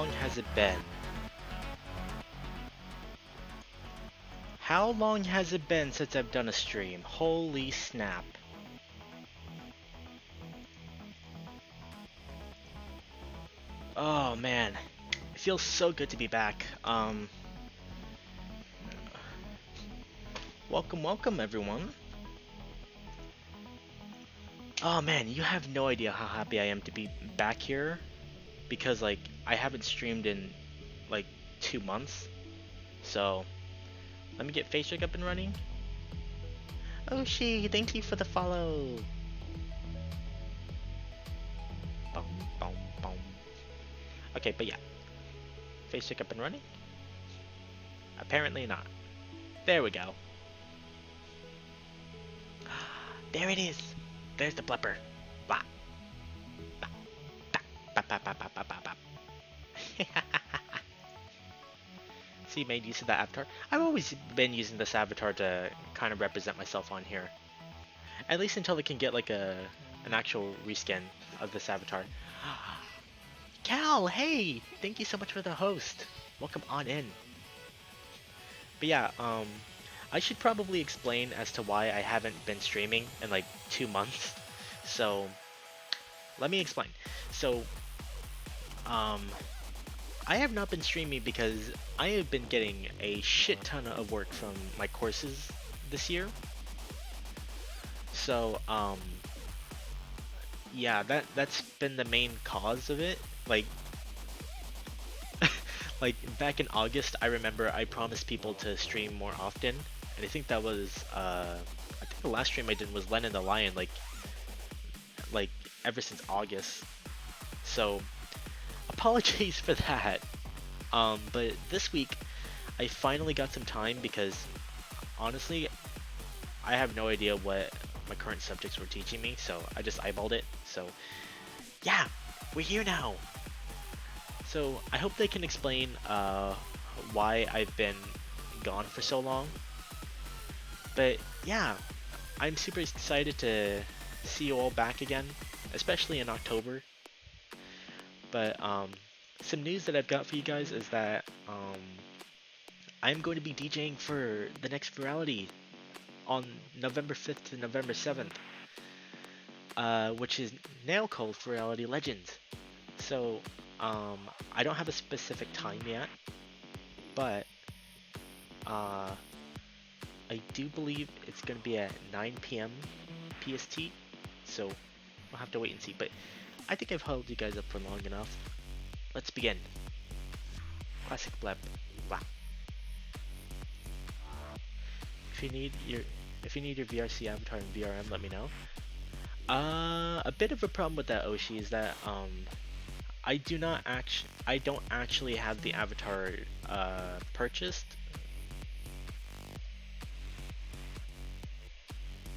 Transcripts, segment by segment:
long has it been? How long has it been since I've done a stream? Holy snap. Oh man, it feels so good to be back. Welcome everyone. Oh man, you have no idea how happy I am to be back here, because like I haven't streamed in like 2 months. So let me get Facebook up and running. Oh thank you for the follow. Boom, boom, boom. Okay, but yeah, Facebook up and running? Apparently not. There we go. There it is. There's the blipper. Blah. Blah. Blah. Blah. Blah. Blah. Blah. Blah. Blah. See, made use of that avatar. I've always been using this avatar to kind of represent myself on here. At least until they can get like an actual reskin of this avatar. Cal, hey! Thank you so much for the host. Welcome on in. But yeah, I should probably explain as to why I haven't been streaming in like 2 months. So, let me explain. So, um, I have not been streaming because I have been getting a shit ton of work from my courses this year. So, yeah, that's been the main cause of it. Like, like back in August, I remember I promised people to stream more often, and I think that was I think the last stream I did was Lennon the Lion, like ever since August. So apologies for that. But this week I finally got some time because honestly, I have no idea what my current subjects were teaching me, so I just eyeballed it. So yeah, we're here now. So I hope they can explain why I've been gone for so long. But yeah, I'm super excited to see you all back again, especially in October. But some news that I've got for you guys is that I'm going to be DJing for the next virality on November 5th to November 7th, which is now called Virality Legends. So I don't have a specific time yet, but uh, I do believe it's going to be at 9 p.m. PST, so we'll have to wait and see. But I think I've held you guys up for long enough. Let's begin. Classic bleb. Blah. If you need your VRC avatar in VRM, let me know. A bit of a problem with that, Oshi, is that I don't actually have the avatar purchased.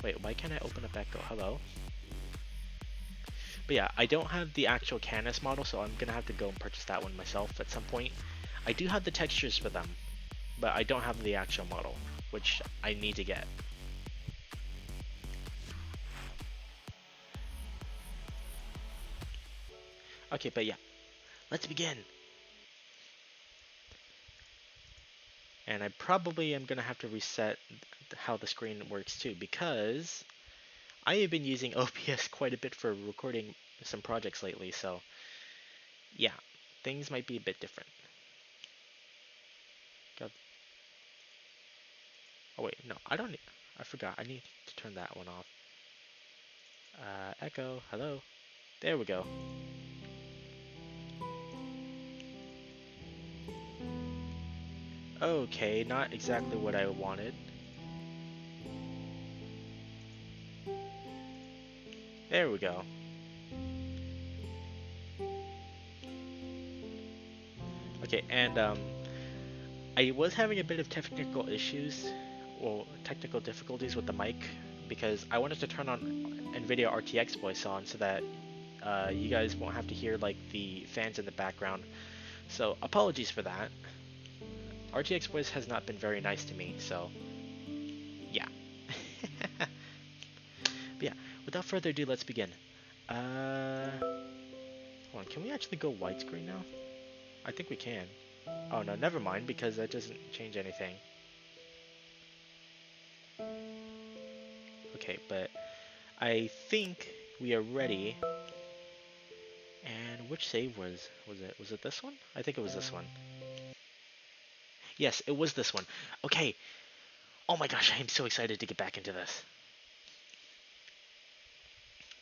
Wait, why can't I open up Echo? Hello? But yeah, I don't have the actual Canis model, so I'm gonna have to go and purchase that one myself at some point. I do have the textures for them, but I don't have the actual model, which I need to get. Okay, but yeah, let's begin. And I probably am gonna have to reset how the screen works too, because I have been using OBS quite a bit for recording some projects lately, so yeah, things might be a bit different. God. Oh wait, no, I don't need, I forgot, I need to turn that one off. Echo, hello. There we go. Okay, not exactly what I wanted. There we go. Okay, and I was having a bit of technical issues, well, technical difficulties with the mic, because I wanted to turn on NVIDIA RTX voice on so that you guys won't have to hear like the fans in the background. So apologies for that. RTX voice has not been very nice to me, so yeah. But yeah, without further ado, let's begin. Hold on, can we actually go widescreen now? I think we can. Oh no, never mind, because that doesn't change anything. Okay, but I think we are ready. And which save was it this one? I think it was this one. Yes, it was this one. Okay. Oh my gosh, I am so excited to get back into this.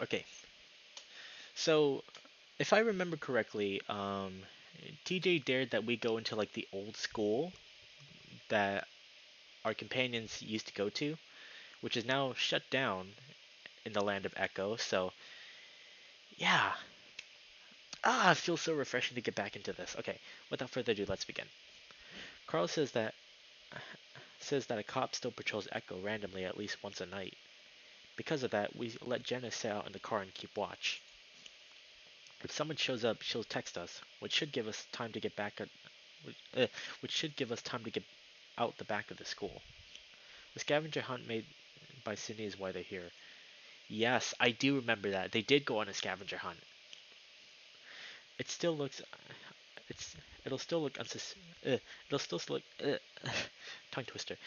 Okay. So, if I remember correctly, TJ dared that we go into like the old school that our companions used to go to, which is now shut down in the land of Echo. So, yeah. Ah, it feels so refreshing to get back into this. Okay, without further ado, let's begin. Carl says that a cop still patrols Echo randomly at least once a night. Because of that, we let Jenna sit out in the car and keep watch. If someone shows up, she'll text us, which should give us time to get back which should give us time to get out the back of the school. The scavenger hunt made by Sydney is why they're here. Yes, I do remember that. They did go on a scavenger hunt. It still looks it's it'll still look it'll still look tongue twister.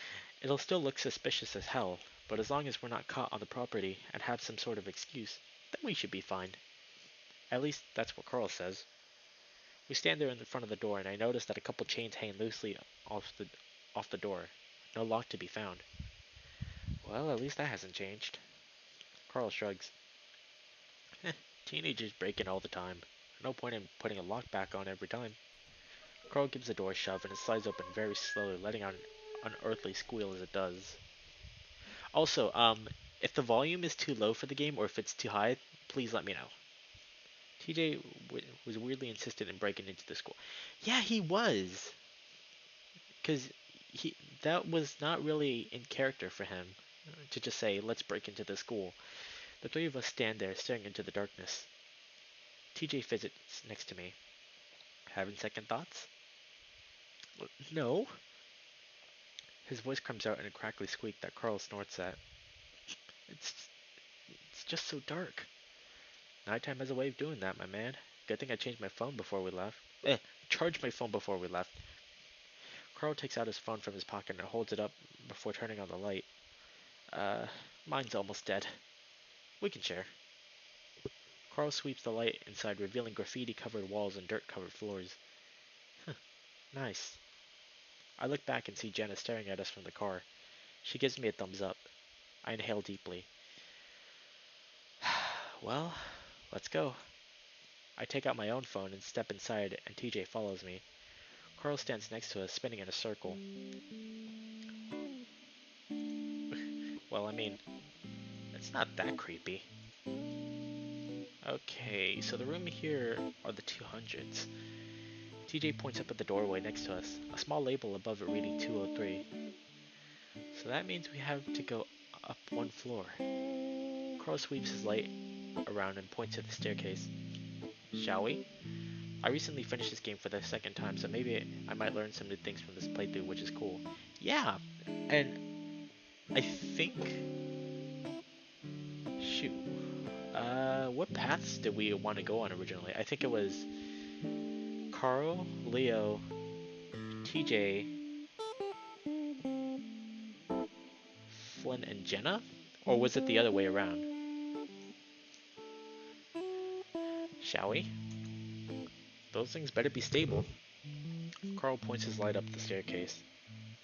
It'll still look suspicious as hell, but as long as we're not caught on the property and have some sort of excuse, then we should be fine. At least that's what Carl says. We stand there in the front of the door, and I notice that a couple chains hang loosely off the door. No lock to be found. Well, at least that hasn't changed. Carl shrugs. Teenagers break in all the time. No point in putting a lock back on every time. Carl gives the door a shove and it slides open very slowly, letting out an unearthly squeal as it does. Also, if the volume is too low for the game or if it's too high, please let me know. TJ was weirdly insistent in breaking into the school. Yeah, he was. Because that was not really in character for him to just say, let's break into the school. The three of us stand there staring into the darkness. TJ fidgets next to me. Having second thoughts? No. His voice comes out in a crackly squeak that Carl snorts at. It's it's just so dark. Nighttime has a way of doing that, my man. Good thing I changed my phone before we left. Charged my phone before we left. Carl takes out his phone from his pocket and holds it up before turning on the light. Mine's almost dead. We can share. Carl sweeps the light inside, revealing graffiti-covered walls and dirt-covered floors. Nice. I look back and see Jenna staring at us from the car. She gives me a thumbs up. I inhale deeply. Well, let's go. I take out my own phone and step inside, and TJ follows me. Carl stands next to us, spinning in a circle. Well, I mean, it's not that creepy. Okay, so the room here are the 200s. TJ points up at the doorway next to us, a small label above it reading 203. So that means we have to go up one floor. Carl sweeps his light around and points to the staircase. Shall we? I recently finished this game for the second time, so maybe I might learn some new things from this playthrough, which is cool. Yeah, and I think... Shoot. What paths did we want to go on originally? I think it was Carl, Leo, TJ, Flynn, and Jenna? Or was it the other way around? Shall we? Those things better be stable. Carl points his light up the staircase.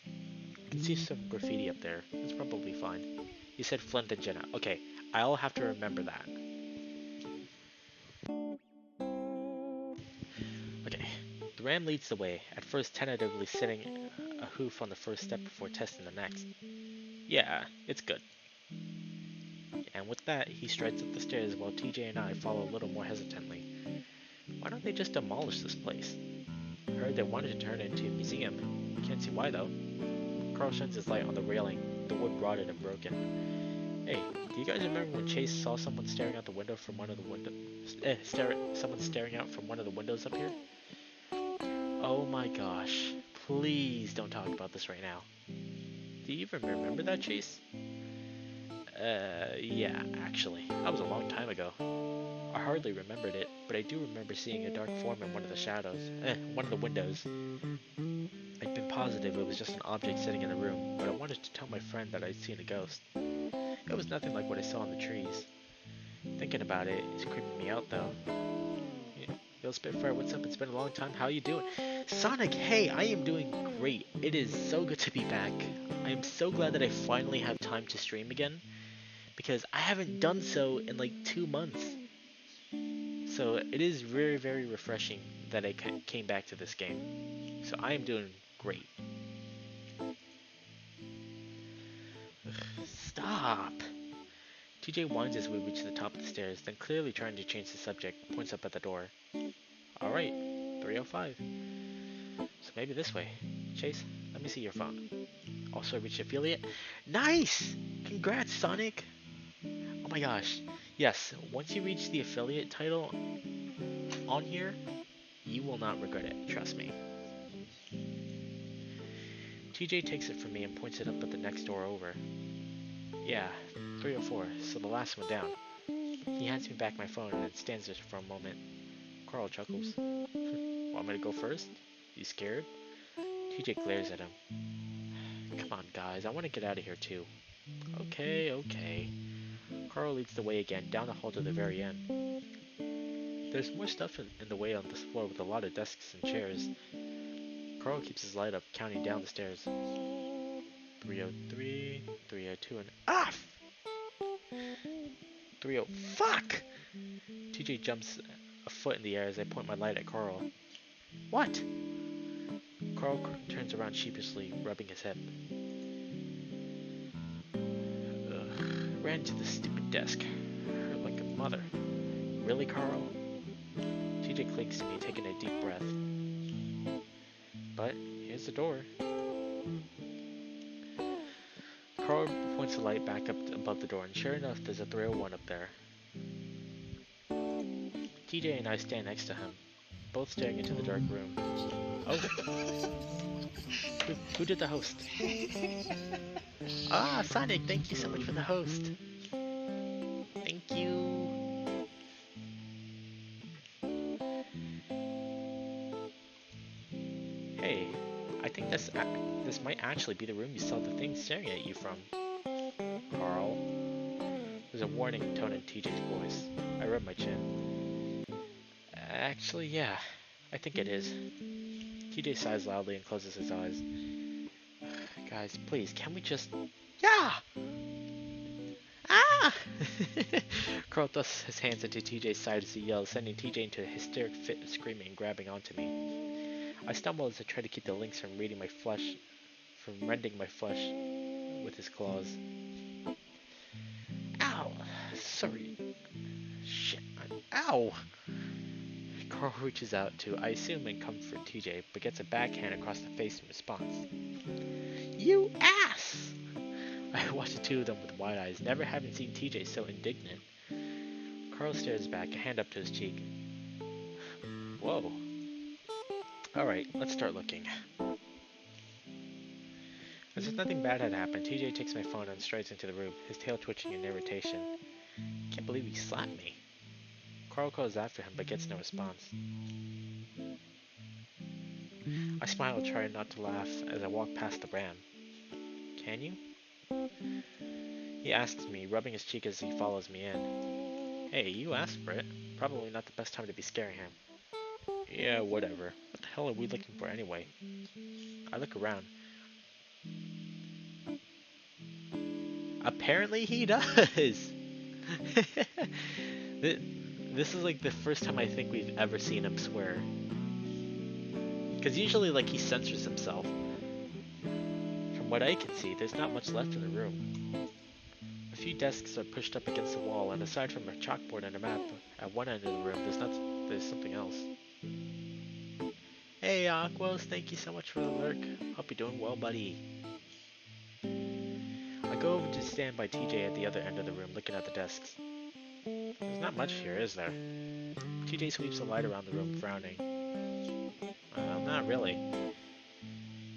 I can see some graffiti up there. It's probably fine. You said Flynn and Jenna. Okay, I'll have to remember that. Okay, the ram leads the way, at first tentatively sitting a hoof on the first step before testing the next. Yeah, it's good. And with that, he strides up the stairs while TJ and I follow a little more hesitantly. Why don't they just demolish this place? I heard they wanted to turn it into a museum. Can't see why though. Carl shines his light on the railing, the wood rotted and broken. Hey, do you guys remember when Chase saw someone staring out the window from one of the windows? Someone staring out from one of the windows up here? Oh my gosh. Please don't talk about this right now. Do you even remember that, Chase? Yeah, actually. That was a long time ago. I hardly remembered it, but I do remember seeing a dark form in one of the shadows. One of the windows. I'd been positive it was just an object sitting in the room, but I wanted to tell my friend that I'd seen a ghost. It was nothing like what I saw in the trees. Thinking about it is creeping me out, though. Yo, Spitfire, what's up? It's been a long time. How you doing? Sonic, hey, I am doing great. It is so good to be back. I am so glad that I finally have time to stream again, because I haven't done so in like 2 months. So it is very, very refreshing that I came back to this game. So I am doing great. Ugh, stop! TJ whines as we reach the top of the stairs, then clearly trying to change the subject, points up at the door. Alright, 305. So maybe this way. Chase, let me see your phone. Also reached affiliate. Nice! Congrats, Sonic! Oh my gosh. Yes, once you reach the affiliate title on here, you will not regret it, trust me. TJ takes it from me and points it up at the next door over. Yeah, 304, so the last one down. He hands me back my phone and then stands there for a moment. Carl chuckles. Want me to go first? You scared? TJ glares at him. Come on, guys, I want to get out of here too. Okay, okay. Carl leads the way again, down the hall to the very end. There's more stuff in the way on this floor with a lot of desks and chairs. Carl keeps his light up, counting down the stairs. 303, 302, and ah! 30. Fuck! TJ jumps a foot in the air as I point my light at Carl. What? Carl turns around sheepishly, rubbing his hip. Ugh. Ran to the stupid desk. Hurt like a mother. Really, Carl? TJ clinks to me, taking a deep breath. But here's the door. Carl points the light back up above the door, and sure enough, there's a 301 up there. TJ and I stand next to him, both staring into the dark room. Oh. Who did the host? Ah, Sonic, thank you so much for the host. Thank you. Hey, I think this might actually be the room you saw the thing staring at you from. Carl. There's a warning tone in TJ's voice. I rub my chin. Actually, yeah, I think it is. TJ sighs loudly and closes his eyes. Guys, please, can we just... Yeah! Ah! Carl thrusts his hands into TJ's side as he yells, sending TJ into a hysteric fit of screaming and grabbing onto me. I stumble as I try to keep the lynx from rending my flesh with his claws. Ow! Sorry. Shit. Ow! Carl reaches out to, I assume, and comfort TJ, but gets a backhand across the face in response. You ass! I watch the two of them with wide eyes, never having seen TJ so indignant. Carl stares back, a hand up to his cheek. Whoa. Alright, let's start looking. As if nothing bad had happened, TJ takes my phone and strides into the room, his tail twitching in irritation. Can't believe he slapped me. Carl calls after him, but gets no response. I smile, trying not to laugh, as I walk past the ram. Can you? He asks me, rubbing his cheek as he follows me in. Hey, you asked for it. Probably not the best time to be scaring him. Yeah, whatever. What the hell are we looking for anyway? I look around. Apparently he does! This is like the first time I think we've ever seen him swear. Because usually like he censors himself. From what I can see, there's not much left in the room. A few desks are pushed up against the wall, and aside from a chalkboard and a map at one end of the room, there's something else. Hey Aquos, thank you so much for the lurk. Hope you're doing well, buddy. I go over to stand by TJ at the other end of the room, looking at the desks. There's not much here, is there? TJ sweeps the light around the room, frowning. Well, not really.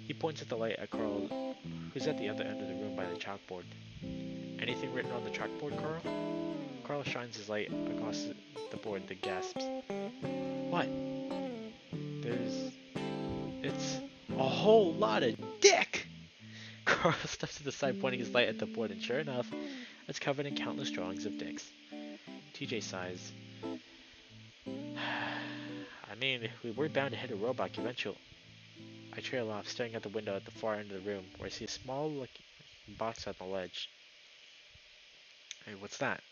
He points at the light at Carl, who's at the other end of the room by the chalkboard. Anything written on the chalkboard, Carl? Carl shines his light across the board, then gasps. What? It's a whole lot of dick! Carl steps to the side, pointing his light at the board, and sure enough, it's covered in countless drawings of dicks. TJ sighs. I mean, we were bound to hit a roadblock eventually. I trail off, staring at the window at the far end of the room, where I see a small looking box on the ledge. Hey, what's that?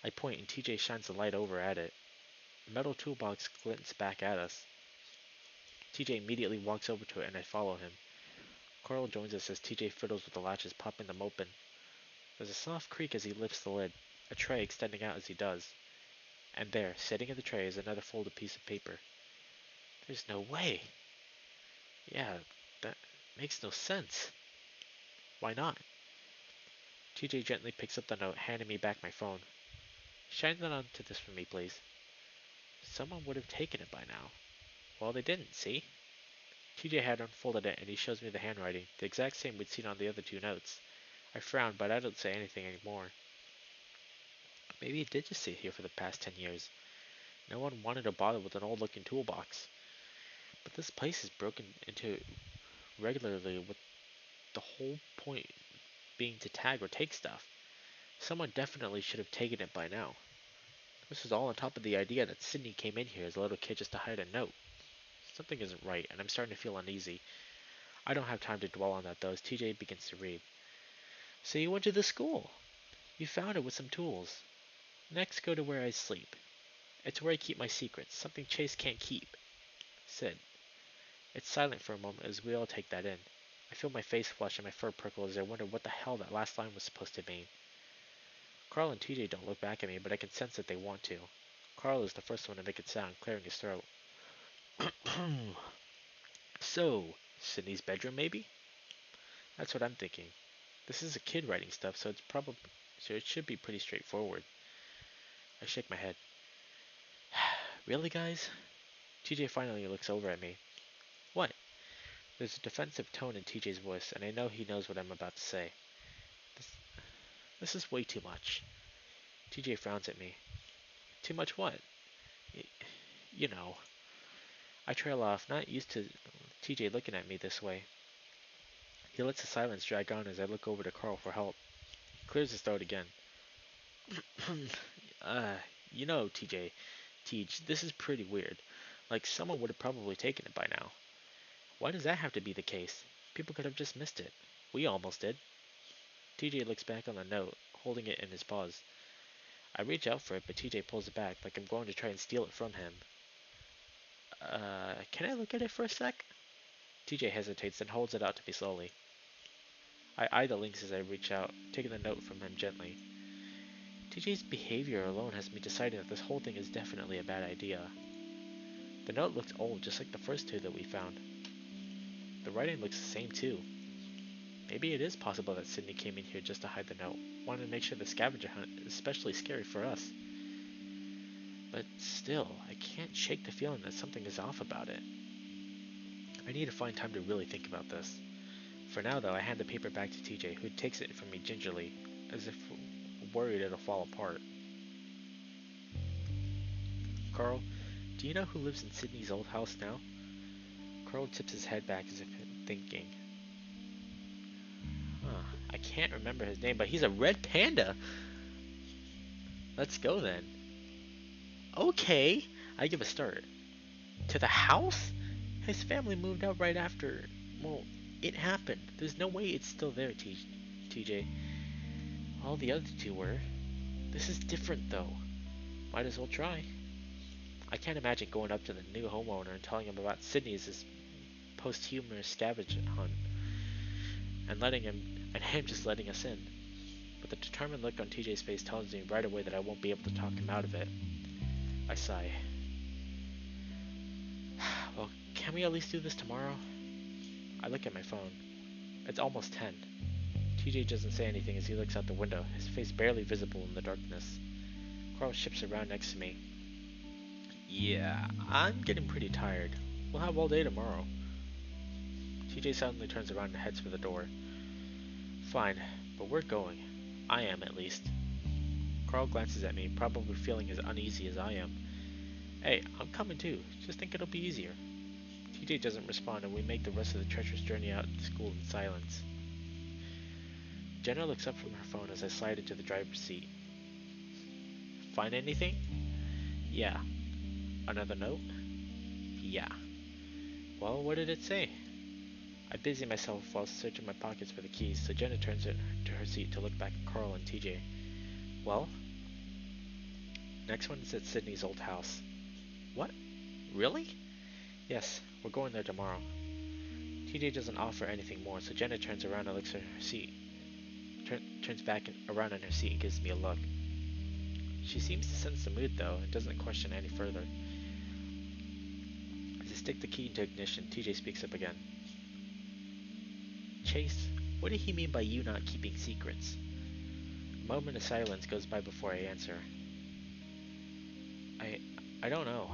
I point, and TJ shines the light over at it. A metal toolbox glints back at us. TJ immediately walks over to it, and I follow him. Carl joins us as TJ fiddles with the latches, popping them open. There's a soft creak as he lifts the lid, a tray extending out as he does. And there, sitting in the tray, is another folded piece of paper. There's no way. Yeah, that makes no sense. Why not? TJ gently picks up the note, handing me back my phone. Shine that onto this for me, please. Someone would have taken it by now. Well, they didn't, see? TJ had unfolded it, and he shows me the handwriting, the exact same we'd seen on the other two notes. I frown, but I don't say anything anymore. Maybe it did just sit here for the past 10 years. No one wanted to bother with an old-looking toolbox. But this place is broken into regularly with the whole point being to tag or take stuff. Someone definitely should have taken it by now. This is all on top of the idea that Sydney came in here as a little kid just to hide a note. Something isn't right, and I'm starting to feel uneasy. I don't have time to dwell on that though as TJ begins to read. So you went to the school. You found it with some tools. Next, go to where I sleep. It's where I keep my secrets, something Chase can't keep. Sid. It's silent for a moment as we all take that in. I feel my face flush and my fur prickle as I wonder what the hell that last line was supposed to mean. Carl and TJ don't look back at me, but I can sense that they want to. Carl is the first one to make it sound, clearing his throat. So, Sydney's bedroom maybe? That's what I'm thinking. This is a kid writing stuff, so it should be pretty straightforward. I shake my head. Really, guys? TJ finally looks over at me. What? There's a defensive tone in TJ's voice, and I know he knows what I'm about to say. This, this is way too much. TJ frowns at me. Too much what? Y- you know. I trail off, not used to TJ looking at me this way. He lets the silence drag on as I look over to Carl for help. He clears his throat again. uh, TJ, Teach, this is pretty weird. Like, someone would have probably taken it by now. Why does that have to be the case? People could have just missed it. We almost did. TJ looks back on the note, holding it in his paws. I reach out for it, but TJ pulls it back, like I'm going to try and steal it from him. Can I look at it for a sec? TJ hesitates, then holds it out to me slowly. I eye the links as I reach out, taking the note from him gently. TJ's behavior alone has me deciding that this whole thing is definitely a bad idea. The note looks old, just like the first two that we found. The writing looks the same too. Maybe it is possible that Sydney came in here just to hide the note, wanted to make sure the scavenger hunt is especially scary for us. But still, I can't shake the feeling that something is off about it. I need to find time to really think about this. For now, though, I hand the paper back to TJ, who takes it from me gingerly, as if worried it'll fall apart. Carl, do you know who lives in Sydney's old house now? Carl tips his head back as if thinking. Huh, I can't remember his name, but he's a red panda! Let's go then. Okay, I give a start. To the house? His family moved out right after. Well, it happened. There's no way it's still there, TJ. All the other two were. This is different, though. Might as well try. I can't imagine going up to the new homeowner and telling him about Sydney's posthumous scavenger hunt, and him just letting us in. But the determined look on TJ's face tells me right away that I won't be able to talk him out of it. I sigh. Well, can we at least do this tomorrow? I look at my phone. It's almost 10. TJ doesn't say anything as he looks out the window, his face barely visible in the darkness. Carl shifts around next to me. Yeah, I'm getting pretty tired. We'll have all day tomorrow. TJ suddenly turns around and heads for the door. Fine, but we're going. I am, at least. Carl glances at me, probably feeling as uneasy as I am. Hey, I'm coming too. Just think it'll be easier. TJ doesn't respond, and we make the rest of the treacherous journey out to school in silence. Jenna looks up from her phone as I slide into the driver's seat. Find anything? Yeah. Another note? Yeah. Well, what did it say? I busy myself while searching my pockets for the keys, so Jenna turns to her seat to look back at Carl and TJ. Well? Next one is at Sydney's old house. What? Really? Yes, we're going there tomorrow. TJ doesn't offer anything more, so Jenna turns around and looks at her seat. Turns back around in her seat and gives me a look. She seems to sense the mood, though, and doesn't question any further. As I stick the key into ignition, TJ speaks up again. Chase, what did he mean by you not keeping secrets? A moment of silence goes by before I answer. I don't know.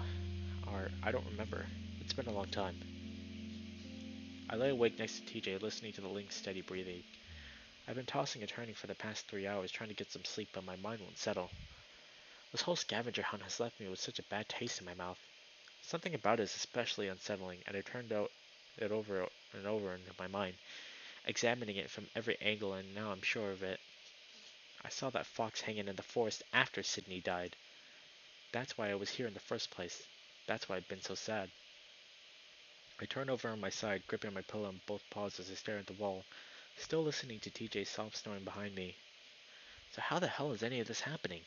Or, I don't remember. It's been a long time. I lay awake next to TJ, listening to the link's steady breathing. I've been tossing and turning for the past 3 hours, trying to get some sleep, but my mind won't settle. This whole scavenger hunt has left me with such a bad taste in my mouth. Something about it is especially unsettling, and I turned it over and over into my mind, examining it from every angle, and now I'm sure of it. I saw that fox hanging in the forest after Sydney died. That's why I was here in the first place. That's why I've been so sad. I turn over on my side, gripping my pillow in both paws as I stare at the wall, still listening to TJ's soft snoring behind me. So how the hell is any of this happening?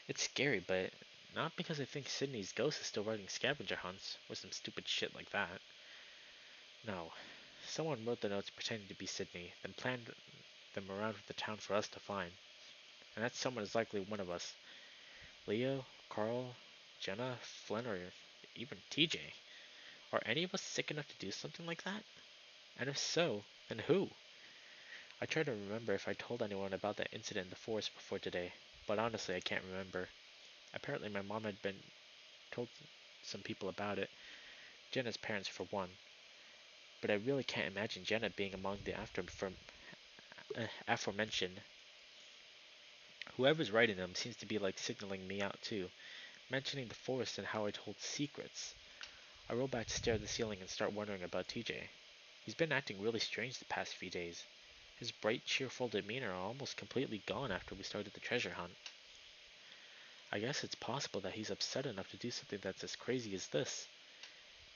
It's scary, but not because I think Sydney's ghost is still running scavenger hunts, or some stupid shit like that. No. Someone wrote the notes pretending to be Sydney, then planned them around the town for us to find. And that someone is likely one of us. Leo, Carl, Jenna, Flynn, or even TJ. Are any of us sick enough to do something like that? And if so, then who? I try to remember if I told anyone about that incident in the forest before today, but honestly I can't remember. Apparently my mom had been told some people about it, Jenna's parents for one, but I really can't imagine Jenna being among the aforementioned. Whoever's writing them seems to be like signaling me out too, mentioning the forest and how I told secrets. I roll back to stare at the ceiling and start wondering about TJ. He's been acting really strange the past few days. His bright, cheerful demeanor almost completely gone after we started the treasure hunt. I guess it's possible that he's upset enough to do something that's as crazy as this.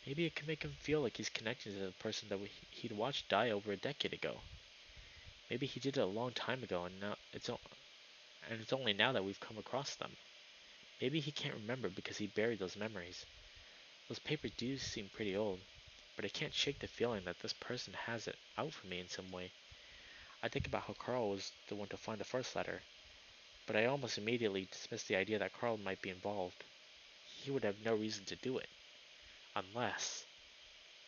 Maybe it can make him feel like he's connected to the person that he'd watched die over a decade ago. Maybe he did it a long time ago, and it's only now that we've come across them. Maybe he can't remember because he buried those memories. Those papers do seem pretty old, but I can't shake the feeling that this person has it out for me in some way. I think about how Carl was the one to find the first letter, but I almost immediately dismiss the idea that Carl might be involved. He would have no reason to do it. Unless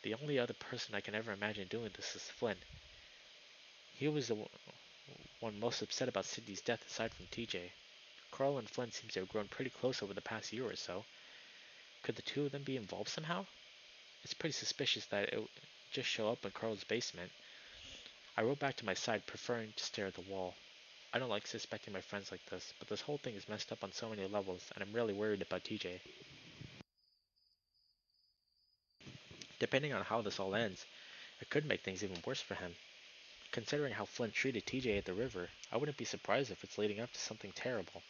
the only other person I can ever imagine doing this is Flynn. He was the one most upset about Sydney's death aside from TJ. Carl and Flynn seem to have grown pretty close over the past year or so. Could the two of them be involved somehow? It's pretty suspicious that it would just show up in Carl's basement. I roll back to my side, preferring to stare at the wall. I don't like suspecting my friends like this, but this whole thing is messed up on so many levels, and I'm really worried about TJ. Depending on how this all ends, it could make things even worse for him. Considering how Flynn treated TJ at the river, I wouldn't be surprised if it's leading up to something terrible.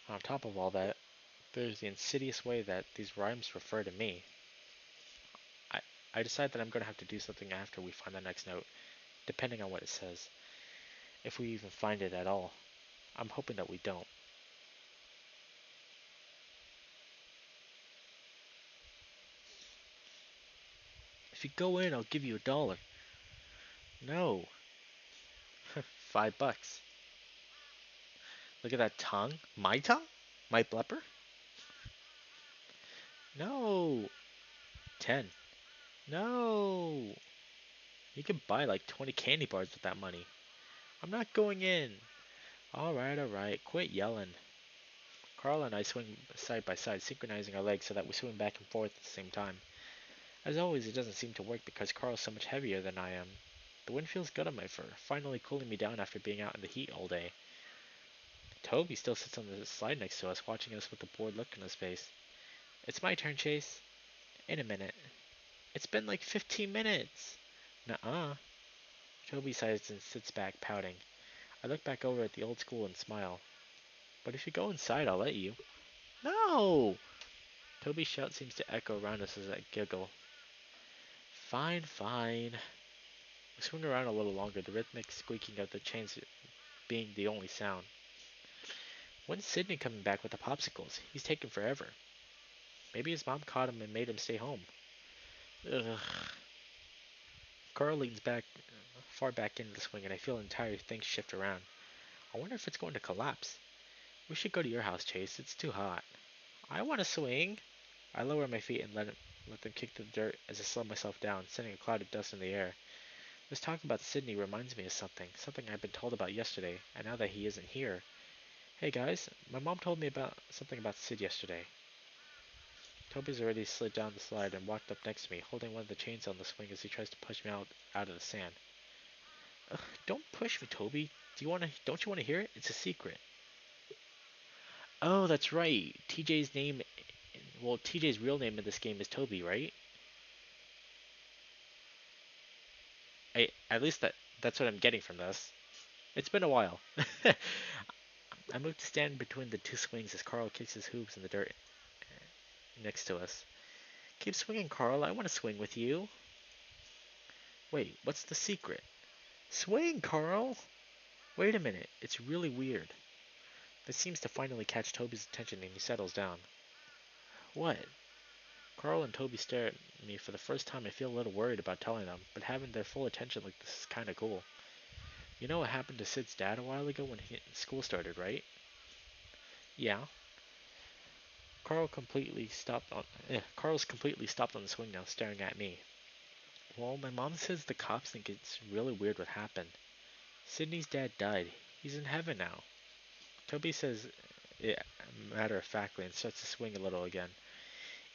On top of all that, there's the insidious way that these rhymes refer to me. I, I decide that I'm going to have to do something after we find the next note, depending on what it says. If we even find it at all. I'm hoping that we don't. If you go in, I'll give you $1. No. $5. Look at that tongue. My tongue? My blubber? No. 10. No. You can buy like 20 candy bars with that money. I'm not going in. Alright, alright. Quit yelling. Carl and I swing side by side, synchronizing our legs so that we swing back and forth at the same time. As always, it doesn't seem to work because Carl's so much heavier than I am. The wind feels good on my fur, finally cooling me down after being out in the heat all day. Toby still sits on the slide next to us, watching us with a bored look on his face. It's my turn, Chase. In a minute. It's been like 15 minutes. Nuh-uh. Toby sighs and sits back, pouting. I look back over at the old school and smile. But if you go inside, I'll let you. No! Toby's shout seems to echo around us as I giggle. Fine, fine. We swing around a little longer, the rhythmic squeaking of the chains being the only sound. When's Sydney coming back with the popsicles? He's taking forever. Maybe his mom caught him and made him stay home. Ugh. Carl leans back, far back into the swing, and I feel entire things shift around. I wonder if it's going to collapse. We should go to your house, Chase. It's too hot. I want to swing. I lower my feet and let them kick the dirt as I slow myself down, sending a cloud of dust in the air. This talk about Sydney reminds me of something I'd been told about yesterday, and now that he isn't here. Hey guys, my mom told me about something about Sid yesterday. Toby's already slid down the slide and walked up next to me, holding one of the chains on the swing as he tries to push me out of the sand. Ugh, don't push me, Toby. Don't you wanna hear it? It's a secret. Oh, that's right. TJ's real name in this game is Toby, right? At least that's what I'm getting from this. It's been a while. I moved to stand between the two swings as Carl kicks his hooves in the dirt next to us. Keep swinging, Carl. I want to swing with you. Wait, what's the secret? Swing, Carl! Wait a minute. It's really weird. This seems to finally catch Toby's attention and he settles down. What? Carl and Toby stare at me for the first time. I feel a little worried about telling them, but having their full attention like this is kinda cool. You know what happened to Sid's dad a while ago when school started, right? Yeah. Carl's completely stopped on the swing now, staring at me. Well, my mom says the cops think it's really weird what happened. Sydney's dad died. He's in heaven now. Toby says it matter-of-factly and starts to swing a little again.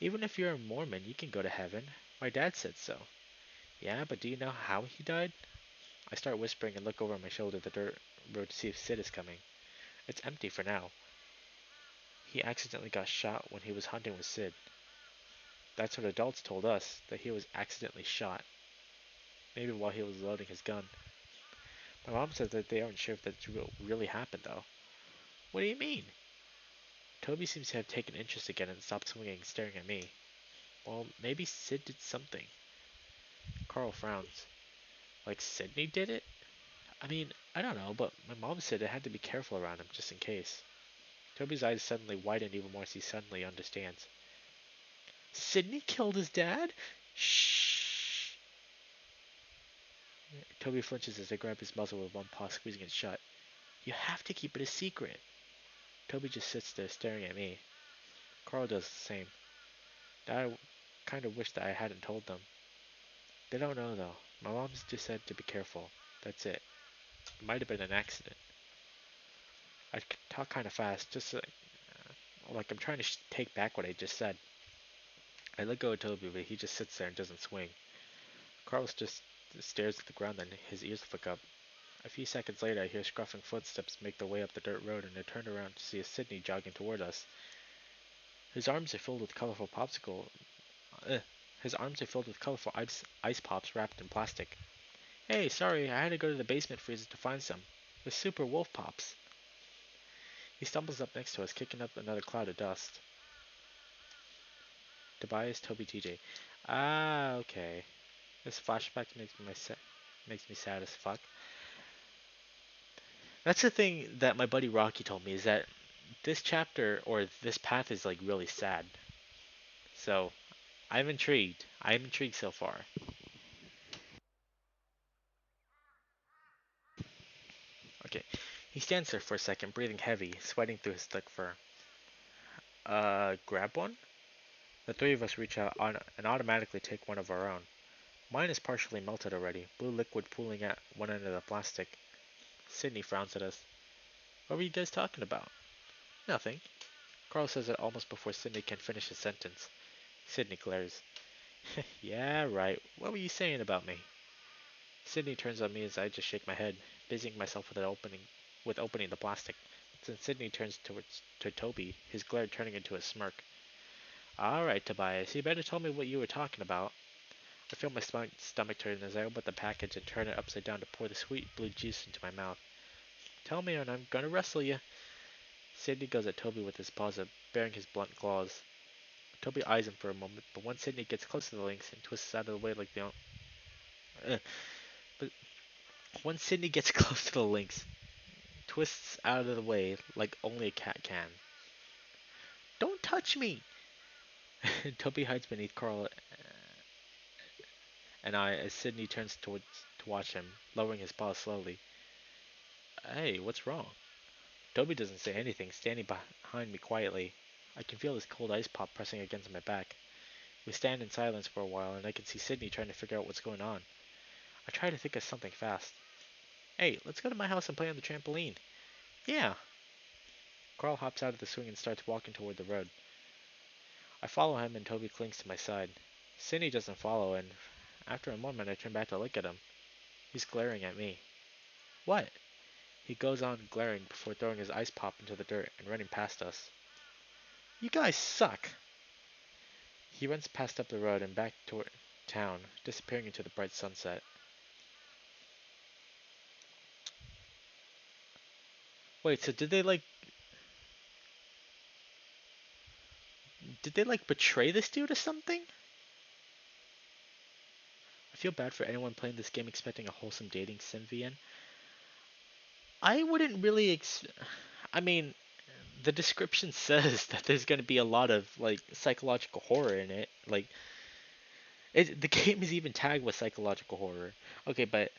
Even if you're a Mormon, you can go to heaven. My dad said so. Yeah, but do you know how he died? I start whispering and look over my shoulder at the dirt road to see if Sid is coming. It's empty for now. He accidentally got shot when he was hunting with Sid. That's what adults told us, that he was accidentally shot. Maybe while he was loading his gun. My mom said that they aren't sure if that really happened, though. What do you mean? Toby seems to have taken interest again and stopped swinging and staring at me. Well, maybe Sid did something. Carl frowns. Like Sydney did it? I mean, I don't know, but my mom said I had to be careful around him, just in case. Toby's eyes suddenly widen even more as he suddenly understands. Sydney killed his dad? Shh! Toby flinches as I grab his muzzle with one paw, squeezing it shut. You have to keep it a secret. Toby just sits there staring at me. Carl does the same. I kind of wish that I hadn't told them. They don't know though. My mom's just said to be careful. That's it. It might have been an accident. I talk kind of fast, just like I'm trying to take back what I just said. I let go of Toby, but he just sits there and doesn't swing. Carlos just stares at the ground, then his ears flick up. A few seconds later, I hear scruffing footsteps make their way up the dirt road, and I turn around to see a Sydney jogging toward us. His arms are filled with colorful uh, His arms are filled with colorful ice pops wrapped in plastic. Hey, sorry, I had to go to the basement freezer to find some. They're super wolf pops. He stumbles up next to us, kicking up another cloud of dust. Tobias, Toby, TJ. Ah, okay. This flashback makes me sad as fuck. That's the thing that my buddy Rocky told me, is that this chapter or this path is like really sad. So I'm intrigued. I'm intrigued so far. Okay. He stands there for a second, breathing heavy, sweating through his thick fur. Grab one? The three of us reach out and automatically take one of our own. Mine is partially melted already, blue liquid pooling at one end of the plastic. Sydney frowns at us. What were you guys talking about? Nothing. Carl says it almost before Sydney can finish his sentence. Sydney glares. Yeah, right. What were you saying about me? Sydney turns on me as I just shake my head, busying myself with opening the plastic. Then Sydney turns to Toby, his glare turning into a smirk. All right, Tobias, you better tell me what you were talking about. I feel my stomach turn as I open the package and turn it upside down to pour the sweet blue juice into my mouth. Tell me, and I'm gonna wrestle you. Sydney goes at Toby with his paws up, baring his blunt claws. Toby eyes him for a moment, but once Sydney gets close to the lynx and twists out of the way like the but once Sydney gets close to the lynx, twists out of the way like only a cat can. Don't touch me! Toby hides beneath Carl and I as Sydney turns to watch him, lowering his paws slowly. Hey, what's wrong? Toby doesn't say anything, standing behind me quietly. I can feel his cold ice pop pressing against my back. We stand in silence for a while, and I can see Sydney trying to figure out what's going on. I try to think of something fast. Hey, let's go to my house and play on the trampoline. Yeah. Carl hops out of the swing and starts walking toward the road. I follow him and Toby clings to my side. Cindy doesn't follow, and after a moment I turn back to look at him. He's glaring at me. What? He goes on glaring before throwing his ice pop into the dirt and running past us. You guys suck! He runs past up the road and back toward town, disappearing into the bright sunset. Wait, so did they betray this dude or something? I feel bad for anyone playing this game expecting a wholesome dating sim VN. I wouldn't really I mean, the description says that there's going to be a lot of psychological horror in it. The game is even tagged with psychological horror. Okay, but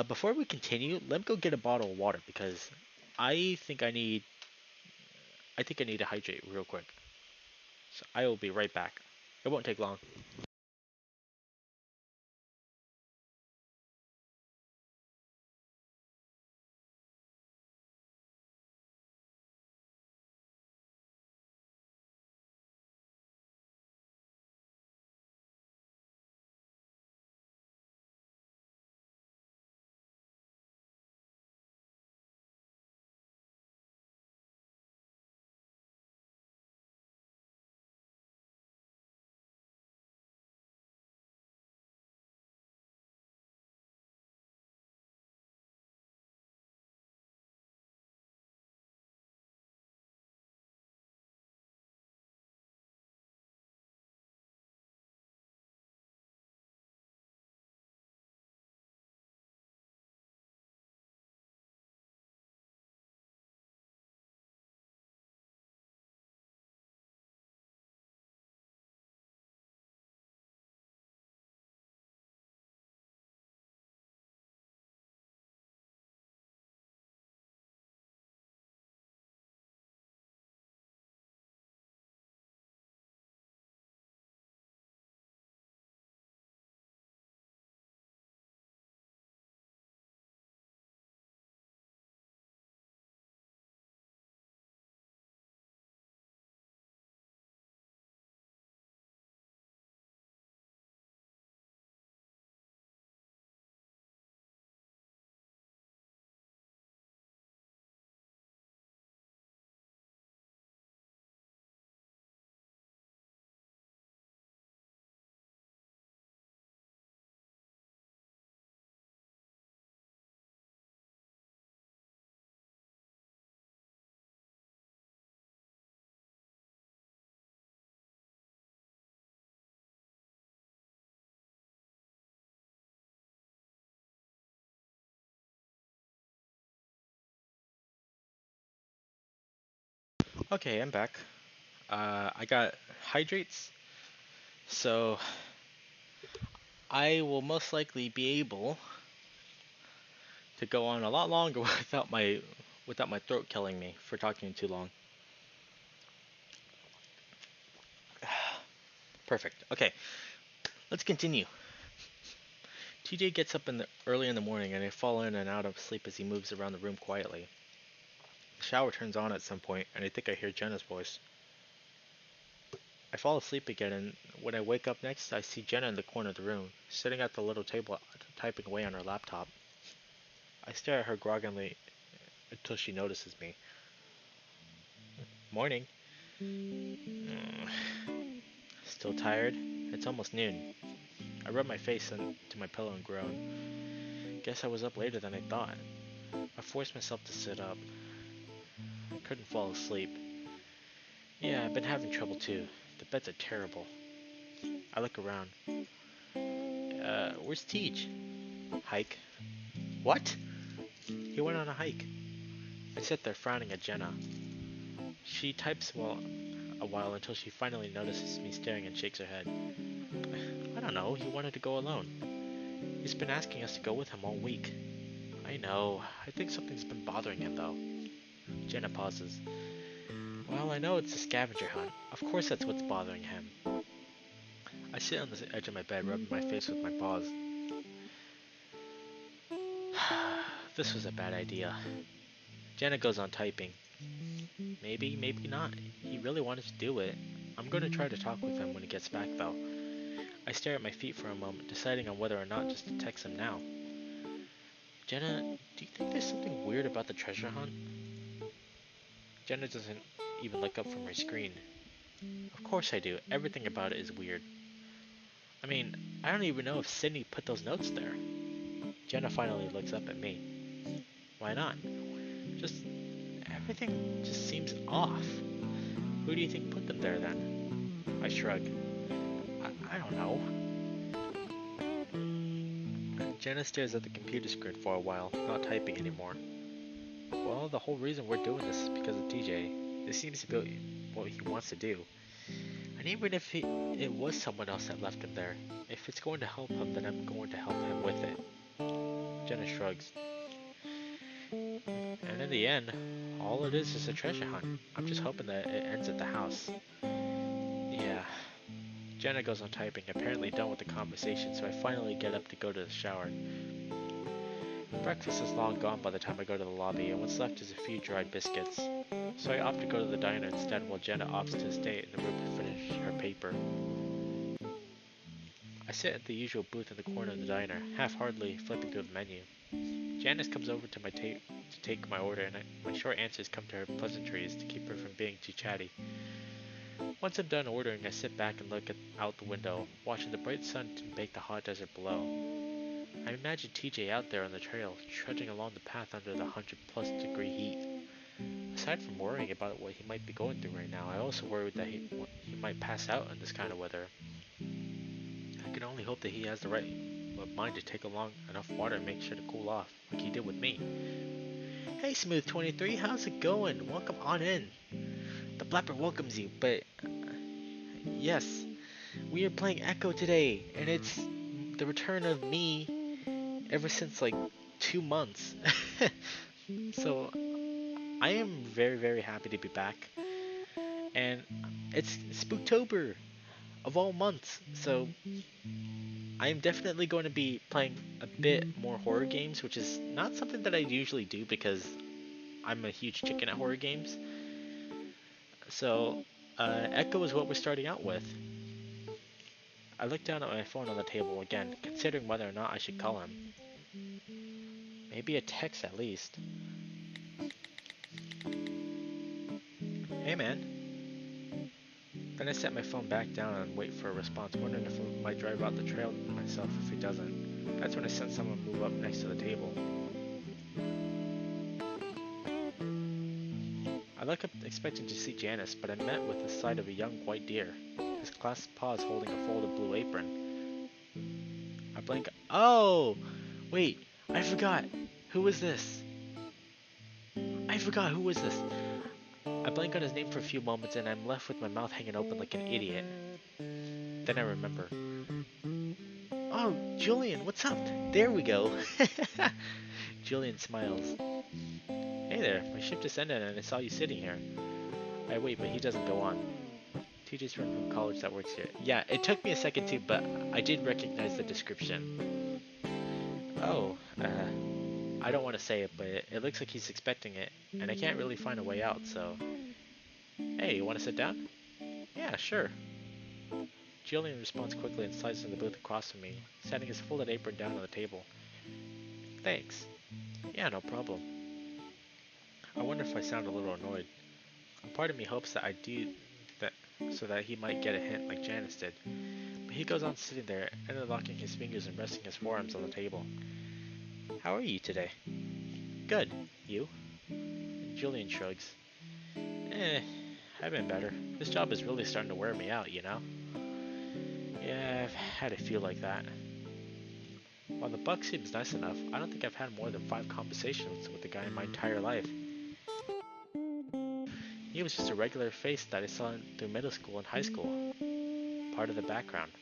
before we continue, let me go get a bottle of water because I think I need to hydrate real quick. So I will be right back. It won't take long. Okay, I'm back. I got hydrates, so I will most likely be able to go on a lot longer without my throat killing me for talking too long. Perfect. Okay, let's continue. TJ gets up early in the morning and I fall in and out of sleep as he moves around the room quietly. The shower turns on at some point and I think I hear Jenna's voice. I fall asleep again and when I wake up next I see Jenna in the corner of the room, sitting at the little table typing away on her laptop. I stare at her groggily until she notices me. Morning. Mm, Still tired? It's almost noon. I rub my face into my pillow and groan. Guess I was up later than I thought. I forced myself to sit up. I couldn't fall asleep. Yeah, I've been having trouble too. The beds are terrible. I look around. Where's Teach? Hike. What? He went on a hike. I sit there frowning at Jenna. She types a while until she finally notices me staring and shakes her head. I don't know, he wanted to go alone. He's been asking us to go with him all week. I know, I think something's been bothering him though. Jenna pauses. Well, I know it's a scavenger hunt. Of course that's what's bothering him. I sit on the edge of my bed, rubbing my face with my paws. This was a bad idea. Jenna goes on typing. Maybe, maybe not. He really wanted to do it. I'm going to try to talk with him when he gets back, though. I stare at my feet for a moment, deciding on whether or not just to text him now. Jenna, do you think there's something weird about the treasure hunt? Jenna doesn't even look up from her screen. Of course I do. Everything about it is weird. I mean, I don't even know if Sydney put those notes there. Jenna finally looks up at me. Why not? Just everything just seems off. Who do you think put them there then? I shrug. I don't know. Jenna stares at the computer screen for a while, not typing anymore. Well, the whole reason we're doing this is because of TJ. This seems to be what he wants to do. And even if it was someone else that left him there, if it's going to help him, then I'm going to help him with it. Jenna shrugs. And in the end, all it is a treasure hunt. I'm just hoping that it ends at the house. Yeah. Jenna goes on typing, apparently done with the conversation, so I finally get up to go to the shower. Breakfast is long gone by the time I go to the lobby, and what's left is a few dried biscuits. So I opt to go to the diner instead while Jenna opts to stay in the room to finish her paper. I sit at the usual booth in the corner of the diner, half-heartedly flipping through the menu. Janice comes over to to take my order, and my short answers come to her pleasantries to keep her from being too chatty. Once I'm done ordering, I sit back and look out the window, watching the bright sun bake the hot desert below. I imagine TJ out there on the trail, trudging along the path under the 100+ degree heat. Aside from worrying about what he might be going through right now, I also worry that he might pass out in this kind of weather. I can only hope that he has the right mind to take along enough water and make sure to cool off, like he did with me. Hey Smooth23, how's it going? Welcome on in. The Blapper welcomes you, but yes, we are playing Echo today, and it's the return of me ever since like 2 months. So I am very, very happy to be back, and it's Spooktober of all months, so I am definitely going to be playing a bit more horror games, which is not something that I usually do because I'm a huge chicken at horror games. So Echo is what we're starting out with. I look down at my phone on the table again, considering whether or not I should call him. Maybe a text at least. Hey man. Then I set my phone back down and wait for a response, wondering if I might drive out the trail myself if he doesn't. That's when I sense someone move up next to the table. I look up expecting to see Janice, but I'm met with the sight of a young white deer, his clasped paws holding a folded blue apron. I blink. Oh! Wait, I forgot. Who was this? I forgot who was this. I blank on his name for a few moments and I'm left with my mouth hanging open like an idiot. Then I remember. Oh, Julian, what's up? There we go. Julian smiles. Hey there, my shift just ended and I saw you sitting here. I wait, but he doesn't go on. TJ's friend from college that works here. Yeah, it took me a second too, but I did recognize the description. Oh, I don't want to say it, but it looks like he's expecting it, and I can't really find a way out, so... Hey, you want to sit down? Yeah, sure. Julian responds quickly and slides in the booth across from me, setting his folded apron down on the table. Thanks. Yeah, no problem. I wonder if I sound a little annoyed. A part of me hopes that I do that so that he might get a hint like Janice did, but he goes on sitting there, interlocking his fingers and resting his forearms on the table. How are you today? Good. You? Julian shrugs. I've been better. This job is really starting to wear me out, you know? Yeah, I've had a few like that. While the buck seems nice enough, I don't think I've had more than 5 conversations with the guy in my entire life. He was just a regular face that I saw through middle school and high school. Part of the background.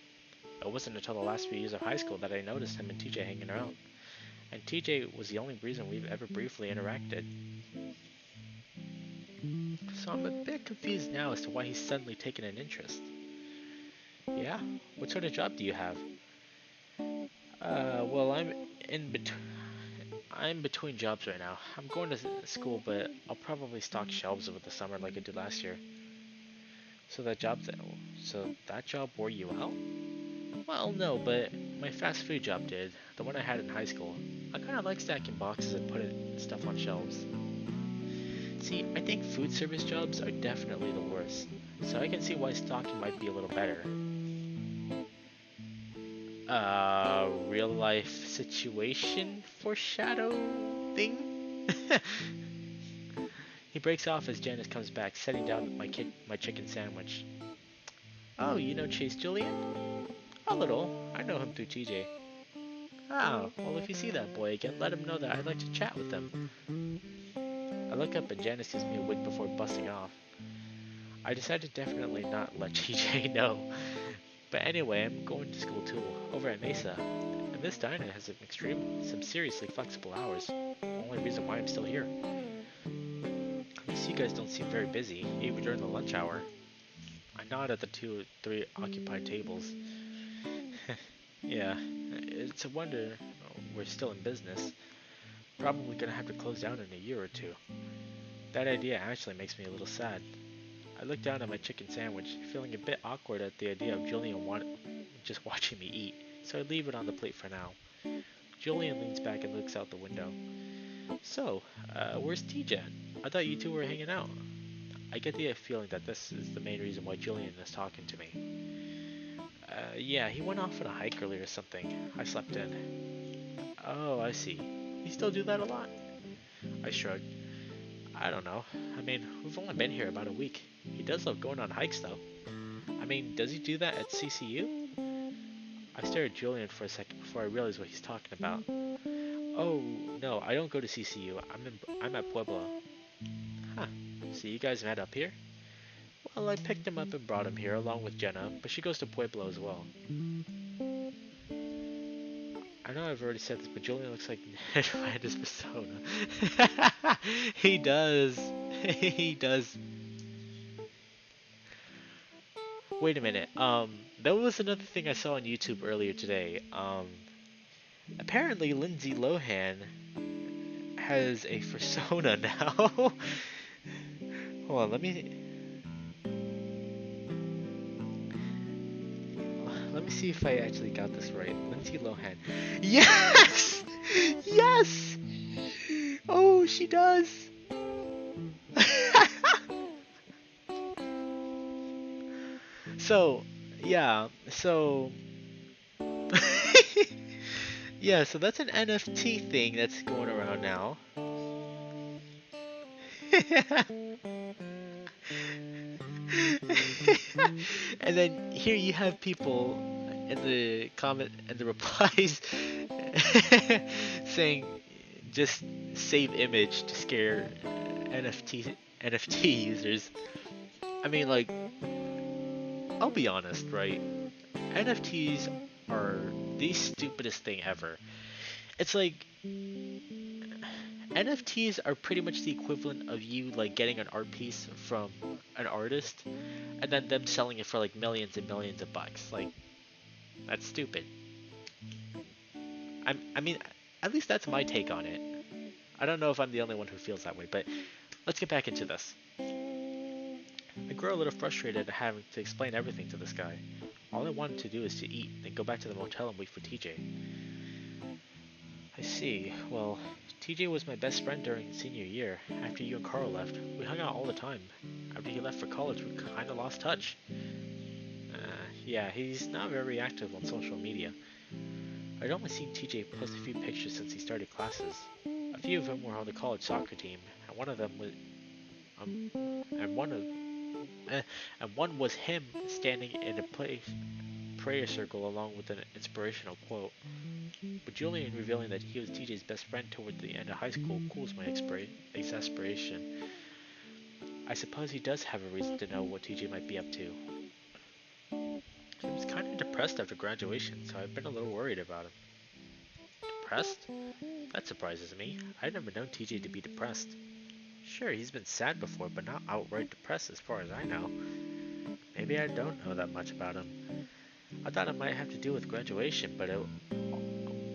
It wasn't until the last few years of high school that I noticed him and TJ hanging around. And TJ was the only reason we've ever briefly interacted. So I'm a bit confused now as to why he's suddenly taken an interest. Yeah? What sort of job do you have? Well, I'm between jobs right now. I'm going to school, but I'll probably stock shelves over the summer like I did last year. So that job wore you out? Well, no, but my fast food job did. The one I had in high school. I kind of like stacking boxes and putting stuff on shelves. See, I think food service jobs are definitely the worst, so I can see why stocking might be a little better. Real life situation foreshadow thing? He breaks off as Janice comes back, setting down my chicken sandwich. Oh, you know Chase Julian? A little. I know him through TJ. Oh, well if you see that boy again, let him know that I'd like to chat with him. I look up and Janice gives me a wink before busting off. I decided to definitely not let TJ know. But anyway, I'm going to school too, over at Mesa. And this diner has some seriously flexible hours. Only reason why I'm still here. At least you guys don't seem very busy, even during the lunch hour. I nod at the 2 or 3 occupied tables. Yeah, it's a wonder we're still in business. Probably gonna have to close down in a year or two. That idea actually makes me a little sad. I look down at my chicken sandwich, feeling a bit awkward at the idea of Julian just watching me eat, so I leave it on the plate for now. Julian leans back and looks out the window. So, where's TJ? I thought you two were hanging out. I get the feeling that this is the main reason why Julian is talking to me. Yeah, he went off on a hike earlier or something. I slept in. Oh, I see. You still do that a lot? I shrugged. I don't know. I mean, we've only been here about a week. He does love going on hikes, though. I mean, does he do that at CCU? I stare at Julian for a second before I realize what he's talking about. Oh, no, I don't go to CCU. I'm at Pueblo. Huh. So you guys met up here? Well, I picked him up and brought him here along with Jenna, but she goes to Pueblo as well. I know I've already said this, but Julian looks like Ned Flanders' persona. He does. He does. Wait a minute. That was another thing I saw on YouTube earlier today. Apparently Lindsay Lohan has a persona now. Hold on, let me see if I actually got this right. Lindsay Lohan. Yes! Yes! Oh, she does! So, yeah, so... yeah, so that's an NFT thing that's going around now. And then here you have people in the comment and the replies saying just save image to scare NFT users. I mean, like, I'll be honest, right? NFTs are the stupidest thing ever. It's like NFTs are pretty much the equivalent of you like getting an art piece from an artist and then them selling it for like millions and millions of bucks. Like, that's stupid. I mean, at least that's my take on it. I don't know if I'm the only one who feels that way, but let's get back into this. I grow a little frustrated at having to explain everything to this guy. All I wanted to do is to eat, then go back to the motel and wait for TJ. I see. Well, TJ was my best friend during senior year. After you and Carl left, we hung out all the time. After he left for college, we kinda lost touch. Yeah, he's not very active on social media. I'd only seen TJ post a few pictures since he started classes. A few of them were on the college soccer team, and one of them was, and one was him standing in a prayer circle along with an inspirational quote. But Julian revealing that he was TJ's best friend toward the end of high school cools my exasperation. I suppose he does have a reason to know what TJ might be up to. He was kind of depressed after graduation, so I've been a little worried about him. Depressed? That surprises me. I've never known TJ to be depressed. Sure, he's been sad before, but not outright depressed as far as I know. Maybe I don't know that much about him. I thought it might have to do with graduation, but it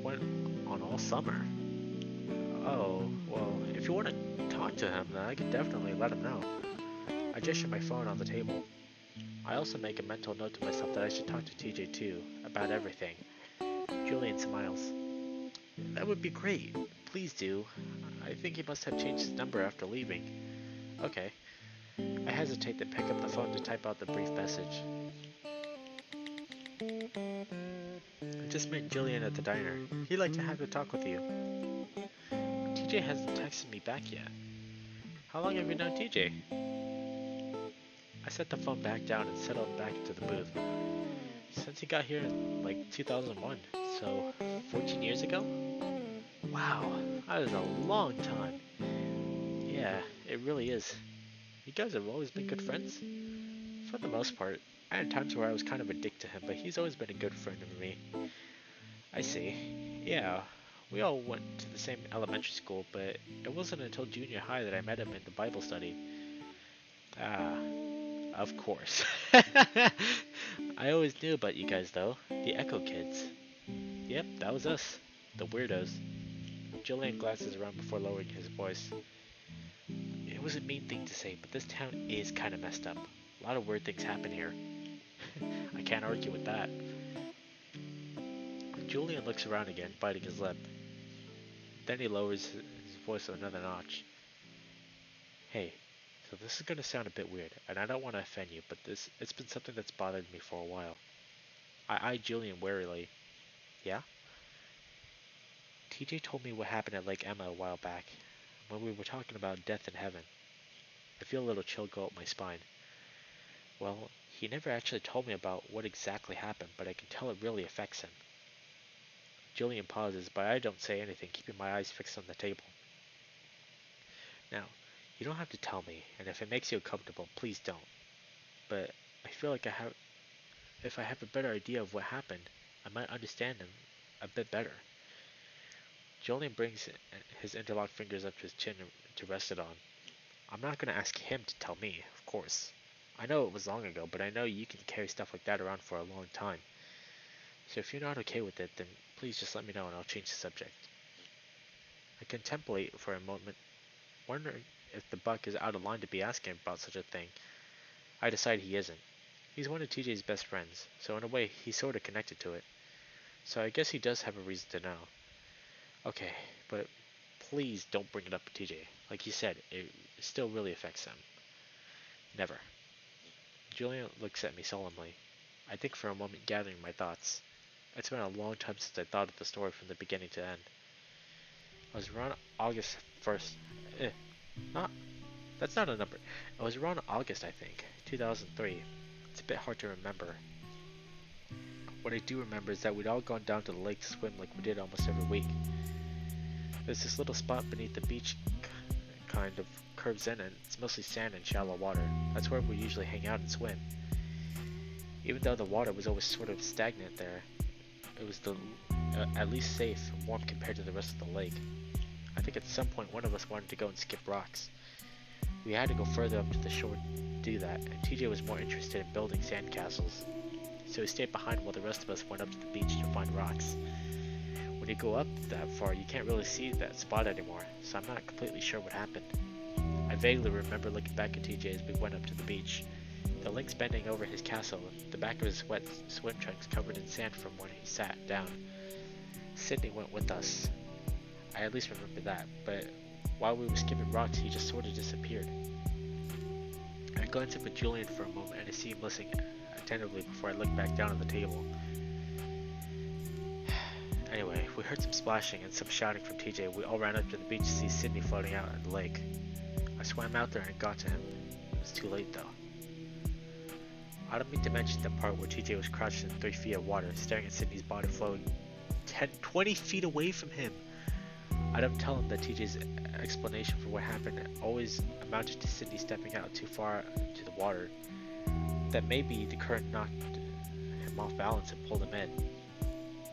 went on all summer. Oh, well, if you want to talk to him, then I could definitely let him know. I gesture my phone on the table. I also make a mental note to myself that I should talk to TJ too, about everything. Julian smiles. That would be great. Please do. I think he must have changed his number after leaving. Okay. I hesitate to pick up the phone to type out the brief message. I just met Julian at the diner. He'd like to have a talk with you. TJ hasn't texted me back yet. How long have you known TJ? I set the phone back down and settled back into the booth. Since he got here in like 2001, so 14 years ago? Wow, that is a long time. Yeah, it really is. You guys have always been good friends? For the most part. I had times where I was kind of a dick to him, but he's always been a good friend of me. I see. Yeah, we all went to the same elementary school, but it wasn't until junior high that I met him in the Bible study. Ah, of course. I always knew about you guys, though. The Echo Kids. Yep, that was us. The weirdos. Julian glances around before lowering his voice. It was a mean thing to say, but this town is kind of messed up. A lot of weird things happen here. I can't argue with that. Julian looks around again, biting his lip. Then he lowers his voice another notch. Hey, so this is gonna sound a bit weird, and I don't want to offend you, but it's been something that's bothered me for a while. I eyed Julian warily. Yeah? TJ told me what happened at Lake Emma a while back, when we were talking about death in heaven. I feel a little chill go up my spine. Well, he never actually told me about what exactly happened, but I can tell it really affects him. Julian pauses, but I don't say anything, keeping my eyes fixed on the table. Now, you don't have to tell me, and if it makes you uncomfortable, please don't. But I feel like if I have a better idea of what happened, I might understand him a bit better. Julian brings his interlocked fingers up to his chin to rest it on. I'm not going to ask him to tell me, of course. I know it was long ago, but I know you can carry stuff like that around for a long time. So if you're not okay with it, then please just let me know and I'll change the subject. I contemplate for a moment, wondering if the buck is out of line to be asking about such a thing. I decide he isn't. He's one of TJ's best friends, so in a way, he's sort of connected to it. So I guess he does have a reason to know. Okay, but please don't bring it up to TJ. Like you said, it still really affects him. Never. Julian looks at me solemnly. I think for a moment, gathering my thoughts. It's been a long time since I thought of the story from the beginning to end. It was around August 1st. Not. That's not a number. It was around August, I think. 2003. It's a bit hard to remember. What I do remember is that we'd all gone down to the lake to swim like we did almost every week. There's this little spot beneath the beach kind of curves in and it's mostly sand and shallow water. That's where we usually hang out and swim. Even though the water was always sort of stagnant there, it was at least safe and warm compared to the rest of the lake. I think at some point one of us wanted to go and skip rocks. We had to go further up to the shore to do that, and TJ was more interested in building sandcastles, so he stayed behind while the rest of us went up to the beach to find rocks. When you go up that far, you can't really see that spot anymore, so I'm not completely sure what happened. I vaguely remember looking back at TJ as we went up to the beach. The lynx bending over his castle, the back of his wet swim trunks covered in sand from when he sat down. Sydney went with us. I at least remember that, but while we were skipping rocks, he just sort of disappeared. I glanced up at Julian for a moment and I see him listening attentively before I looked back down at the table. Anyway, we heard some splashing and some shouting from TJ. We all ran up to the beach to see Sydney floating out in the lake. I swam out there and got to him. It was too late though. I don't mean to mention the part where TJ was crouched in 3 feet of water, staring at Sydney's body floating 20 feet away from him. I don't tell him that TJ's explanation for what happened always amounted to Sydney stepping out too far into the water. That maybe the current knocked him off balance and pulled him in.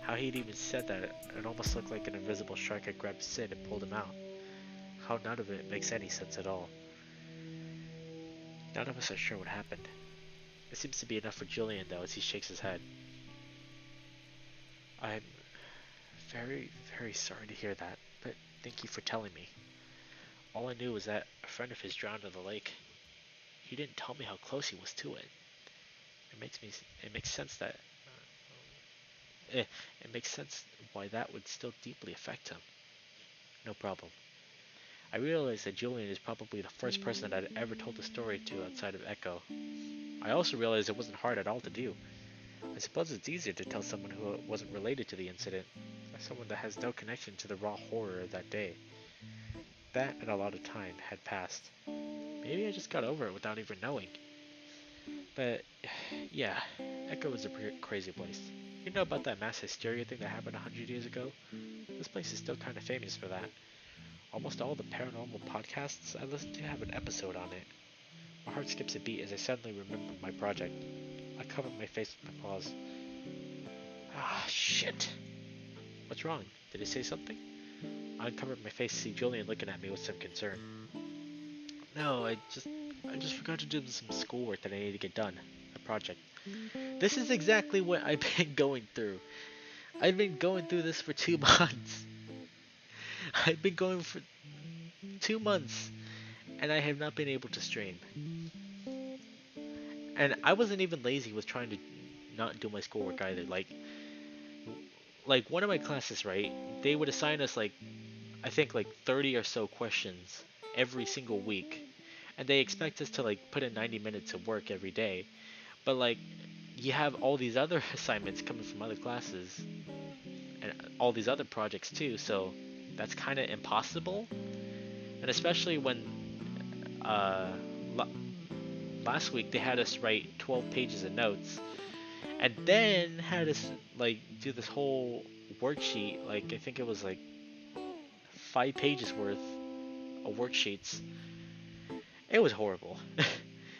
How he'd even said that, it almost looked like an invisible shark had grabbed Sid and pulled him out. How none of it makes any sense at all. None of us are sure what happened. It seems to be enough for Julian though as he shakes his head. I'm very, very sorry to hear that, but thank you for telling me. All I knew was that a friend of his drowned in the lake. He didn't tell me how close he was to it. it makes sense that eh, it makes sense why that would still deeply affect him. No problem. I realized that Julian is probably the first person that I'd ever told the story to outside of Echo. I also realized it wasn't hard at all to do. I suppose it's easier to tell someone who wasn't related to the incident, as someone that has no connection to the raw horror of that day. That and a lot of time had passed. Maybe I just got over it without even knowing. But, yeah, Echo is a crazy place. You know about that mass hysteria thing that happened 100 years ago? This place is still kind of famous for that. Almost all the paranormal podcasts I listen to have an episode on it. My heart skips a beat as I suddenly remember my project. I cover my face with my paws. Ah, shit. What's wrong? Did he say something? I uncovered my face to see Julian looking at me with some concern. No, I just forgot to do some schoolwork that I need to get done. A project. This is exactly what I've been going through. I've been going through this for 2 months. I've been going for 2 months, and I have not been able to stream. And I wasn't even lazy with trying to not do my schoolwork either. Like one of my classes, right? They would assign us like I think like 30 or so questions every single week, and they expect us to like put in 90 minutes of work every day. But like you have all these other assignments coming from other classes and all these other projects too, so that's kind of impossible. And especially when uh, last week they had us write 12 pages of notes and then had us like do this whole worksheet, like I think it was like 5 pages worth of worksheets. It was horrible.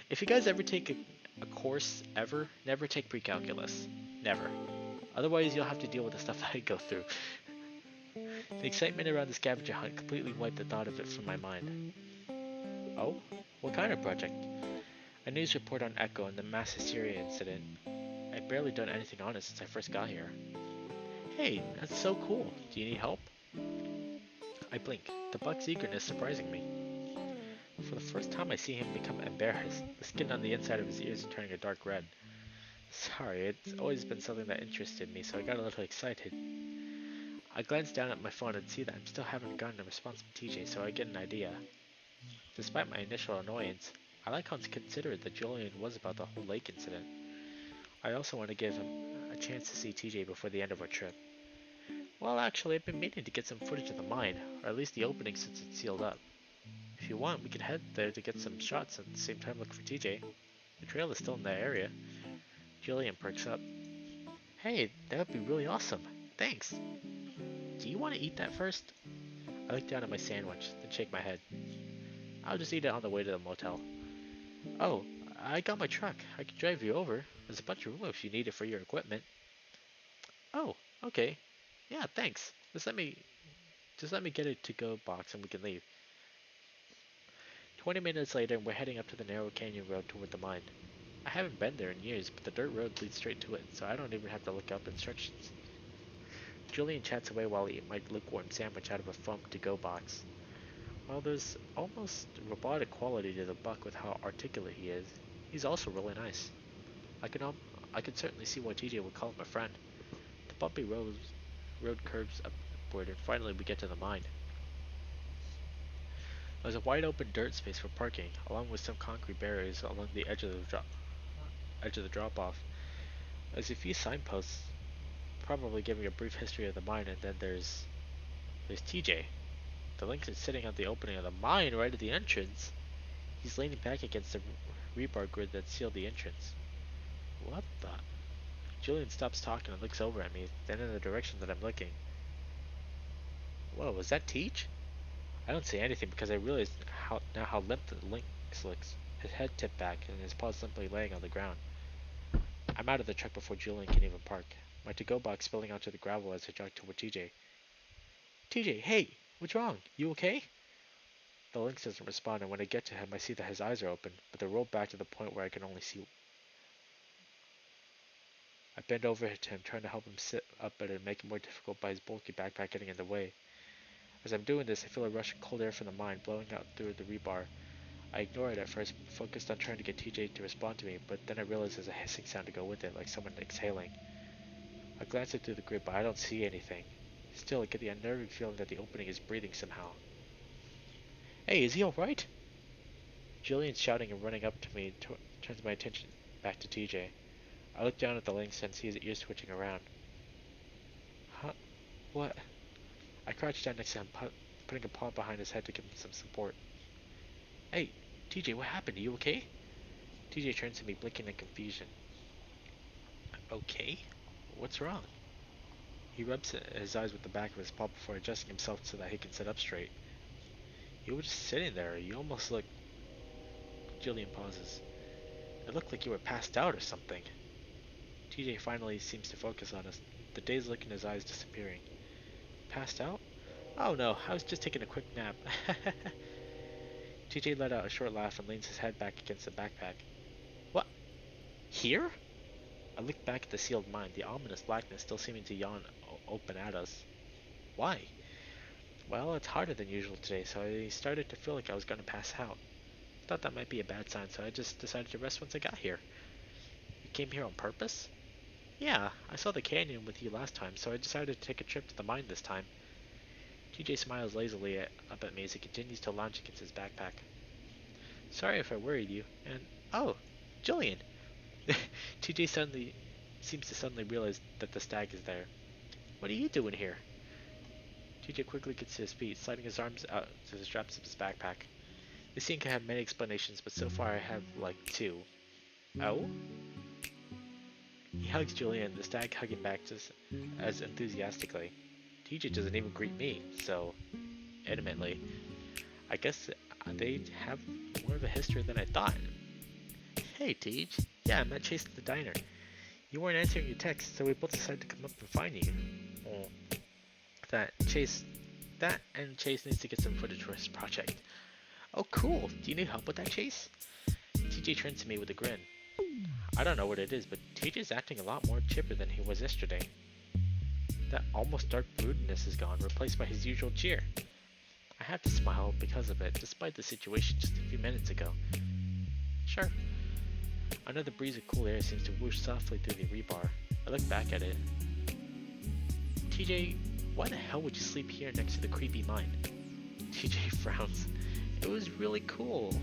If you guys ever take a course ever, never take pre-calculus. Never. Otherwise you'll have to deal with the stuff I go through. The excitement around the scavenger hunt completely wiped the thought of it from my mind. Oh? What kind of project? A news report on Echo and the mass hysteria incident. I've barely done anything on it since I first got here. Hey, that's so cool. Do you need help? I blink, the buck's eagerness surprising me. For the first time I see him become embarrassed, the skin on the inside of his ears turning a dark red. Sorry, it's always been something that interested me, so I got a little excited. I glance down at my phone and see that I still haven't gotten a response from TJ, so I get an idea. Despite my initial annoyance, I like how considerate that Julian was about the whole lake incident. I also want to give him a chance to see TJ before the end of our trip. Well, actually, I've been meaning to get some footage of the mine, or at least the opening since it's sealed up. If you want, we can head there to get some shots and at the same time look for TJ. The trail is still in that area. Julian perks up. Hey, that would be really awesome. Thanks. Do you want to eat that first? I look down at my sandwich, then shake my head. I'll just eat it on the way to the motel. Oh, I got my truck. I can drive you over. There's a bunch of room if you need it for your equipment. Oh, okay. Yeah, thanks. Just let me get a to-go box and we can leave. 20 minutes later, and we're heading up to the narrow canyon road toward the mine. I haven't been there in years, but the dirt road leads straight to it, so I don't even have to look up instructions. Julian chats away while I eat my lukewarm sandwich out of a foam to-go box. While there's almost robotic quality to the buck with how articulate he is, he's also really nice. I can certainly see why TJ would call him a friend. The bumpy road curves upward, and finally we get to the mine. There's a wide open dirt space for parking, along with some concrete barriers along the edge of the drop-off. There's a few signposts, probably giving a brief history of the mine, and then there's TJ. The lynx is sitting at the opening of the mine right at the entrance. He's leaning back against the rebar grid that sealed the entrance. What the? Julian stops talking and looks over at me, then in the direction that I'm looking. Whoa, was that Teach? I don't say anything because I realize how limp the lynx looks. His head tipped back and his paws simply laying on the ground. I'm out of the truck before Julian can even park, my to-go box spilling onto the gravel as I jog toward TJ. TJ, hey! What's wrong? You okay? The lynx doesn't respond, and when I get to him I see that his eyes are open, but they're rolled back to the point where I can only see. I bend over to him, trying to help him sit up better and make it more difficult by his bulky backpack getting in the way. As I'm doing this, I feel a rush of cold air from the mine blowing out through the rebar. I ignored it at first, focused on trying to get TJ to respond to me, but then I realized there's a hissing sound to go with it, like someone exhaling. I glanced through the grid, but I don't see anything. Still, I get the unnerving feeling that the opening is breathing somehow. Hey, is he alright? Julian's shouting and running up to me turns my attention back to TJ. I look down at the links and see his ears twitching around. Huh? What? I crouch down next to him, putting a paw behind his head to give him some support. Hey, TJ, what happened? Are you okay? TJ turns to me, blinking in confusion. Okay? What's wrong? He rubs his eyes with the back of his paw before adjusting himself so that he can sit up straight. You were just sitting there. You almost looked... Julian pauses. It looked like you were passed out or something. TJ finally seems to focus on us, the dazed look in his eyes disappearing. Passed out? Oh no, I was just taking a quick nap. TJ let out a short laugh and leans his head back against the backpack. What? Here? I looked back at the sealed mine, the ominous blackness still seeming to yawn open at us. Why? Well, it's harder than usual today, so I started to feel like I was going to pass out. Thought that might be a bad sign, so I just decided to rest once I got here. You came here on purpose? Yeah, I saw the canyon with you last time, so I decided to take a trip to the mine this time. TJ smiles lazily up at me as he continues to lounge against his backpack. Sorry if I worried you, and... Oh, Julian! TJ seems to suddenly realize that the stag is there. What are you doing here? TJ quickly gets to his feet, sliding his arms out to the straps of his backpack. This scene can have many explanations, but so far I have, like, two. Oh? He hugs Julian, the stag hugging back just as enthusiastically. TJ doesn't even greet me, so intimately. I guess they have more of a history than I thought. Hey, Tej. Yeah, I met Chase at the diner. You weren't answering your text, so we both decided to come up and find you. Oh, Chase needs to get some footage for his project. Oh, cool. Do you need help with that, Chase? TJ turns to me with a grin. I don't know what it is, but TJ's acting a lot more chipper than he was yesterday. That almost dark broodiness is gone, replaced by his usual cheer. I have to smile because of it, despite the situation just a few minutes ago. Sure. Another breeze of cool air seems to whoosh softly through the rebar. I look back at it. TJ, why the hell would you sleep here next to the creepy mine? TJ frowns. It was really cool.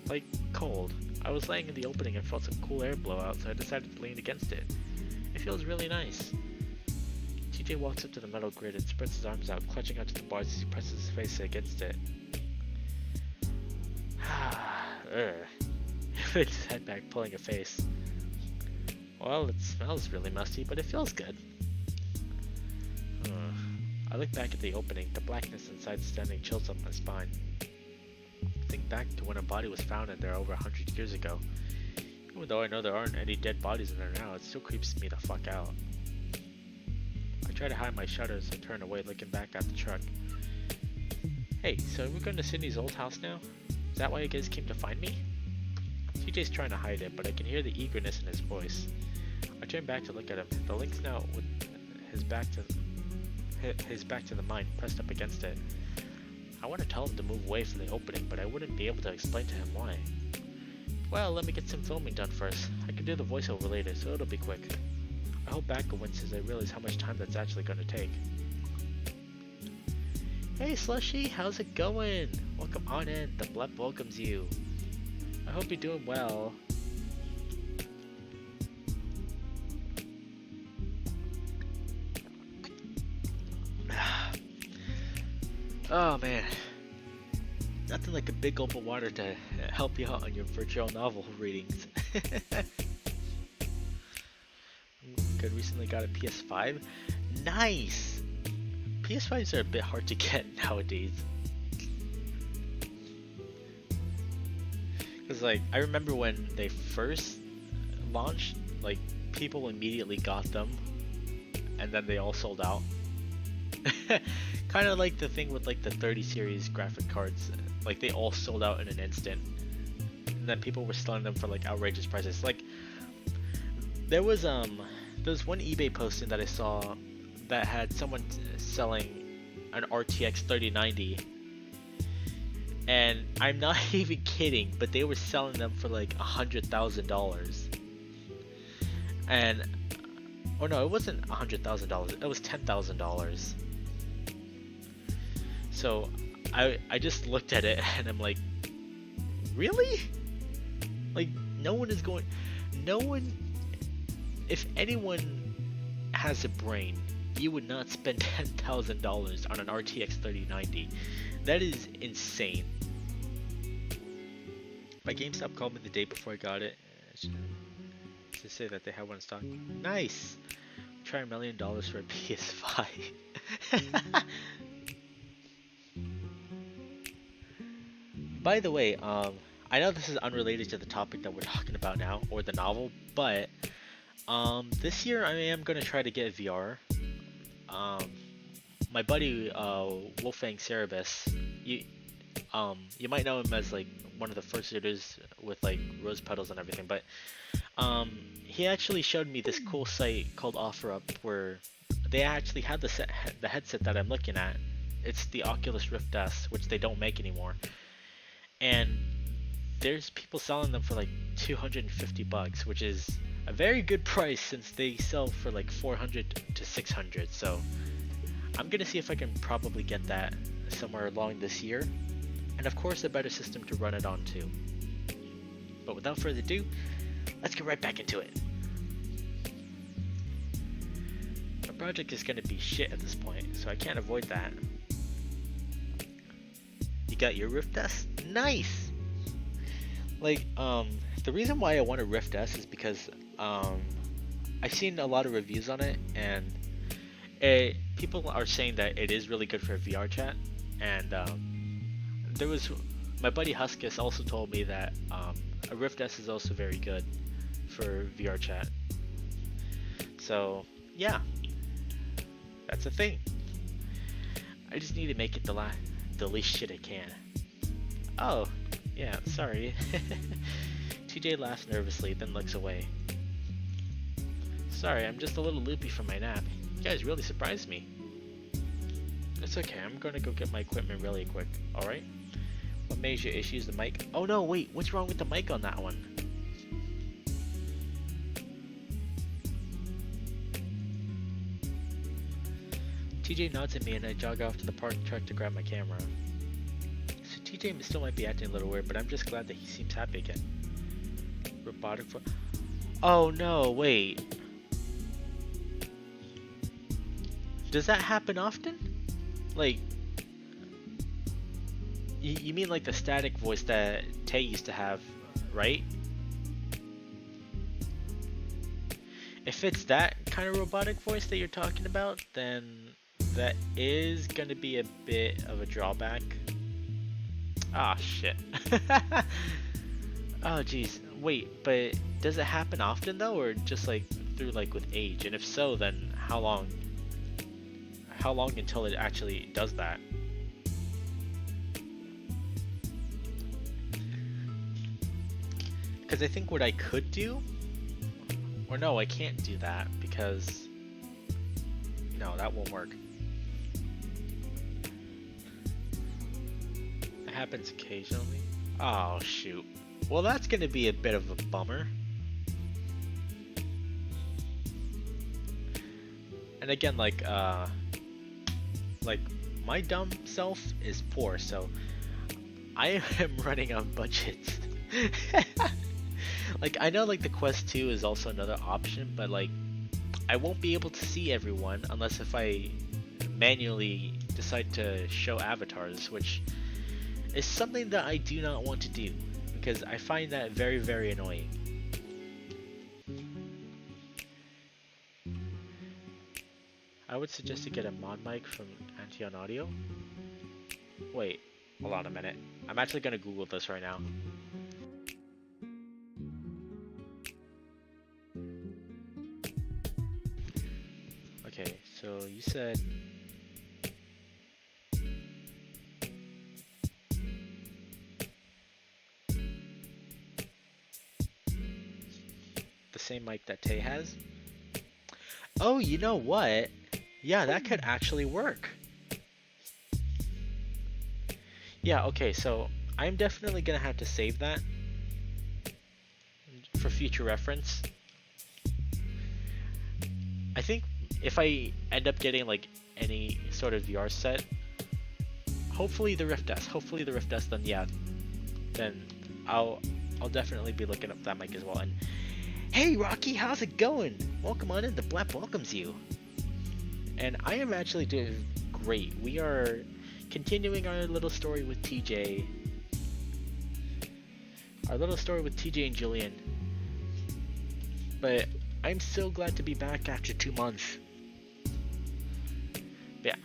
Like, cold. I was laying in the opening and felt some cool air blow out, so I decided to lean against it. It feels really nice. TJ walks up to the metal grid and spreads his arms out, clutching onto the bars as he presses his face against it. He puts his head back, pulling a face. Well, it smells really musty, but it feels good. I look back at the opening, the blackness inside sending chills up my spine. Think back to when a body was found in there over 100 years ago. Even though I know there aren't any dead bodies in there now, it still creeps me the fuck out. I try to hide my shudders and turn away, looking back at the truck. Hey, so we're going to Sydney's old house now? Is that why you guys came to find me? TJ's trying to hide it, but I can hear the eagerness in his voice. I turn back to look at him. The Lynx now with his back to the mine, pressed up against it. I want to tell him to move away from the opening, but I wouldn't be able to explain to him why. Well, let me get some filming done first. I can do the voiceover later, so it'll be quick. I hold back a wince as I realize how much time that's actually going to take. Hey Slushy, how's it going? Welcome on in, the Blep welcomes you. I hope you're doing well. Oh man, nothing like a big gulp of water to help you out on your virtual novel readings. Good, recently got a PS5. Nice! PS5s are a bit hard to get nowadays. Cause like, I remember when they first launched, like, people immediately got them, and then they all sold out. Kind of like the thing with like the 30 series graphic cards, like they all sold out in an instant, and then people were selling them for like outrageous prices. Like there was one eBay posting that I saw that had someone selling an RTX 3090, And I'm not even kidding, but they were selling them for like $100,000. And oh no, it wasn't $100,000. It was $10,000. So I just looked at it and I'm like, really? Like no one is going. No one. If anyone has a brain, you would not spend $10,000 on an RTX 3090. That is insane. My GameStop called me the day before I got it to say that they had one in stock. Nice. Try $1 million for a PS5. By the way, I know this is unrelated to the topic that we're talking about now, or the novel, but this year I am gonna try to get VR. My buddy Wolfgang Cerebus, you might know him as like one of the first shooters with like rose petals and everything, but he actually showed me this cool site called OfferUp where they actually had the headset that I'm looking at. It's the Oculus Rift S, which they don't make anymore, and there's people selling them for like $250, which is a very good price since they sell for like $400 to $600. So I'm gonna see if I can probably get that somewhere along this year, and of course a better system to run it on too. But without further ado, let's get right back into it. My project is gonna be shit at this point, so I can't avoid that. You got your Rift S? Nice! Like, the reason why I want a Rift S is because I've seen a lot of reviews on it, and people are saying that it is really good for VR chat, and there was my buddy Huskus also told me that a Rift S is also very good for VR chat. So yeah, that's a thing. I just need to make it the least shit I can. Oh, yeah, sorry. TJ laughs nervously, then looks away. Sorry, I'm just a little loopy from my nap. You guys really surprised me. It's okay, I'm gonna go get my equipment really quick, alright? What major issues the mic? Oh no, wait, what's wrong with the mic on that one? TJ nods at me and I jog off to the parking truck to grab my camera. So TJ still might be acting a little weird, but I'm just glad that he seems happy again. Robotic for... Oh no, wait. Does that happen often? Like... You mean like the static voice that Tay used to have, right? If it's that kind of robotic voice that you're talking about, then that is gonna be a bit of a drawback. Ah, shit. Oh, jeez. Wait, but does it happen often though, or just like through like with age? And if so, then how long? How long until it actually does that? Because I think what I could do, or no, I can't do that because no, that won't work. It happens occasionally. Oh shoot. Well, that's gonna be a bit of a bummer. And again, like my dumb self is poor, so I am running on budgets. Like, I know like the Quest 2 is also another option, but like I won't be able to see everyone unless if I manually decide to show avatars, which is something that I do not want to do because I find that very, very annoying. I would suggest to get a mod mic from Antion Audio. Wait, hold on a minute. I'm actually gonna Google this right now. Okay, so you said the same mic that Tay has? Oh, you know what? Yeah, that could actually work. Yeah, okay, so I'm definitely gonna have to save that for future reference. I think if I end up getting like any sort of VR set, hopefully the Rift S. Hopefully the Rift S. Then yeah, then I'll definitely be looking up that mic as well. And hey Rocky, how's it going? Welcome on in. The Blep welcomes you. And I am actually doing great. We are continuing our little story with TJ. Our little story with TJ and Julian. But I'm so glad to be back after 2 months. But yeah,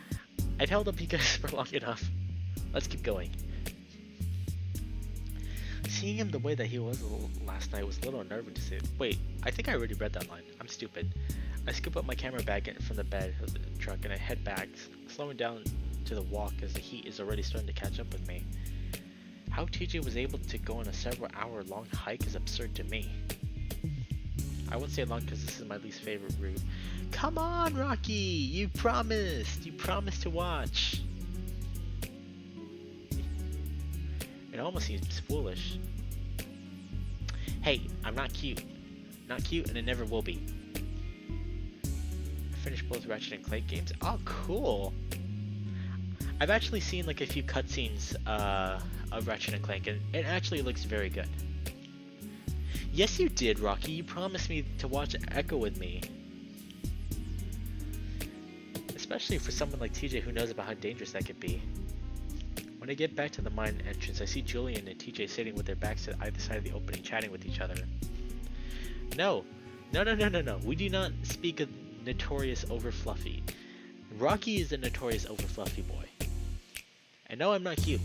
I've held up you guys for long enough. Let's keep going. Seeing him the way that he was last night was a little unnerving to see. Wait, I think I already read that line. I'm stupid. I scoop up my camera bag from the bed of the truck and I head back, slowing down to the walk as the heat is already starting to catch up with me. How TJ was able to go on a several hour long hike is absurd to me. I won't say long because this is my least favorite route. Come on, Rocky! You promised! You promised to watch! It almost seems foolish. Hey, I'm not cute. Not cute and it never will be. I finished both Ratchet and Clank games. Oh, cool! I've actually seen like a few cutscenes of Ratchet and Clank and it actually looks very good. Yes you did, Rocky. You promised me to watch Echo with me. Especially for someone like TJ who knows about how dangerous that could be. When I get back to the mine entrance, I see Julian and TJ sitting with their backs to either side of the opening chatting with each other. No. We do not speak of notorious overfluffy. Rocky is the notorious overfluffy boy. And no, I'm not cute.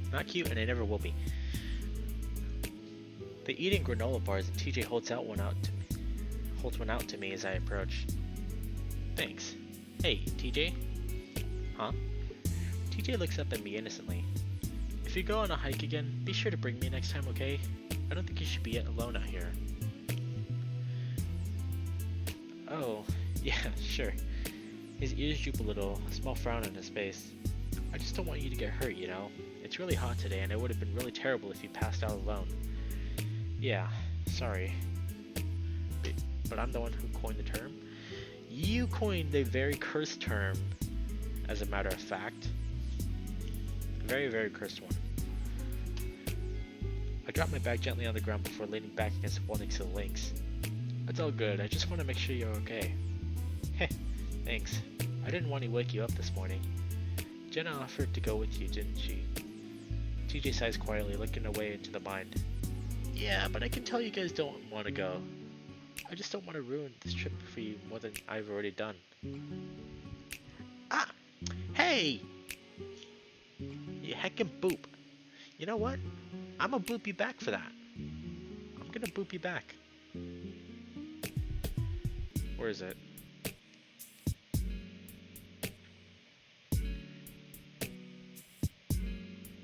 Not cute and I never will be. They're eating granola bars and TJ holds one out to me as I approach. Thanks. Hey, TJ? Huh? TJ looks up at me innocently. If you go on a hike again, be sure to bring me next time, okay? I don't think you should be alone out here. Oh, yeah, sure. His ears droop a little, a small frown on his face. I just don't want you to get hurt, you know? It's really hot today and it would have been really terrible if you passed out alone. Yeah, sorry. But I'm the one who coined the term. You coined a very cursed term, as a matter of fact. A very, very cursed one. I drop my bag gently on the ground before leaning back against the wall next to the links. It's all good, I just want to make sure you're okay. Heh, thanks. I didn't want to wake you up this morning. Jenna offered to go with you, didn't she? TJ sighs quietly, looking away into the mind. Yeah, but I can tell you guys don't want to go. I just don't want to ruin this trip for you more than I've already done. Ah! Hey! You heckin' boop. You know what? I'm gonna boop you back for that. I'm gonna boop you back. Where is it?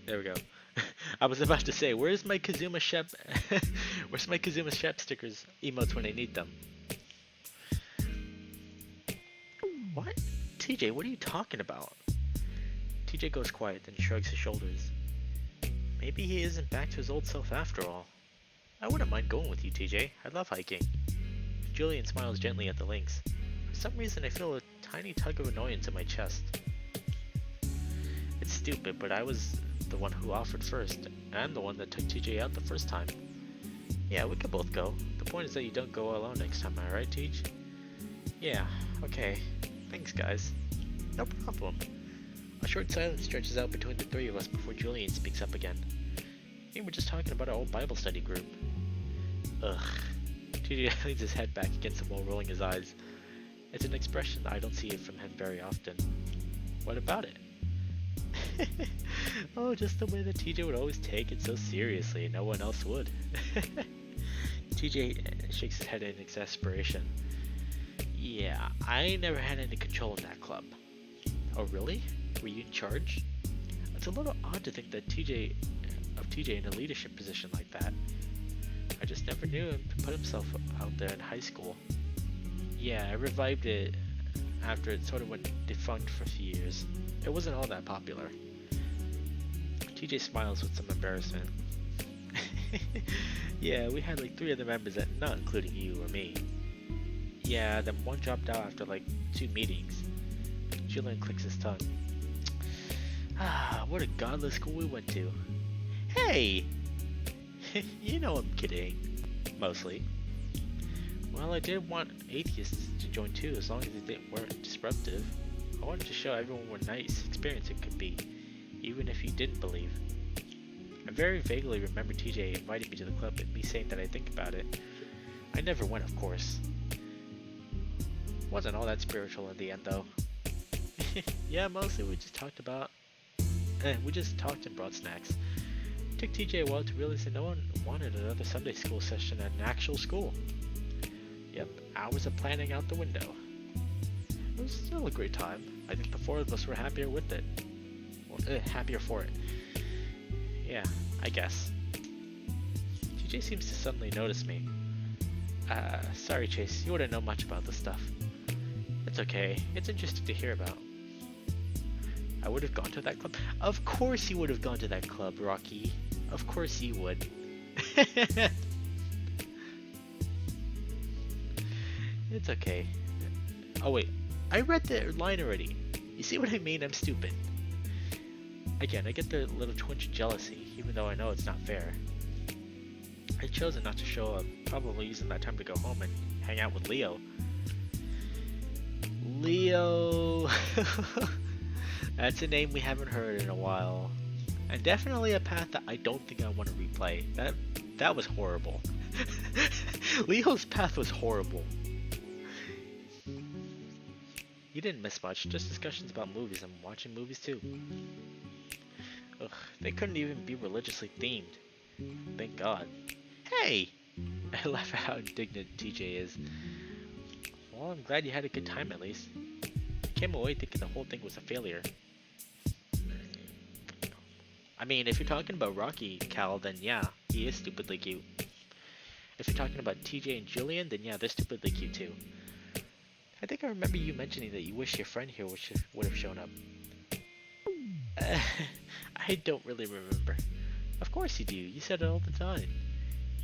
There we go. I was about to say, where's my Kazuma Shep? Where's my Kazuma Shep stickers emotes when I need them? What? TJ, what are you talking about? TJ goes quiet, then shrugs his shoulders. Maybe he isn't back to his old self after all. I wouldn't mind going with you, TJ. I love hiking. Julian smiles gently at the links. For some reason, I feel a tiny tug of annoyance in my chest. It's stupid, but I was the one who offered first, and the one that took TJ out the first time. Yeah, we could both go. The point is that you don't go alone next time, am I right, Tej? Yeah, okay. Thanks, guys. No problem. A short silence stretches out between the three of us before Julian speaks up again. Hey, we're just talking about our old Bible study group. Ugh. TJ leans his head back against the wall, rolling his eyes. It's an expression I don't see from him very often. What about it? Oh, just the way that TJ would always take it so seriously, no one else would. TJ shakes his head in exasperation. Yeah, I never had any control of that club. Oh really? Were you in charge? It's a little odd to think that TJ in a leadership position like that. I just never knew him to put himself out there in high school. Yeah, I revived it after it sort of went defunct for a few years. It wasn't all that popular. TJ smiles with some embarrassment. Yeah, we had like 3 other members, that, not including you or me. Yeah, then one dropped out after like 2 meetings. Julian clicks his tongue. Ah, what a godless school we went to. Hey! You know I'm kidding. Mostly. Well, I did want atheists to join too, as long as they weren't disruptive. I wanted to show everyone what a nice experience it could be, even if you didn't believe. I very vaguely remember TJ inviting me to the club and me saying that I'd think about it. I never went, of course. Wasn't all that spiritual in the end, though. Yeah, mostly we just talked and brought snacks. It took TJ a while to realize that no one wanted another Sunday school session at an actual school. Yep, hours of planning out the window. It was still a great time. I think the 4 of us were happier with it. Well, happier for it. Yeah, I guess. TJ seems to suddenly notice me. Sorry Chase, you wouldn't know much about this stuff. It's okay, it's interesting to hear about. I would have gone to that club. Of course you would have gone to that club, Rocky. Of course you would. It's okay. Oh wait, I read the line already. You see what I mean? I'm stupid. Again, I get the little twinge of jealousy, even though I know it's not fair. I chose not to show up, probably using that time to go home and hang out with Leo. Leo! That's a name we haven't heard in a while. And definitely a path that I don't think I want to replay. That was horrible. Leo's path was horrible. You didn't miss much, just discussions about movies and watching movies too. Ugh, they couldn't even be religiously themed. Thank God. Hey! I laugh at how indignant TJ is. Well, I'm glad you had a good time at least. I came away thinking the whole thing was a failure. I mean, if you're talking about Rocky, Cal, then yeah, he is stupidly cute. If you're talking about TJ and Julian, then yeah, they're stupidly cute too. I think I remember you mentioning that you wish your friend here would have shown up. I don't really remember. Of course you do, you said it all the time.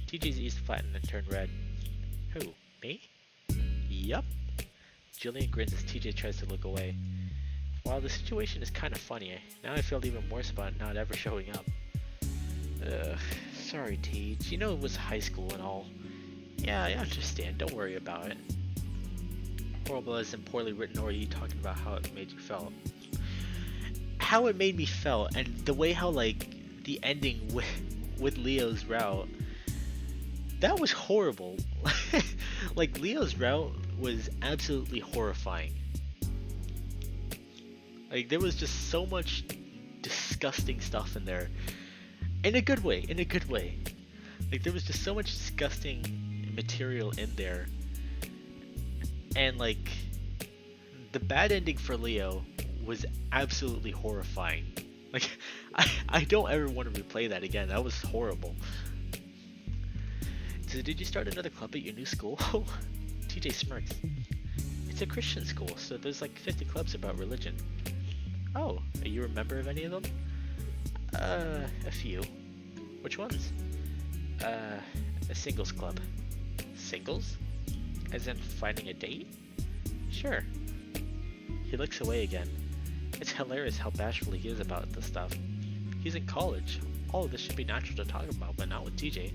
TJ's ears flattened and turned red. Who? Me? Yup. Julian grins as TJ tries to look away. While the situation is kind of funny, now I feel even worse about not ever showing up. Sorry Tej, you know it was high school and all. Yeah, I understand, don't worry about it. Horrible as in poorly written, or are you talking about how it made you feel? How it made me feel, and the way how like the ending with Leo's route, that was horrible. Like Leo's route was absolutely horrifying. Like there was just so much disgusting stuff in there, in a good way. Like there was just so much disgusting material in there. And like, the bad ending for Leo was absolutely horrifying. Like, I don't ever want to replay that again. That was horrible. So did you start another club at your new school? TJ smirks. It's a Christian school, so there's like 50 clubs about religion. Oh, are you a member of any of them? A few. Which ones? A singles club. Singles? As in finding a date? Sure. He looks away again. It's hilarious how bashful he is about this stuff. He's in college. All of this should be natural to talk about, but not with TJ.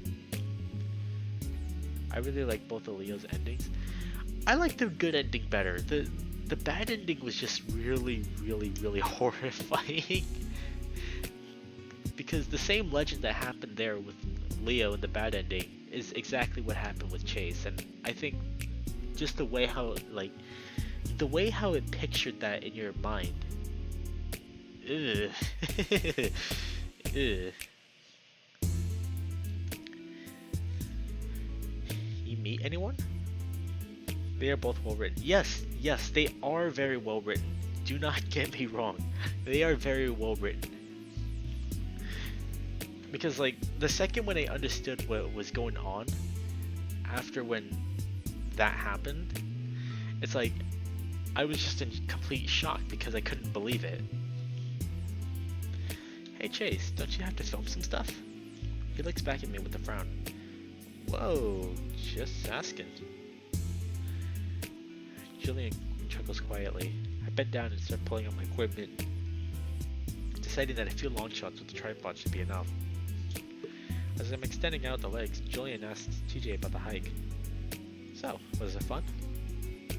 I really like both of Leo's endings. I like the good ending better. The bad ending was just really horrifying. Because the same legend that happened there with Leo in the bad ending is exactly what happened with Chase, and I think just the way how it pictured that in your mind. Ugh. Ugh. You meet anyone? They are both well written. Yes, they are very well written. Do not get me wrong. They are very well written. Because like the second when I understood what was going on after when that happened, it's like I was just in complete shock because I couldn't believe it. Hey Chase, don't you have to film some stuff? He looks back at me with a frown. Whoa, just asking. Julian chuckles quietly. I bend down and start pulling out my equipment, deciding that a few long shots with the tripod should be enough. As I'm extending out the legs, Julian asks TJ about the hike. So, was it fun?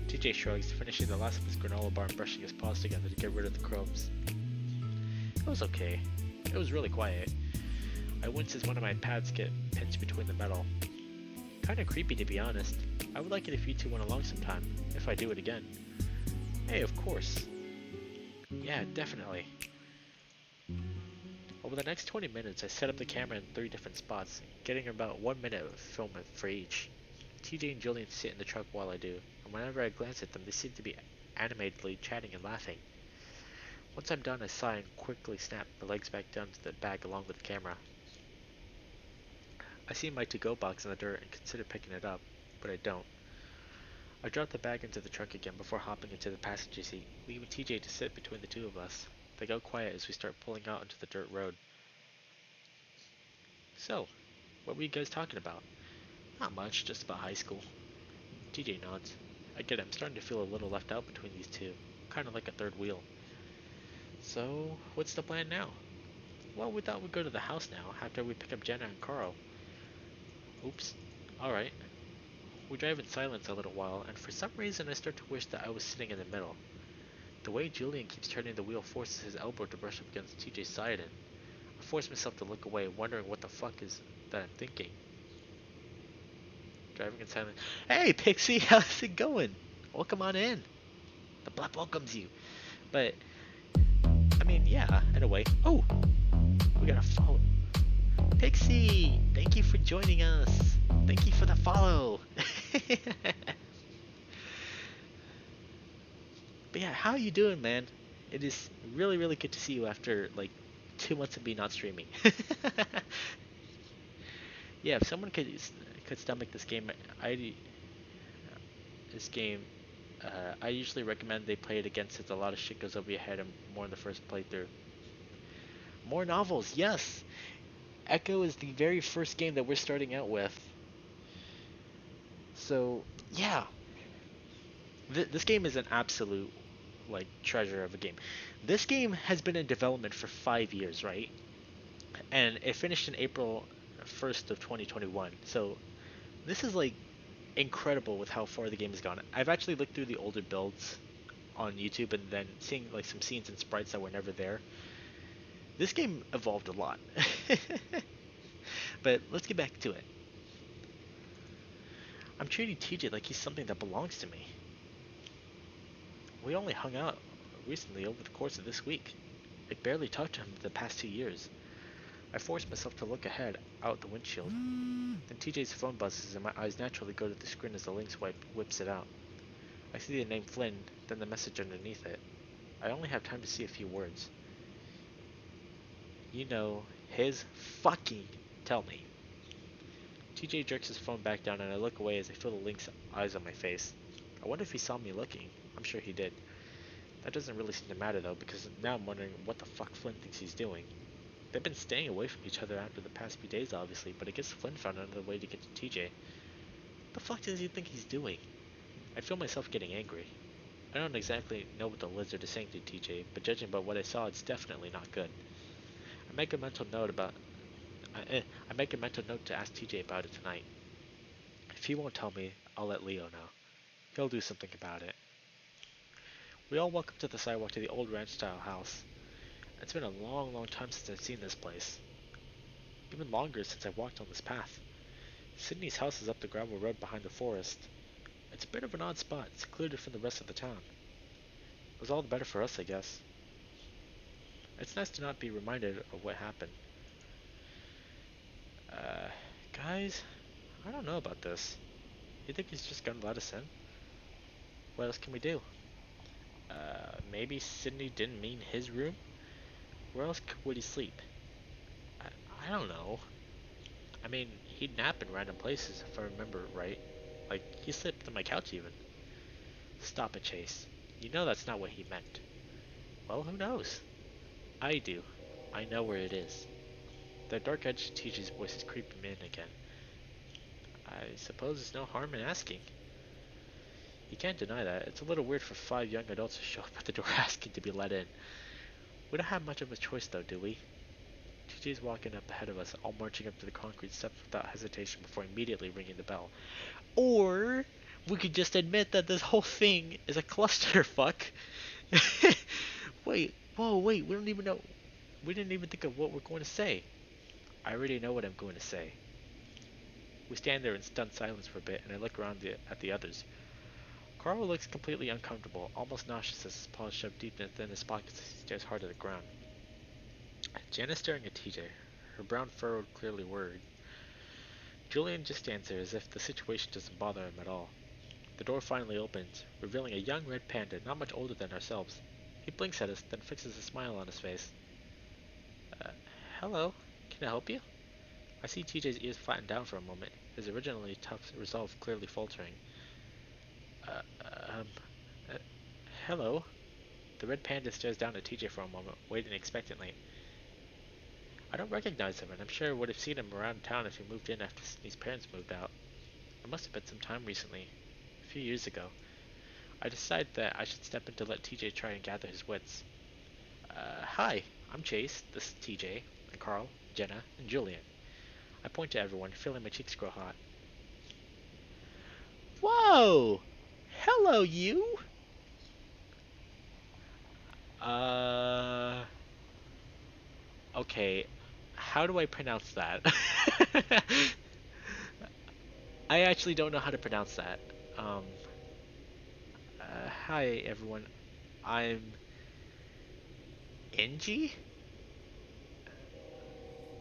TJ shrugs, finishing the last of his granola bar and brushing his paws together to get rid of the crumbs. It was okay. It was really quiet. I wince as one of my pads get pinched between the metal. Kinda creepy, to be honest. I would like it if you two went along sometime, if I do it again. Hey, of course. Yeah, definitely. Over the next 20 minutes, I set up the camera in 3 different spots, getting about 1 minute of film for each. TJ and Julian sit in the truck while I do, and whenever I glance at them, they seem to be animatedly chatting and laughing. Once I'm done, I sigh and quickly snap the legs back down to the bag along with the camera. I see my to-go box in the dirt and consider picking it up, but I don't. I drop the bag into the truck again before hopping into the passenger seat, leaving TJ to sit between the two of us. They go quiet as we start pulling out onto the dirt road. So, what were you guys talking about? Not much, just about high school. TJ nods. I get it, I'm starting to feel a little left out between these two, kind of like a third wheel. So, what's the plan now? Well, we thought we'd go to the house now, after we pick up Jenna and Carl. Oops. Alright. We drive in silence a little while, and for some reason I start to wish that I was sitting in the middle. The way Julian keeps turning the wheel forces his elbow to brush up against TJ's side, and I force myself to look away, wondering what the fuck is that I'm thinking. Driving in silence. Hey, Pixie, how's it going? Welcome on in. The Blap welcomes you. But, I mean, yeah, in a way. Oh, we got a follow. Pixie, thank you for joining us. Thank you for the follow. But yeah, how are you doing, man? It is really, really good to see you after like 2 months of me not streaming. Yeah, if someone could stomach this game, this game, I usually recommend they play it again since a lot of shit goes over your head and more in the first playthrough. More novels, yes. Echo is the very first game that we're starting out with. So yeah, this game is an absolute like treasure of a game. This game has been in development for 5 years, right? And it finished in April 1st of 2021. So this is like incredible with how far the game has gone. I've actually looked through the older builds on YouTube and then seeing like some scenes and sprites that were never there. This game evolved a lot. But let's get back to it. I'm treating TJ like he's something that belongs to me. We only hung out recently over the course of this week. I barely talked to him the past 2 years. I force myself to look ahead, out the windshield. Then TJ's phone buzzes and my eyes naturally go to the screen as the link swipe whips it out. I see the name Flynn, then the message underneath it. I only have time to see a few words. You know, his fucking tell me. TJ jerks his phone back down and I look away as I feel the link's eyes on my face. I wonder if he saw me looking. I'm sure he did. That doesn't really seem to matter though, because now I'm wondering what the fuck Flynn thinks he's doing. They've been staying away from each other after the past few days obviously, but I guess Flynn found another way to get to TJ. What the fuck does he think he's doing? I feel myself getting angry. I don't exactly know what the lizard is saying to TJ, but judging by what I saw, it's definitely not good. I make a mental note to ask TJ about it tonight. If he won't tell me, I'll let Leo know. He'll do something about it. We all walk up to the sidewalk to the old ranch-style house. It's been a long, long time since I've seen this place. Even longer since I've walked on this path. Sydney's house is up the gravel road behind the forest. It's a bit of an odd spot, secluded from the rest of the town. It was all the better for us, I guess. It's nice to not be reminded of what happened. Guys, I don't know about this. You think he's just gonna let us in? What else can we do? Maybe Sydney didn't mean his room? Where else would he sleep? I don't know. I mean, he'd nap in random places if I remember right. Like, he slept on my couch even. Stop it, Chase. You know that's not what he meant. Well, who knows? I do. I know where it is. The dark edge to TJ's voice is creeping in again. I suppose there's no harm in asking. You can't deny that. It's a little weird for 5 young adults to show up at the door asking to be let in. We don't have much of a choice though, do we? TJ's walking up ahead of us, all marching up to the concrete steps without hesitation before immediately ringing the bell. Or we could just admit that this whole thing is a clusterfuck. Wait, whoa, wait, we don't even know. We didn't even think of what we're going to say. I already know what I'm going to say. We stand there in stunned silence for a bit, and I look around at the others. Carl looks completely uncomfortable, almost nauseous as his paws shoved deep within his pockets as he stares hard at the ground. Jen is staring at TJ, her brown furrowed, clearly worried. Julian just stands there as if the situation doesn't bother him at all. The door finally opens, revealing a young red panda not much older than ourselves. He blinks at us, then fixes a smile on his face. Uh, Hello, can I help you? I see TJ's ears flatten down for a moment, his originally tough resolve clearly faltering. Uh, um, uh, Hello? The red panda stares down at TJ for a moment, waiting expectantly. I don't recognize him, and I'm sure I would have seen him around town if he moved in after Sydney's parents moved out. It must have been some time recently, a few years ago. I decided that I should step in to let TJ try and gather his wits. Hi, I'm Chase, this is TJ, and Carl, Jenna, and Julian. I point to everyone, feeling my cheeks grow hot. Whoa! Hello, you! Uh... Okay, how do I pronounce that? I actually don't know how to pronounce that. Um, Hi everyone, I'm Enji?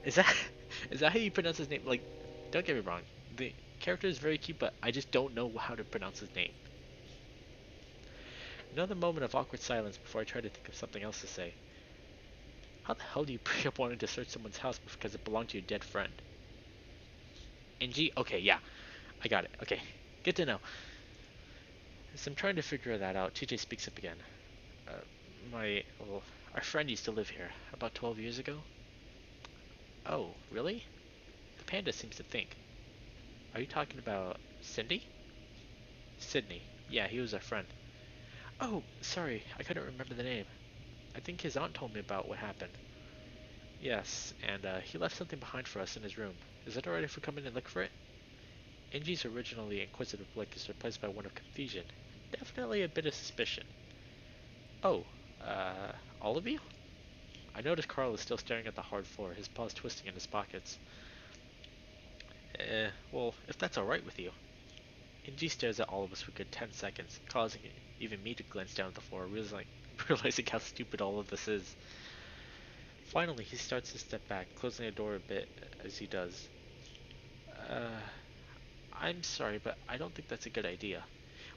Is that is that how you pronounce his name? Like, don't get me wrong, the character is very cute, but I just don't know how to pronounce his name. Another moment of awkward silence before I try to think of something else to say. How the hell do you bring up wanting to search someone's house because it belonged to your dead friend? Enji? Okay, yeah, I got it. Okay, good to know. As I'm trying to figure that out, TJ speaks up again. Uh, well, our friend used to live here about 12 years ago. Oh, really? The panda seems to think. Are you talking about Cindy? Sydney. Yeah, he was our friend. Oh, sorry, I couldn't remember the name. I think his aunt told me about what happened. Yes, and he left something behind for us in his room. Is it alright if we come in and look for it? Inji's originally inquisitive look is replaced by one of confusion. Definitely a bit of suspicion. Oh, all of you? I notice Carl is still staring at the hard floor, his paws twisting in his pockets. Well, if that's alright with you. Inji stares at all of us for a good 10 seconds, causing even me to glance down at the floor, realizing how stupid all of this is. Finally, he starts to step back, closing the door a bit as he does. Uh, I'm sorry, but I don't think that's a good idea.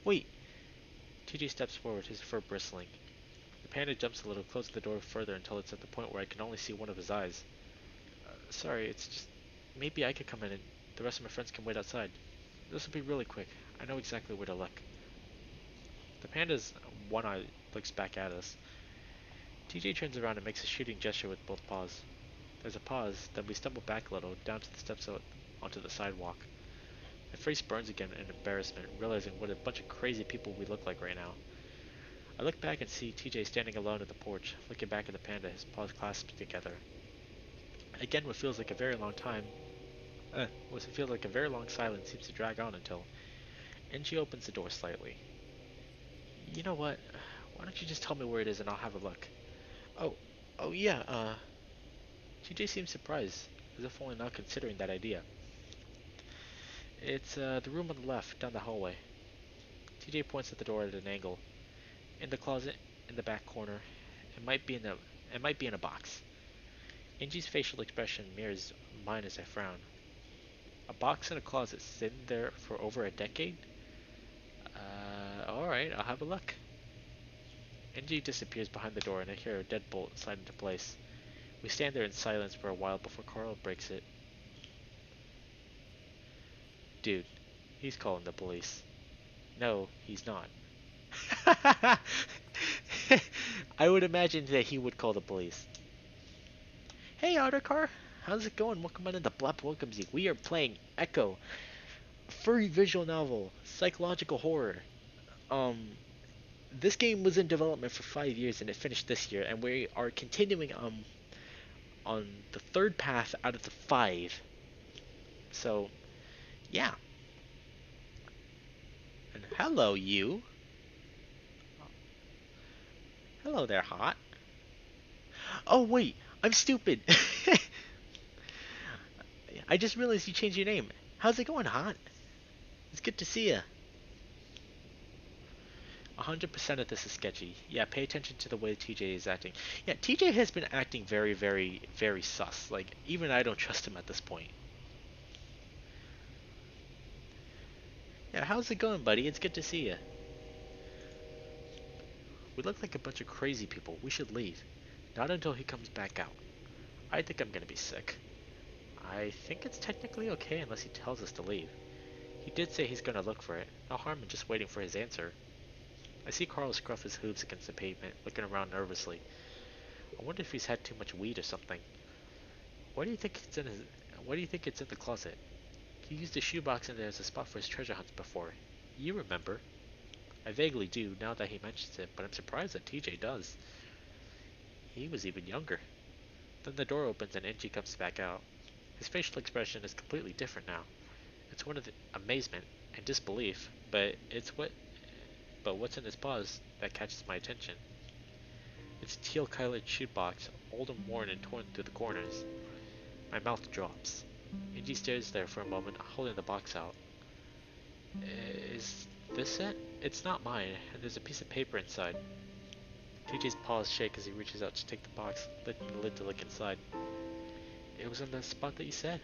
Wait! TJ steps forward, his fur bristling. The panda jumps a little, closing the door further until it's at the point where I can only see one of his eyes. Sorry, it's just... Maybe I could come in and the rest of my friends can wait outside. This will be really quick. I know exactly where to look. The panda's one eye looks back at us. TJ turns around and makes a shooting gesture with both paws. There's a pause, then we stumble back a little, down to the steps out onto the sidewalk. My face burns again in embarrassment, realizing what a bunch of crazy people we look like right now. I look back and see TJ standing alone at the porch, looking back at the panda, his paws clasped together. Again, what feels like a very long silence seems to drag on until Enji opens the door slightly. You know what? Why don't you just tell me where it is and I'll have a look? Oh, oh yeah, TJ seems surprised, as if only now considering that idea. It's, the room on the left, down the hallway. TJ points at the door at an angle. In the closet, in the back corner. It might be in a box. Inji's facial expression mirrors mine as I frown. A box in a closet sitting there for over a decade? Alright, I'll have a look. Inji disappears behind the door and I hear a deadbolt slide into place. We stand there in silence for a while before Carl breaks it. Dude, he's calling the police. No, he's not. I would imagine that he would call the police. Hey, Autocar, how's it going? Welcome on into Blap welcomes you. We are playing Echo, furry visual novel, psychological horror. Um, this game was in development for 5 years and it finished this year, and we are continuing on the third path out of the five. So, yeah. And hello, you. Hello there, hot. Oh wait, I'm stupid. I just realized you changed your name. How's it going, hot? It's good to see ya. 100% of this is sketchy. Yeah, pay attention to the way TJ is acting. Yeah, TJ has been acting very, very, very sus. Like, even I don't trust him at this point. Yeah, how's it going, buddy? It's good to see ya. We look like a bunch of crazy people. We should leave. Not until he comes back out. I think I'm gonna be sick. I think it's technically okay unless he tells us to leave. He did say he's gonna look for it. No harm in just waiting for his answer. I see Carl scruff his hooves against the pavement, looking around nervously. I wonder if he's had too much weed or something. What do you think it's in his? What do you think it's in the closet? He used a shoebox in there as a spot for his treasure hunts before. You remember? I vaguely do, now that he mentions it, but I'm surprised that TJ does. He was even younger. Then the door opens and Angie comes back out. His facial expression is completely different now. It's one of amazement and disbelief, but what's in his paws that catches my attention. It's a teal-colored shoebox, old and worn and torn through the corners. My mouth drops. Angie stares there for a moment, holding the box out. Is this it? It's not mine, and there's a piece of paper inside. TJ's paws shake as he reaches out to take the box, lifting the lid to look inside. It was in the spot that you said.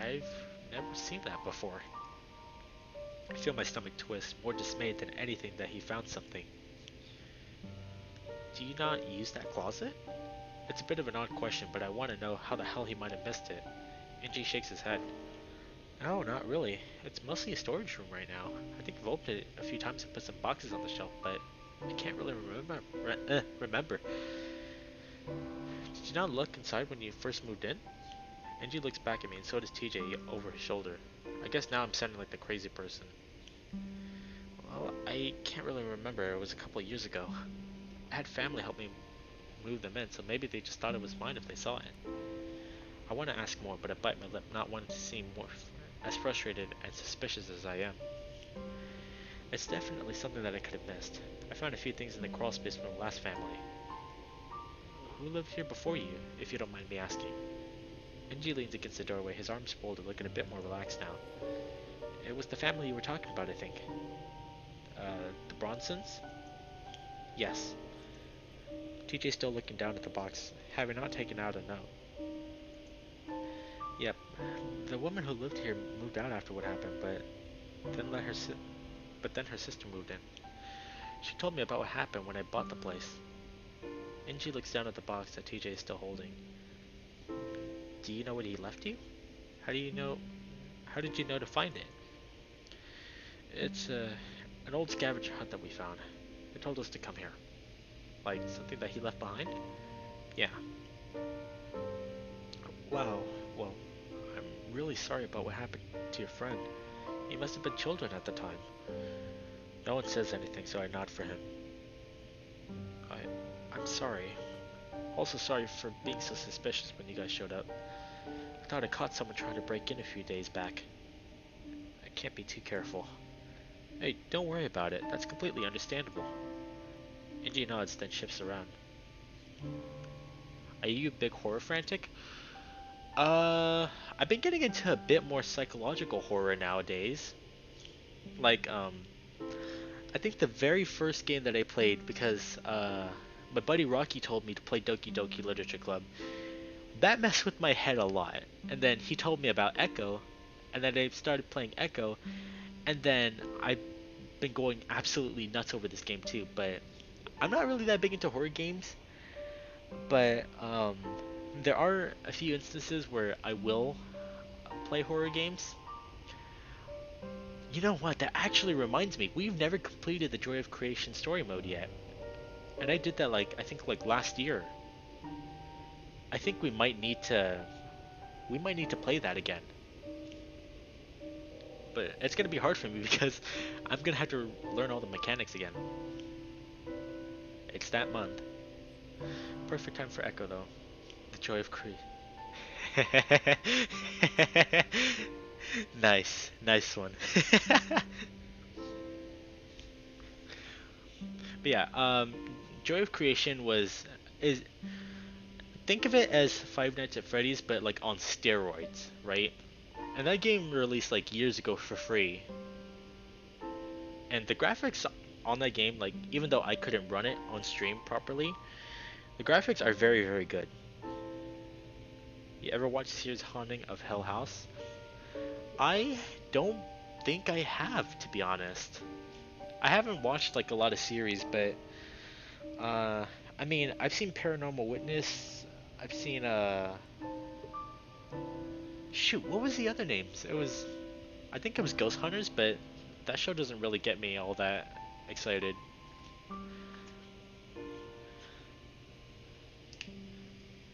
I've never seen that before. I feel my stomach twist, more dismayed than anything that he found something. Do you not use that closet? It's a bit of an odd question, but I want to know how the hell he might have missed it. Angie shakes his head. No, not really. It's mostly a storage room right now. I think I've opened it a few times and put some boxes on the shelf, but I can't really remember. Did you not look inside when you first moved in? Angie looks back at me, and so does TJ over his shoulder. I guess now I'm sounding like the crazy person. Well, I can't really remember. It was a couple of years ago. I had family help me move them in, so maybe they just thought it was mine if they saw it. I want to ask more, but I bite my lip, not wanting to seem more as frustrated and suspicious as I am. It's definitely something that I could have missed. I found a few things in the crawl space from the last family. Who lived here before you, if you don't mind me asking? Angie leans against the doorway, his arms folded, looking a bit more relaxed now. It was the family you were talking about, I think. The Bronsons? Yes. TJ's still looking down at the box, having not taken out a note. Yep. The woman who lived here moved out after what happened, but then her sister moved in. She told me about what happened when I bought the place. Angie looks down at the box that TJ is still holding. Do you know what he left you? How did you know to find it? It's an old scavenger hunt that we found. They told us to come here. Like something that he left behind? Yeah. Wow, well, I'm really sorry about what happened to your friend. You must have been children at the time. No one says anything, so I nod for him. I'm sorry. Also sorry for being so suspicious when you guys showed up. I thought I caught someone trying to break in a few days back. I can't be too careful. Hey, don't worry about it. That's completely understandable. Angie nods, then shifts around. Are you a big horror frantic? I've been getting into a bit more psychological horror nowadays. Like, I think the very first game that I played, because, my buddy Rocky told me to play Doki Doki Literature Club. That messed with my head a lot. And then he told me about Echo, and then I started playing Echo, and then I've been going absolutely nuts over this game too, but I'm not really that big into horror games, but there are a few instances where I will play horror games. You know what? That actually reminds me. We've never completed the Joy of Creation story mode yet. And I did that like I think like last year. I think we might need to play that again. But it's gonna be hard for me because I'm gonna have to learn all the mechanics again. It's that month. Perfect time for Echo though. The Joy of Creation. Nice, nice one. But yeah, Joy of Creation is think of it as Five Nights at Freddy's, but like on steroids, right? And that game released like years ago for free. And the graphics on that game, like even though I couldn't run it on stream properly, the graphics are very, very good. You ever watch Sears Haunting of Hell House? I don't think I have, to be honest. I haven't watched like a lot of series, but I mean, I've seen Paranormal Witness. I've seen shoot, what was the other names? I think it was Ghost Hunters, but that show doesn't really get me all that excited.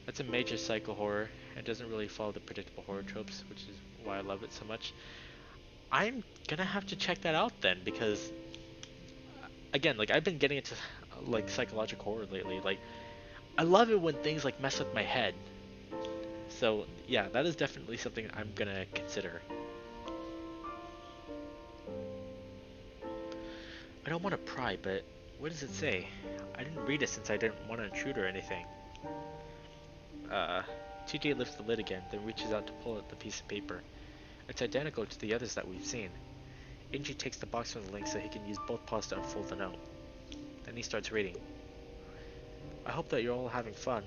That's a major psycho horror. It doesn't really follow the predictable horror tropes, which is why I love it so much. I'm gonna have to check that out then, because again, like I've been getting into like psychological horror lately. Like I love it when things like mess with my head. So yeah, that is definitely something I'm gonna consider. I don't want to pry, but what does it say? I didn't read it since I didn't want to intrude or anything. TJ lifts the lid again, then reaches out to pull out the piece of paper. It's identical to the others that we've seen. Angie takes the box from the link so he can use both paws to unfold the note. Then he starts reading. I hope that you're all having fun.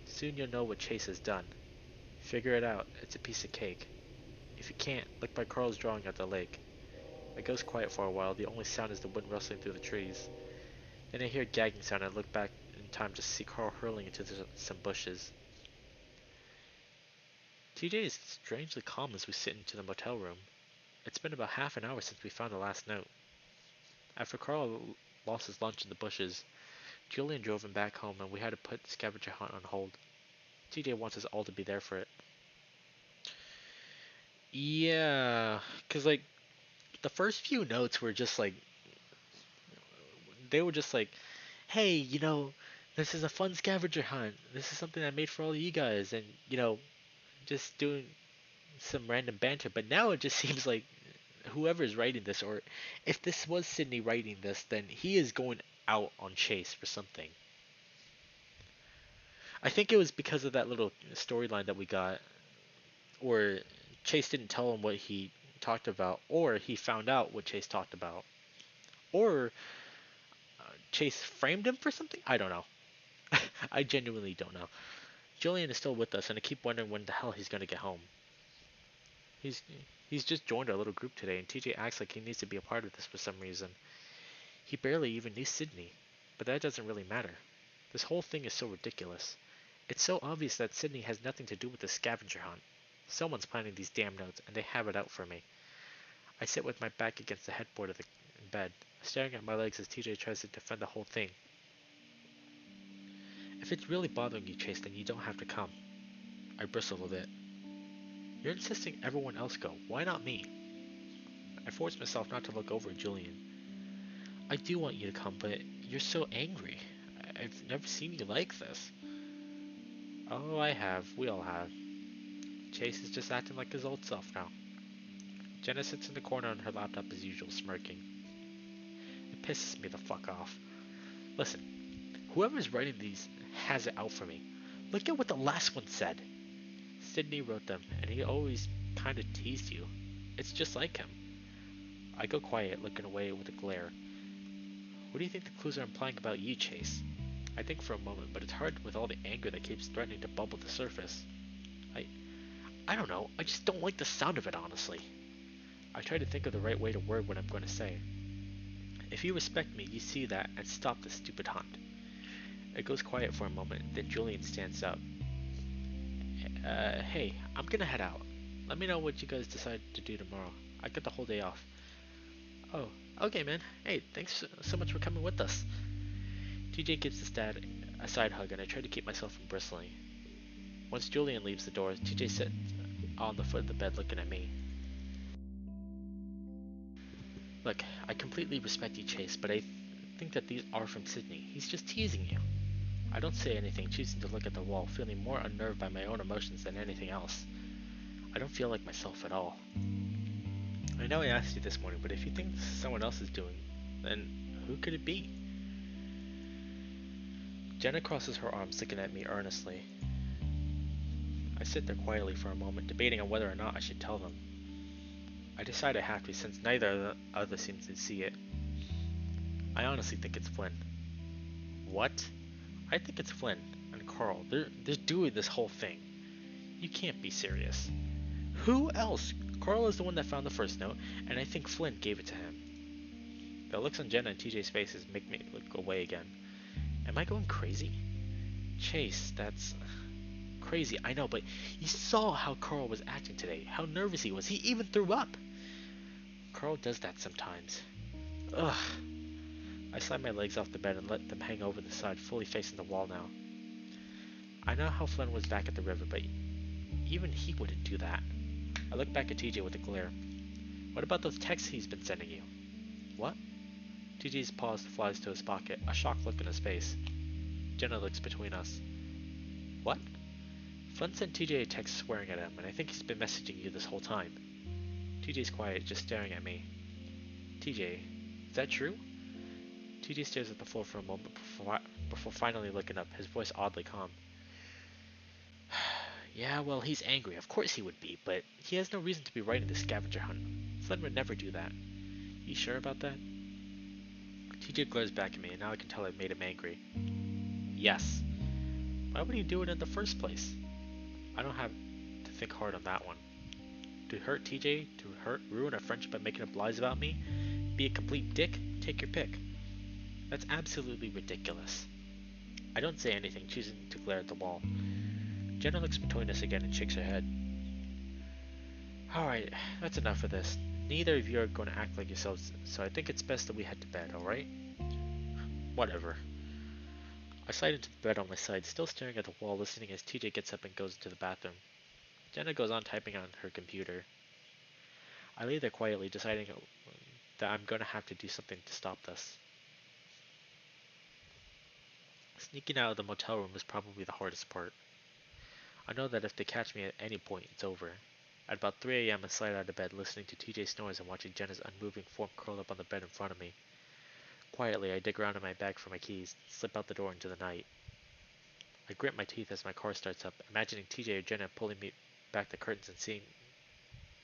Soon you'll know what Chase has done. Figure it out. It's a piece of cake. If you can't, look by Carl's drawing at the lake. It goes quiet for a while. The only sound is the wind rustling through the trees. Then I hear a gagging sound and I look back in time to see Carl hurling into some bushes. TJ is strangely calm as we sit into the motel room. It's been about half an hour since we found the last note. After Carl lost his lunch in the bushes, Julian drove him back home and we had to put the scavenger hunt on hold. TJ wants us all to be there for it. Yeah, cause like the first few notes were just like they were just like, hey, this is a fun scavenger hunt. This is something I made for all of you guys, and just doing some random banter. But now it just seems like whoever's writing this, or if this was Sydney writing this, then he is going out on Chase for something. I think it was because of that little storyline that we got, or Chase didn't tell him what he talked about, or he found out what Chase talked about, or Chase framed him for something. I don't know. I genuinely don't know. Julian is still with us, and I keep wondering when the hell he's gonna get home. He's he's just joined our little group today, and TJ acts like he needs to be a part of this for some reason. He barely even knew Sydney, but that doesn't really matter. This whole thing is so ridiculous. It's so obvious that Sydney has nothing to do with the scavenger hunt. Someone's planning these damn notes, and they have it out for me. I sit with my back against the headboard of the bed, staring at my legs as TJ tries to defend the whole thing. If it's really bothering you, Chase, then you don't have to come. I bristle a bit. You're insisting everyone else go. Why not me? I force myself not to look over at Julian. I do want you to come, but you're so angry. I've never seen you like this. Oh, I have. We all have. Chase is just acting like his old self now. Jenna sits in the corner on her laptop as usual, smirking. It pisses me the fuck off. Listen, whoever's writing these has it out for me. Look at what the last one said. Sydney wrote them, and he always kind of teased you. It's just like him. I go quiet, looking away with a glare. What do you think the clues are implying about you, Chase? I think for a moment, but it's hard with all the anger that keeps threatening to bubble to the surface. I don't know. I just don't like the sound of it, honestly. I try to think of the right way to word what I'm going to say. If you respect me, you see that and stop this stupid hunt. It goes quiet for a moment, then Julian stands up. Hey, I'm gonna head out. Let me know what you guys decide to do tomorrow. I got the whole day off. Oh, okay, man. Hey, thanks so much for coming with us. TJ gives his dad a side hug, and I try to keep myself from bristling. Once Julian leaves the door, TJ sits on the foot of the bed looking at me. Look, I completely respect you, Chase, but I think that these are from Sydney. He's just teasing you. I don't say anything, choosing to look at the wall, feeling more unnerved by my own emotions than anything else. I don't feel like myself at all. I know I asked you this morning, but if you think someone else is doing, then who could it be? Jenna crosses her arms, looking at me earnestly. I sit there quietly for a moment, debating on whether or not I should tell them. I decide I have to, since neither of the others seems to see it. I honestly think it's Flynn. What? I think it's Flynn and Carl. They're doing this whole thing. You can't be serious. Who else? Carl is the one that found the first note, and I think Flynn gave it to him. The looks on Jenna and TJ's faces make me look away again. Am I going crazy? Chase, that's crazy, I know, but you saw how Carl was acting today, how nervous he was. He even threw up. Carl does that sometimes. Ugh. I slide my legs off the bed and let them hang over the side, fully facing the wall now. I know how Flynn was back at the river, but even he wouldn't do that. I look back at TJ with a glare. What about those texts he's been sending you? What? TJ's paws flies to his pocket, a shocked look in his face. Jenna looks between us. What? Flynn sent TJ a text swearing at him, and I think he's been messaging you this whole time. TJ's quiet, just staring at me. TJ, is that true? TJ stares at the floor for a moment before finally looking up, his voice oddly calm. Yeah, well, he's angry. Of course he would be, but he has no reason to be writing the scavenger hunt. Flynn would never do that. You sure about that? TJ glares back at me, and now I can tell I've made him angry. Yes. Why would he do it in the first place? I don't have to think hard on that one. To hurt TJ, ruin a friendship by making up lies about me, be a complete dick, take your pick. That's absolutely ridiculous. I don't say anything, choosing to glare at the wall. Jenna looks between us again and shakes her head. Alright, that's enough of this. Neither of you are going to act like yourselves, so I think it's best that we head to bed, alright? Whatever. I slide into the bed on my side, still staring at the wall, listening as TJ gets up and goes into the bathroom. Jenna goes on typing on her computer. I lay there quietly, deciding that I'm going to have to do something to stop this. Sneaking out of the motel room is probably the hardest part. I know that if they catch me at any point, it's over. At about 3 a.m. I slide out of bed, listening to TJ snores and watching Jenna's unmoving form curl up on the bed in front of me. Quietly, I dig around in my bag for my keys, slip out the door into the night. I grit my teeth as my car starts up, imagining TJ or Jenna pulling me back the curtains and seeing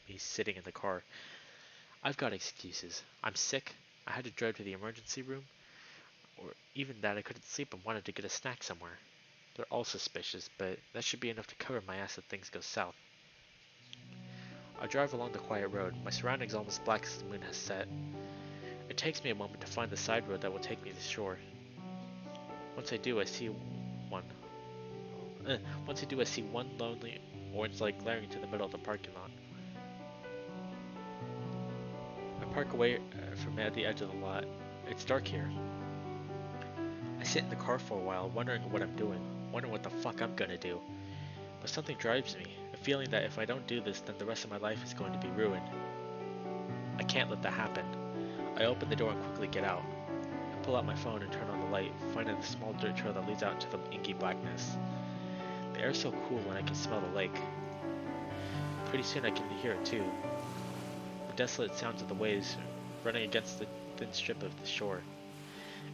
me sitting in the car. I've got excuses. I'm sick, I had to drive to the emergency room, or even that I couldn't sleep and wanted to get a snack somewhere. They're all suspicious, but that should be enough to cover my ass if things go south. I drive along the quiet road, my surroundings almost black as the moon has set. It takes me a moment to find the side road that will take me to shore. Once I do, I see one. One lonely orange light glaring into the middle of the parking lot. I park away from at the edge of the lot. It's dark here. I sit in the car for a while, wondering what I'm doing, wondering what the fuck I'm gonna do. But something drives me, a feeling that if I don't do this, then the rest of my life is going to be ruined. I can't let that happen. I open the door and quickly get out. I pull out my phone and turn on the light, finding the small dirt trail that leads out into the inky blackness. The air's so cool and I can smell the lake. Pretty soon I can hear it too. The desolate sounds of the waves running against the thin strip of the shore.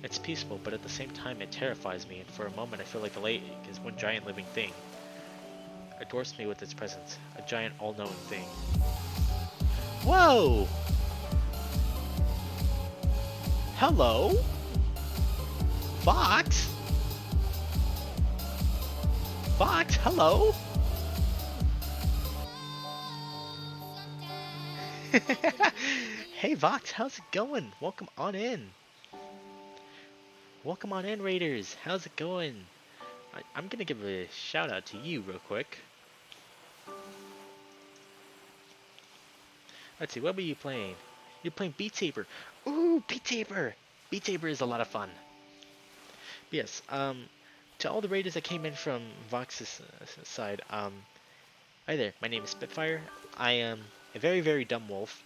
It's peaceful, but at the same time it terrifies me, and for a moment I feel like the lake is one giant living thing. It dwarfs me with its presence, a giant all-knowing thing. Whoa! Hello? Fox? Fox, hello? Hey Vox, how's it going? Welcome on in. Welcome on in, Raiders. How's it going? I'm gonna give a shout out to you real quick. Let's see, what were you playing? You're playing Beat Saber. Ooh, Beat Saber. Beat Saber is a lot of fun. Yes. To all the raiders that came in from Vox's side, hi there. My name is Spitfire. I am a very, very dumb wolf.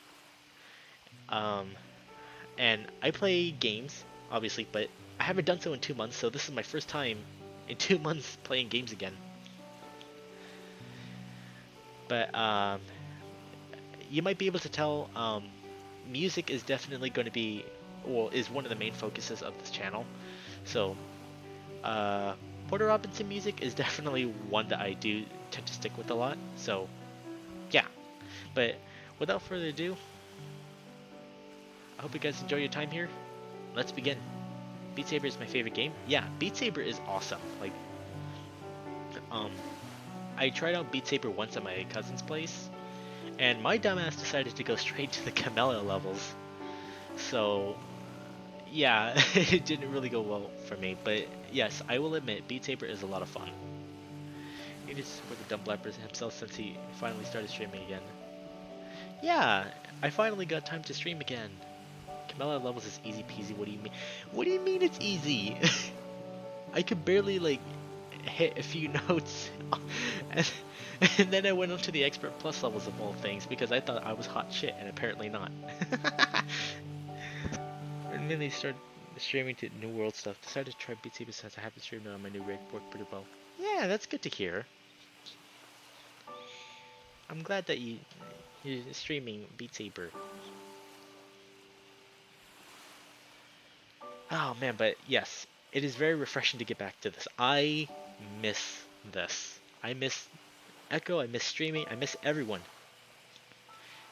Um, and I play games, obviously, but I haven't done so in 2 months, so this is my first time in 2 months playing games again. But you might be able to tell, music is definitely going to be, well, is one of the main focuses of this channel. So, uh, Porter Robinson music is definitely one that I do tend to stick with a lot. So, yeah. But without further ado, I hope you guys enjoy your time here. Let's begin. Beat Saber is my favorite game. Yeah, Beat Saber is awesome. Like, um, I tried out Beat Saber once at my cousin's place, and my dumbass decided to go straight to the Camellia levels. So, yeah, it didn't really go well for me. But yes, I will admit, Beat Saber is a lot of fun. He just support the dumb blapper himself since he finally started streaming again. Yeah, I finally got time to stream again. Camellia levels is easy peasy. What do you mean? What do you mean it's easy? I could barely like hit a few notes, and, and then I went on to the expert plus levels of all things because I thought I was hot shit, and apparently not. And then they started streaming to New World stuff. Decided to try Beat Saber since I haven't streamed it on my new rig. Worked pretty well. Yeah, that's good to hear. I'm glad that you're streaming Beat Saber. Oh man, but yes, it is very refreshing to get back to this. I miss this. I miss Echo, I miss streaming, I miss everyone.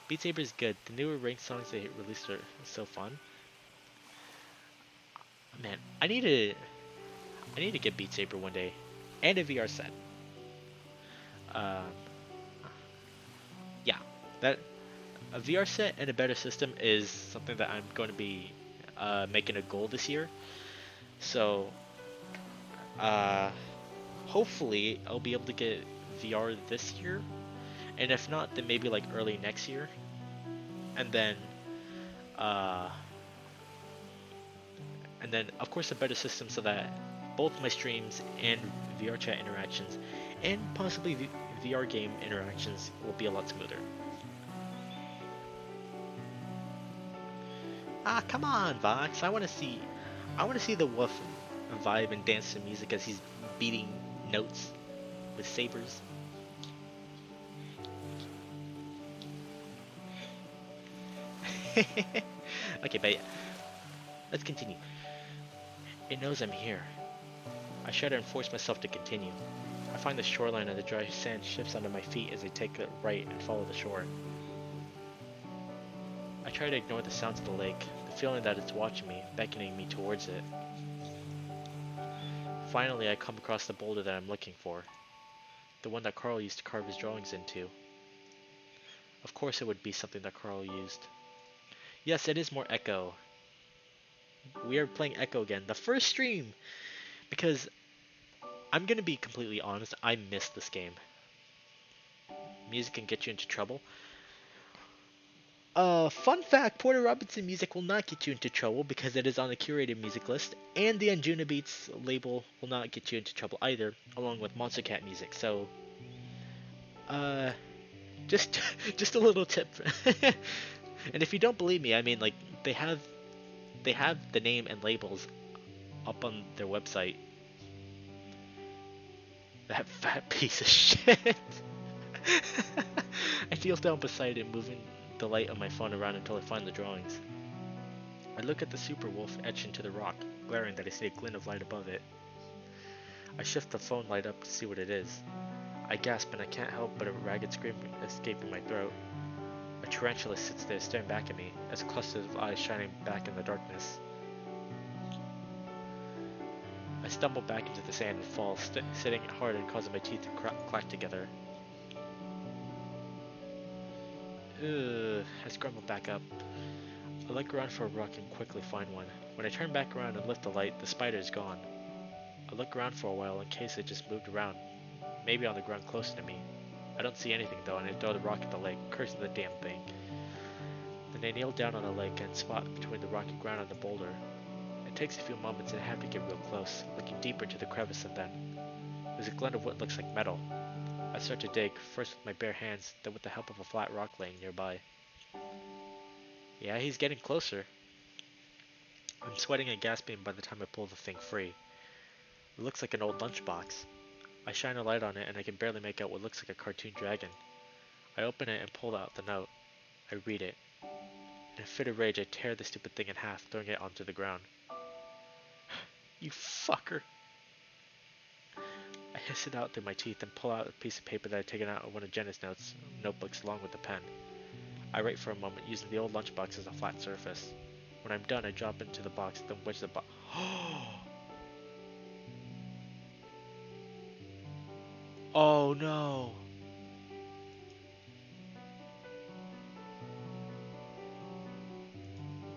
Beat Saber is good. The newer ranked songs they released are so fun. Man, I need to get Beat Saber one day. And a VR set. Um, yeah. That a VR set and a better system is something that I'm going to be making a goal this year. So hopefully I'll be able to get VR this year, and if not, then maybe like early next year, and then uh, of course a better system so that both my streams and VR chat interactions and possibly VR game interactions will be a lot smoother. Ah, come on, Vox! I want to see the wolf vibe and dance to music as he's beating notes with sabers. Okay, but let's continue. It knows I'm here. I shudder and force myself to continue. I find the shoreline and the dry sand shifts under my feet as I take it right and follow the shore. I try to ignore the sounds of the lake, the feeling that it's watching me, beckoning me towards it. Finally, I come across the boulder that I'm looking for. The one that Carl used to carve his drawings into. Of course it would be something that Carl used. Yes, it is more Echo. We are playing Echo again. The first stream! Because, I'm gonna be completely honest, I missed this game. Music can get you into trouble. Fun fact, Porter Robinson music will not get you into trouble because it is on the curated music list, and the Anjuna Beats label will not get you into trouble either, along with Monster Cat music, so, just, just a little tip. And if you don't believe me, I mean, like, they have the name and labels up on their website. That fat piece of shit. I feel down beside it, moving the light on my phone around until I find the drawings. I look at the super wolf etched into the rock, glaring that I see a glint of light above it. I shift the phone light up to see what it is. I gasp and I can't help but a ragged scream escaping my throat. A tarantula sits there staring back at me, its clusters of eyes shining back in the darkness. I stumble back into the sand and fall, sitting hard and causing my teeth to clack together. Ugh, I scramble back up. I look around for a rock and quickly find one. When I turn back around and lift the light, the spider is gone. I look around for a while in case it just moved around, maybe on the ground closer to me. I don't see anything though, and I throw the rock at the lake, cursing the damn thing. and I kneel down on a ledge and spot between the rocky ground and the boulder. It takes a few moments and I have to get real close, looking deeper into the crevice, and then there's a glint of what looks like metal. I start to dig, first with my bare hands, then with the help of a flat rock laying nearby. Yeah, he's getting closer. I'm sweating and gasping by the time I pull the thing free. It looks like an old lunchbox. I shine a light on it and I can barely make out what looks like a cartoon dragon. I open it and pull out the note. I read it. In a fit of rage, I tear the stupid thing in half, throwing it onto the ground. You fucker! I hiss it out through my teeth and pull out a piece of paper that I'd taken out of one of Jenna's notebooks along with the pen. I write for a moment, using the old lunchbox as a flat surface. When I'm done, I drop into the box, then wedge the box. Oh no!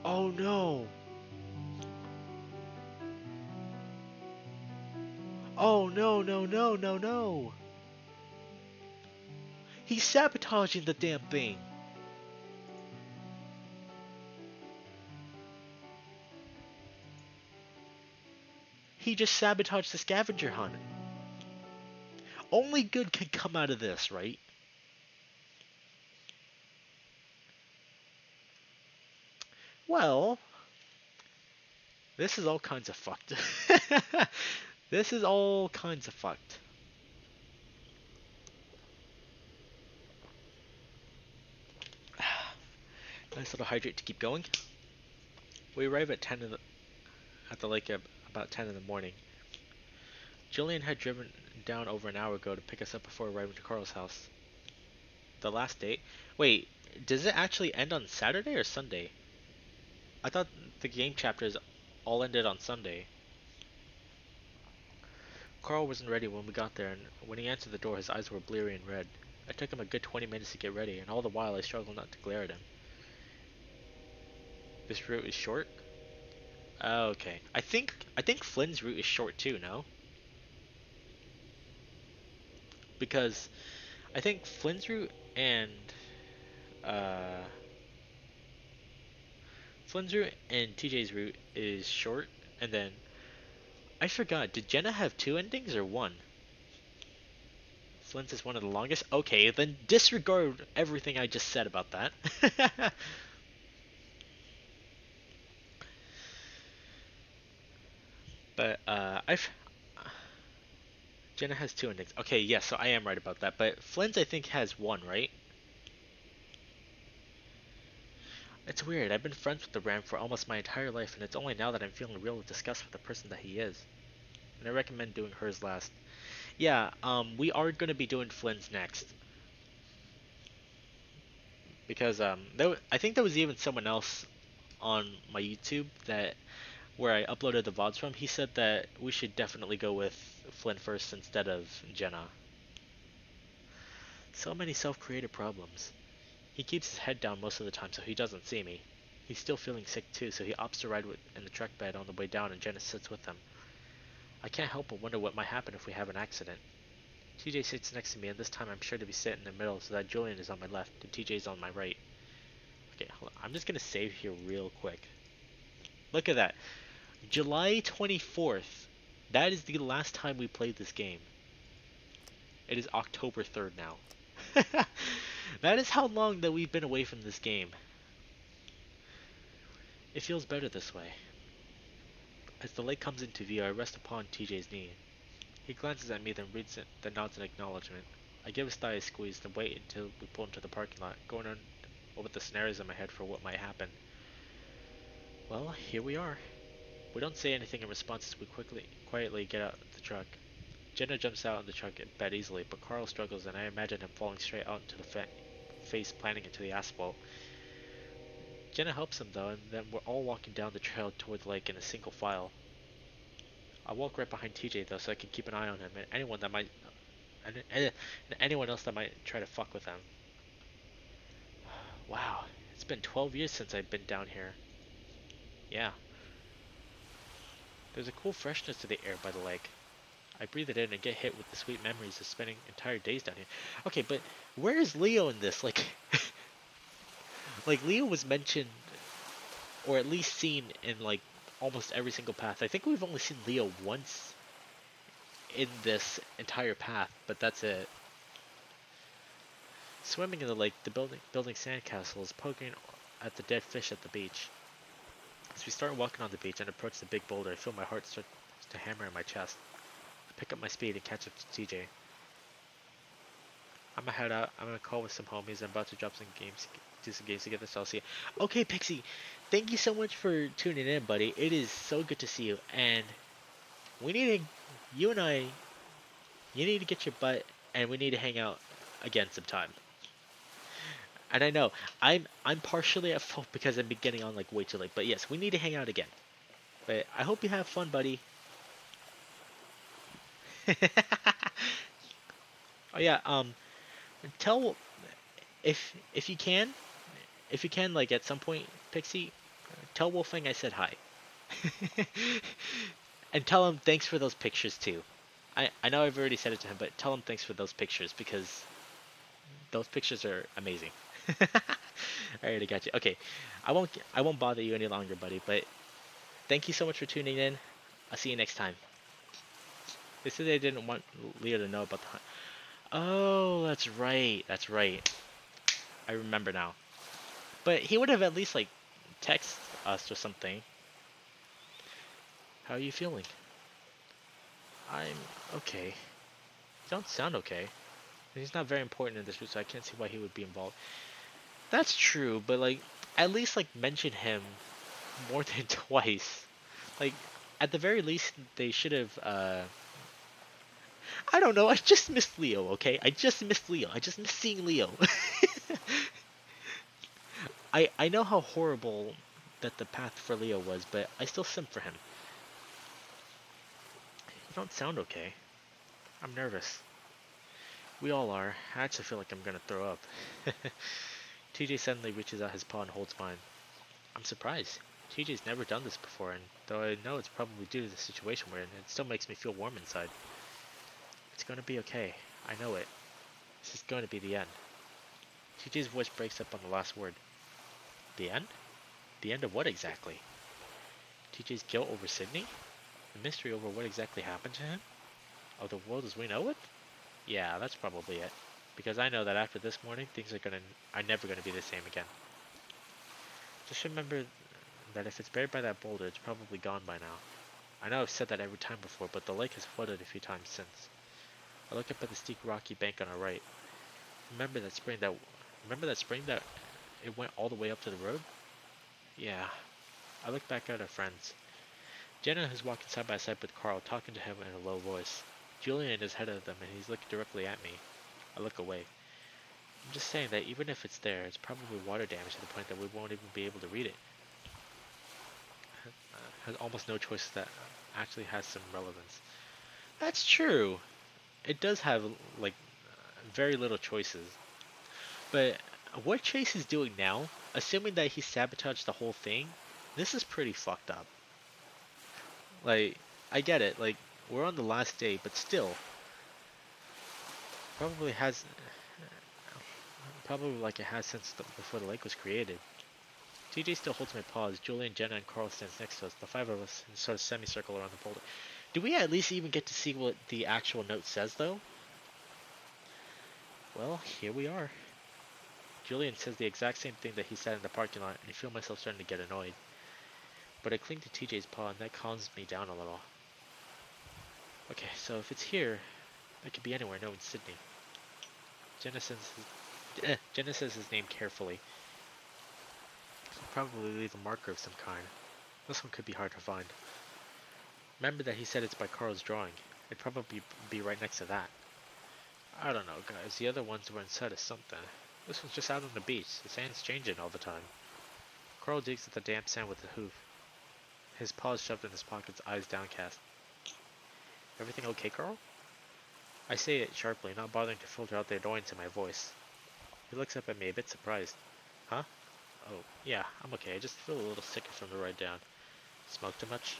Oh no! Oh no, no, no, no, no! He's sabotaging the damn thing! He just sabotaged the scavenger hunt. Only good can come out of this, right? Well, this is all kinds of fucked. This is all kinds of fucked. Nice little hydrate to keep going. We arrive at at the lake at about 10 in the morning. Julian had driven down over an hour ago to pick us up before arriving to Carl's house. The last date? Wait, does it actually end on Saturday or Sunday? I thought the game chapters all ended on Sunday. Carl wasn't ready when we got there, and when he answered the door, his eyes were bleary and red. It took him a good 20 minutes to get ready, and all the while I struggled not to glare at him. This route is short? Oh, okay. I think Flynn's route is short too, no? Because I think Flynn's route and uh, TJ's route is short, and then I forgot. Did Jenna have two endings or one? Flynn's is one of the longest. Okay, then disregard everything I just said about that. But Jenna has two endings. Okay, yes, so I am right about that. But Flynn's I think has one, right? It's weird. I've been friends with the Ram for almost my entire life, and it's only now that I'm feeling real disgust for the person that he is. And I recommend doing hers last. Yeah, we are going to be doing Flynn's next. Because I think there was even someone else on my YouTube that where I uploaded the VODs from. He said that we should definitely go with Flynn first instead of Jenna. So many self-created problems. He keeps his head down most of the time so he doesn't see me. He's still feeling sick too, so he opts to ride in the truck bed on the way down and Jenna sits with him. I can't help but wonder what might happen if we have an accident. TJ sits next to me, and this time I'm sure to be sitting in the middle so that Julian is on my left and TJ's on my right. Okay, hold on. I'm just gonna save here real quick. Look at that. July 24th. That is the last time we played this game. It is October 3rd now. That is how long that we've been away from this game. It feels better this way. As the lake comes into view, I rest upon TJ's knee. He glances at me, then reads it, then nods in acknowledgement. I give his thigh a squeeze, then wait until we pull into the parking lot, going on over the scenarios in my head for what might happen. Well, here we are. We don't say anything in response as we quietly get out of the truck. Jenna jumps out of the truck bed easily, but Carl struggles, and I imagine him falling straight out into the face planting into the asphalt. Jenna helps him though, and then we're all walking down the trail toward the lake in a single file. I walk right behind TJ though, so I can keep an eye on him and anyone else that might try to fuck with him. Wow, it's been 12 years since I've been down here. Yeah. There's a cool freshness to the air by the lake. I breathe it in and get hit with the sweet memories of spending entire days down here. Okay, but where is Leo in this? Like, Like, Leo was mentioned, or at least seen in, like, almost every single path. I think we've only seen Leo once in this entire path, but that's it. Swimming in the lake, the building sandcastles, poking at the dead fish at the beach. As we start walking on the beach and approach the big boulder, I feel my heart start to hammer in my chest. I pick up my speed and catch up to TJ. I'm gonna head out. I'm gonna call with some homies. I'm about to drop some games, do some games together. So I'll see you. Okay, Pixie, thank you so much for tuning in, buddy. It is so good to see you. And we need to, you and I, you need to get your butt, and we need to hang out again sometime. And I know I'm partially at fault because I'm getting on like way too late. But yes, we need to hang out again. But I hope you have fun, buddy. Oh yeah. Tell if you can, like at some point, Pixie, tell Wolfang I said hi. And tell him thanks for those pictures too. I know I've already said it to him, but tell him thanks for those pictures because those pictures are amazing. Alright, I got you. Okay, I won't bother you any longer, buddy. But thank you so much for tuning in. I'll see you next time. They said they didn't want Leo to know about the hunt. Oh, that's right. That's right. I remember now. But he would have at least like text us or something. How are you feeling? I'm okay. You don't sound okay. He's not very important in this group, so I can't see why he would be involved. That's true, but like, at least like mention him more than twice. Like, at the very least, they should have. I don't know. I just missed Leo. Okay, I just missed Leo. I just missed seeing Leo. I know how horrible that the path for Leo was, but I still simp for him. You don't sound okay. I'm nervous. We all are. I actually feel like I'm gonna throw up. TJ suddenly reaches out his paw and holds mine. I'm surprised. TJ's never done this before, and though I know it's probably due to the situation we're in, it still makes me feel warm inside. It's gonna be okay. I know it. This is going to be the end. TJ's voice breaks up on the last word. The end? The end of what exactly? TJ's guilt over Sydney? The mystery over what exactly happened to him? Of the world as we know it? Yeah, that's probably it. Because I know that after this morning, things are never gonna be the same again. Just remember that if it's buried by that boulder, it's probably gone by now. I know I've said that every time before, but the lake has flooded a few times since. I look up at the steep rocky bank on our right. Remember that spring that it went all the way up to the road? Yeah. I look back at our friends. Jenna is walking side by side with Carl, talking to him in a low voice. Julian is ahead of them, and he's looking directly at me. I look away. I'm just saying that even if it's there, it's probably water damage to the point that we won't even be able to read it. Has almost no choices that actually has some relevance. That's true. It does have, like, very little choices. But what Chase is doing now, assuming that he sabotaged the whole thing, this is pretty fucked up. Like, I get it. Like, we're on the last day, but still. Probably like it has since before the lake was created. TJ still holds my paws. Julian, Jenna, and Carl stands next to us. The five of us in sort of semicircle around the boulder. Do we at least even get to see what the actual note says, though? Well, here we are. Julian says the exact same thing that he said in the parking lot, and I feel myself starting to get annoyed. But I cling to TJ's paw, and that calms me down a little. Okay, so if it's here, it could be anywhere, no, in Sydney. Jenna says his name carefully. He'll probably leave a marker of some kind. This one could be hard to find. Remember that he said it's by Carl's drawing. It'd probably be right next to that. I don't know, guys. The other ones were inside of something. This one's just out on the beach. The sand's changing all the time. Carl digs at the damp sand with a hoof. His paws shoved in his pockets, eyes downcast. Everything okay, Carl? I say it sharply, not bothering to filter out the annoyance in my voice. He looks up at me, a bit surprised. Huh? Oh, yeah, I'm okay. I just feel a little sicker from the ride down. Smoke too much?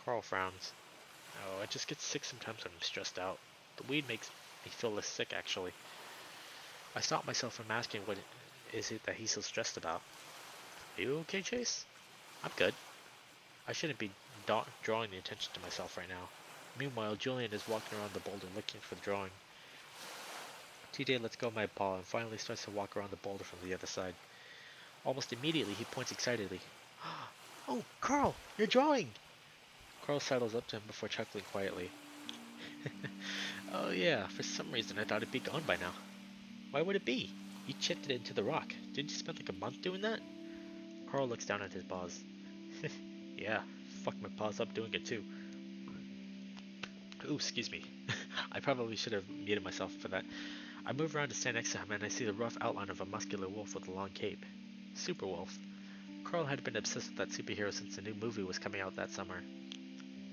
Carl frowns. Oh, I just get sick sometimes when I'm stressed out. The weed makes me feel less sick, actually. I stop myself from asking what is it that he's so stressed about? Are you okay, Chase? I'm good. I shouldn't be drawing the attention to myself right now. Meanwhile, Julian is walking around the boulder looking for the drawing. TJ lets go of my paw and finally starts to walk around the boulder from the other side. Almost immediately, he points excitedly. Oh, Carl, you're drawing! Carl sidles up to him before chuckling quietly. Oh yeah, for some reason I thought it'd be gone by now. Why would it be? You chipped it into the rock. Didn't you spend like a month doing that? Carl looks down at his paws. Yeah, fucked my paws up doing it too. Ooh, excuse me. I probably should have muted myself for that. I move around to stand next to him and I see the rough outline of a muscular wolf with a long cape. Super Wolf. Carl had been obsessed with that superhero since the new movie was coming out that summer.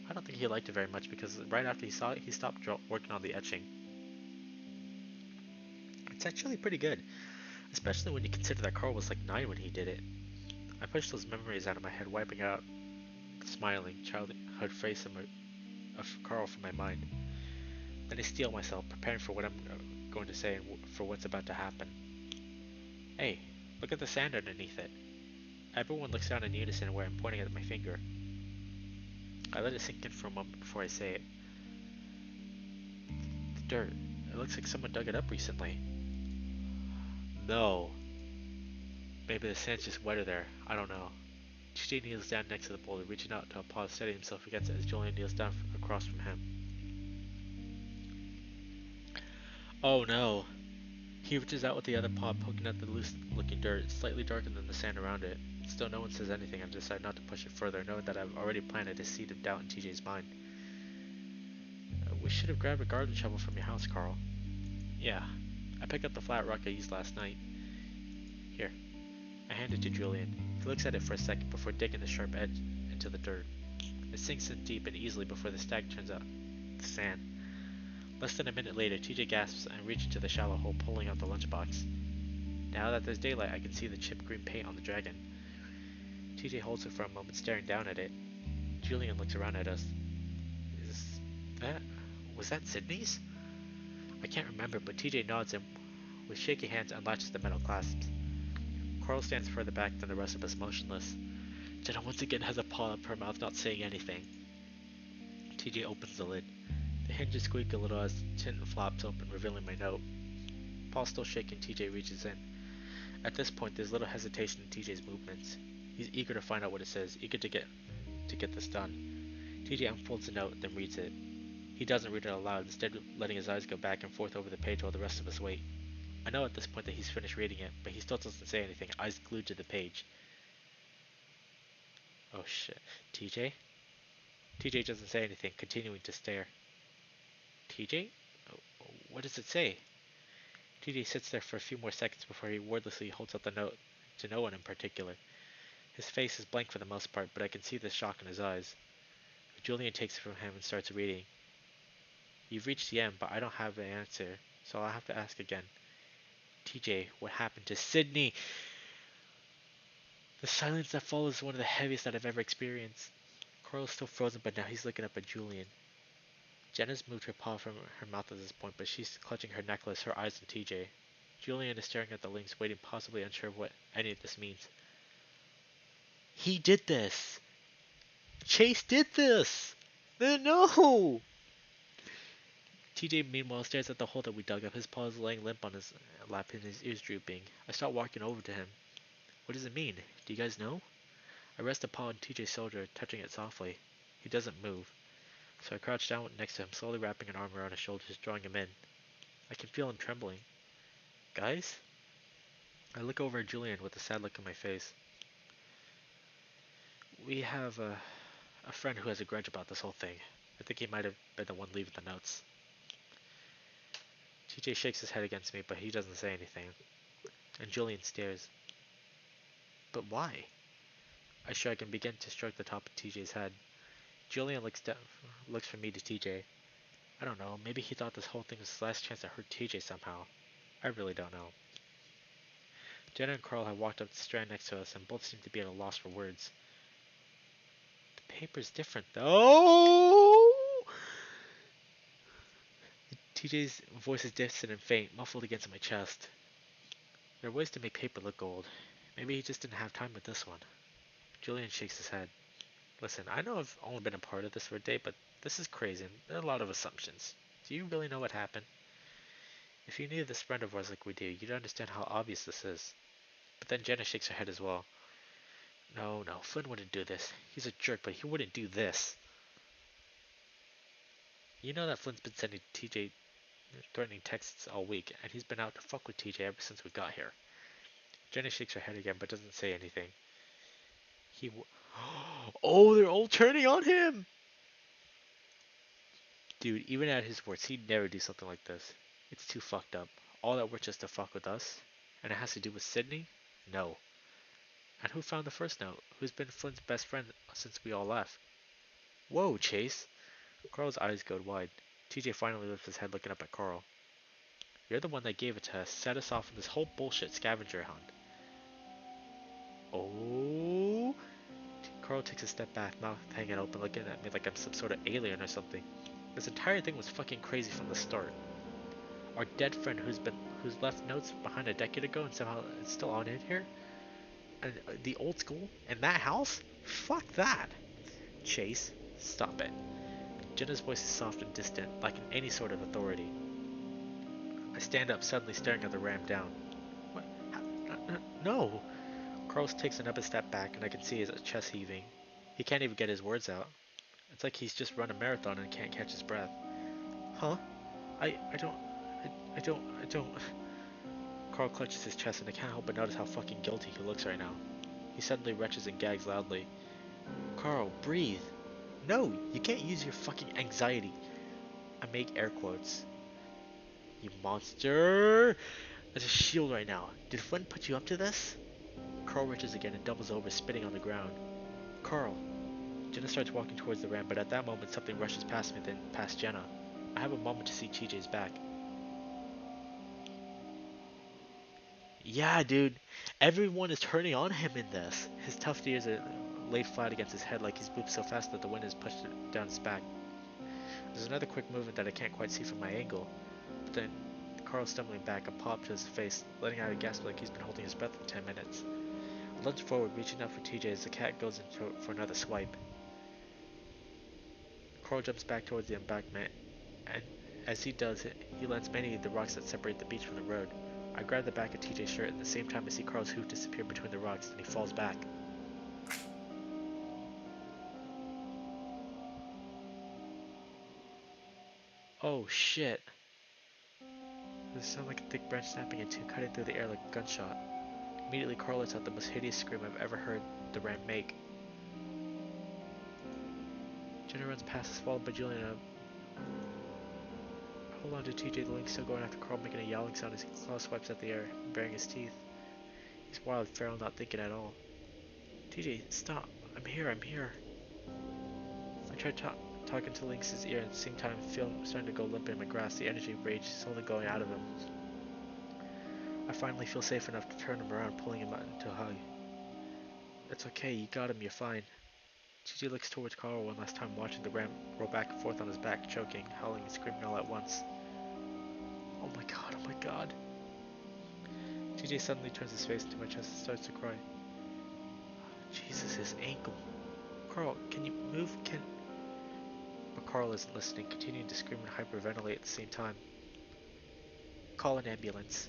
I don't think he liked it very much because right after he saw it, he stopped working on the etching. It's actually pretty good, especially when you consider that Carl was like 9 when he did it. I pushed those memories out of my head, wiping out the smiling, childhood face of Carl from my mind. Then I steel myself, preparing for what I'm going to say and for what's about to happen. Hey, look at the sand underneath it. Everyone looks down in unison where I'm pointing at my finger. I let it sink in for a moment before I say it. The dirt. It looks like someone dug it up recently. No. Maybe the sand's just wetter there. I don't know. TJ kneels down next to the boulder, reaching out to a paw to steady himself against it as Julian kneels down across from him. Oh no. He reaches out with the other paw, poking at the loose-looking dirt, slightly darker than the sand around it. Still, no one says anything. I decide not to push it further, knowing that I've already planted a seed of doubt in TJ's mind. We should have grabbed a garden shovel from your house, Carl. Yeah. I picked up the flat rock I used last night. Here. I hand it to Julian. He looks at it for a second before digging the sharp edge into the dirt. It sinks in deep and easily before the stack turns out to sand. Less than a minute later, TJ gasps and reaches into the shallow hole, pulling out the lunchbox. Now that there's daylight, I can see the chipped green paint on the dragon. TJ holds it for a moment, staring down at it. Julian looks around at us. Is that... was that Sydney's? I can't remember, but TJ nods and, with shaky hands, unlatches the metal clasps. Carl stands further back than the rest of us, motionless. Jenna once again has a paw up her mouth, not saying anything. TJ opens the lid. The hinges squeak a little as the tin flops open, revealing my note. Paul still shaking, TJ reaches in. At this point, there's little hesitation in TJ's movements. He's eager to find out what it says, eager to get this done. TJ unfolds the note, then reads it. He doesn't read it aloud, instead letting his eyes go back and forth over the page while the rest of us wait. I know at this point that he's finished reading it, but he still doesn't say anything, eyes glued to the page. Oh shit. TJ? TJ doesn't say anything, continuing to stare. TJ? What does it say? TJ sits there for a few more seconds before he wordlessly holds out the note, to no one in particular. His face is blank for the most part, but I can see the shock in his eyes. Julian takes it from him and starts reading. You've reached the end, but I don't have an answer, so I'll have to ask again. TJ, what happened to Sydney? The silence that follows is one of the heaviest that I've ever experienced. Carl's still frozen, but now he's looking up at Julian. Jenna's moved her paw from her mouth at this point, but she's clutching her necklace, her eyes on TJ. Julian is staring at the links, waiting, possibly unsure of what any of this means. He did this! Chase did this! No! TJ meanwhile stares at the hole that we dug up, his paws laying limp on his lap and his ears drooping. I start walking over to him. What does it mean? Do you guys know? I rest a paw on TJ's shoulder, touching it softly. He doesn't move. So I crouch down next to him, slowly wrapping an arm around his shoulders, drawing him in. I can feel him trembling. Guys? I look over at Julian with a sad look on my face. We have a friend who has a grudge about this whole thing. I think he might have been the one leaving the notes. TJ shakes his head against me, but he doesn't say anything. And Julian stares. But why? I shrug and begin to stroke the top of TJ's head. Julian looks from me to TJ. I don't know, maybe he thought this whole thing was his last chance to hurt TJ somehow. I really don't know. Jenna and Carl have walked up the strand next to us and both seem to be at a loss for words. The paper's different though. TJ's voice is distant and faint, muffled against my chest. There are ways to make paper look gold. Maybe he just didn't have time with this one. Julian shakes his head. Listen, I know I've only been a part of this for a day, but this is crazy, and there are a lot of assumptions. Do you really know what happened? If you knew this friend of ours like we do, you'd understand how obvious this is. But then Jenna shakes her head as well. No, Flynn wouldn't do this. He's a jerk, but he wouldn't do this. You know that Flynn's been sending TJ threatening texts all week, and he's been out to fuck with TJ ever since we got here. Jenna shakes her head again, but doesn't say anything. Oh, they're all turning on him! Dude, even at his worst, he'd never do something like this. It's too fucked up. All that work just to fuck with us? And it has to do with Sydney? No. And who found the first note? Who's been Flynn's best friend since we all left? Whoa, Chase! Carl's eyes go wide. TJ finally lifts his head looking up at Carl. You're the one that gave it to us, set us off on this whole bullshit scavenger hunt. Oh? Carl takes a step back, mouth hanging open, looking at me like I'm some sort of alien or something. This entire thing was fucking crazy from the start. Our dead friend who's left notes behind a decade ago and somehow is still on in here? And the old school? And that house? Fuck that! Chase, stop it. Jenna's voice is soft and distant, lacking any sort of authority. I stand up, suddenly staring at the ram down. What? No! Carl takes another step back, and I can see his chest heaving. He can't even get his words out. It's like he's just run a marathon and can't catch his breath. Huh? I don't... Carl clutches his chest, and I can't help but notice how fucking guilty he looks right now. He suddenly retches and gags loudly. Carl, breathe. No, you can't use your fucking anxiety. I make air quotes. You monster! There's a shield right now. Did Flynn put you up to this? Carl reaches again and doubles over, spitting on the ground. Carl. Jenna starts walking towards the ramp, but at that moment something rushes past me, then past Jenna. I have a moment to see TJ's back. Yeah, dude. Everyone is turning on him in this. His tufted ears are laid flat against his head like he's moved so fast that the wind has pushed it down his back. There's another quick movement that I can't quite see from my angle. But then, Carl's stumbling back, a pop to his face, letting out a gasp like he's been holding his breath for 10 minutes. I lunge forward, reaching out for TJ as the cat goes in for another swipe. Carl jumps back towards the embankment, and as he does, he lands many of the rocks that separate the beach from the road. I grab the back of TJ's shirt, and at the same time I see Carl's hoof disappear between the rocks, and he falls back. Oh shit. Does it sound like a thick branch snapping in two, cutting through the air like a gunshot? Immediately Carl lets out the most hideous scream I've ever heard the ram make. Jenna runs past us, followed by Julian. I hold on to TJ, the link still going after Carl, making a yowling sound as he claw swipes at the air, baring his teeth. He's wild, feral, not thinking at all. TJ, stop. I'm here. I try talking to Lynx's ear, and at the same time I feel him starting to go limp in my grasp. The energy of rage is only going out of him. I finally feel safe enough to turn him around, pulling him into a hug. It's okay, you got him, you're fine. TJ looks towards Carl one last time, watching the ram roll back and forth on his back, choking, howling, and screaming all at once. Oh my god. TJ suddenly turns his face into my chest and starts to cry. Jesus, his ankle. Carl, can you move? But Carl isn't listening, continuing to scream and hyperventilate at the same time. Call an ambulance.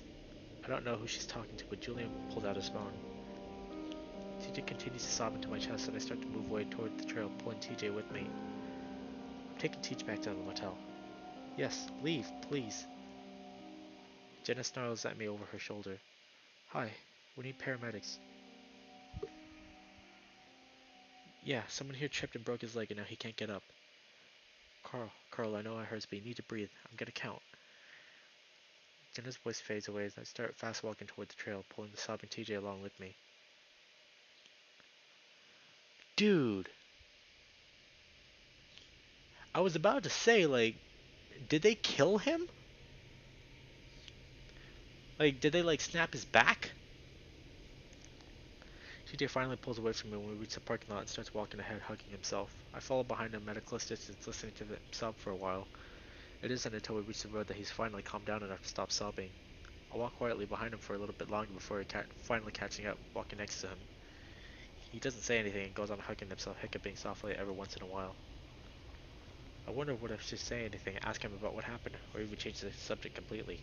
I don't know who she's talking to, but Julian pulled out his phone. TJ continues to sob into my chest, and I start to move away toward the trail, pulling TJ with me. I'm taking TJ back to the motel. Yes, leave, please. Jenna snarls at me over her shoulder. Hi, we need paramedics. Yeah, someone here tripped and broke his leg and now he can't get up. Carl, I know I hurts, but you need to breathe. I'm gonna count. Jenna's voice fades away as I start fast walking toward the trail, pulling the sobbing TJ along with me. Dude! I was about to say, like, did they kill him? Like, did they, like, snap his back? TJ finally pulls away from me when we reach the parking lot and starts walking ahead, hugging himself. I follow behind him at a close distance, listening to him sob for a while. It isn't until we reach the road that he's finally calmed down enough to stop sobbing. I walk quietly behind him for a little bit longer before finally catching up, walking next to him. He doesn't say anything and goes on hugging himself, hiccuping softly every once in a while. I wonder what if I should say anything, ask him about what happened, or even change the subject completely.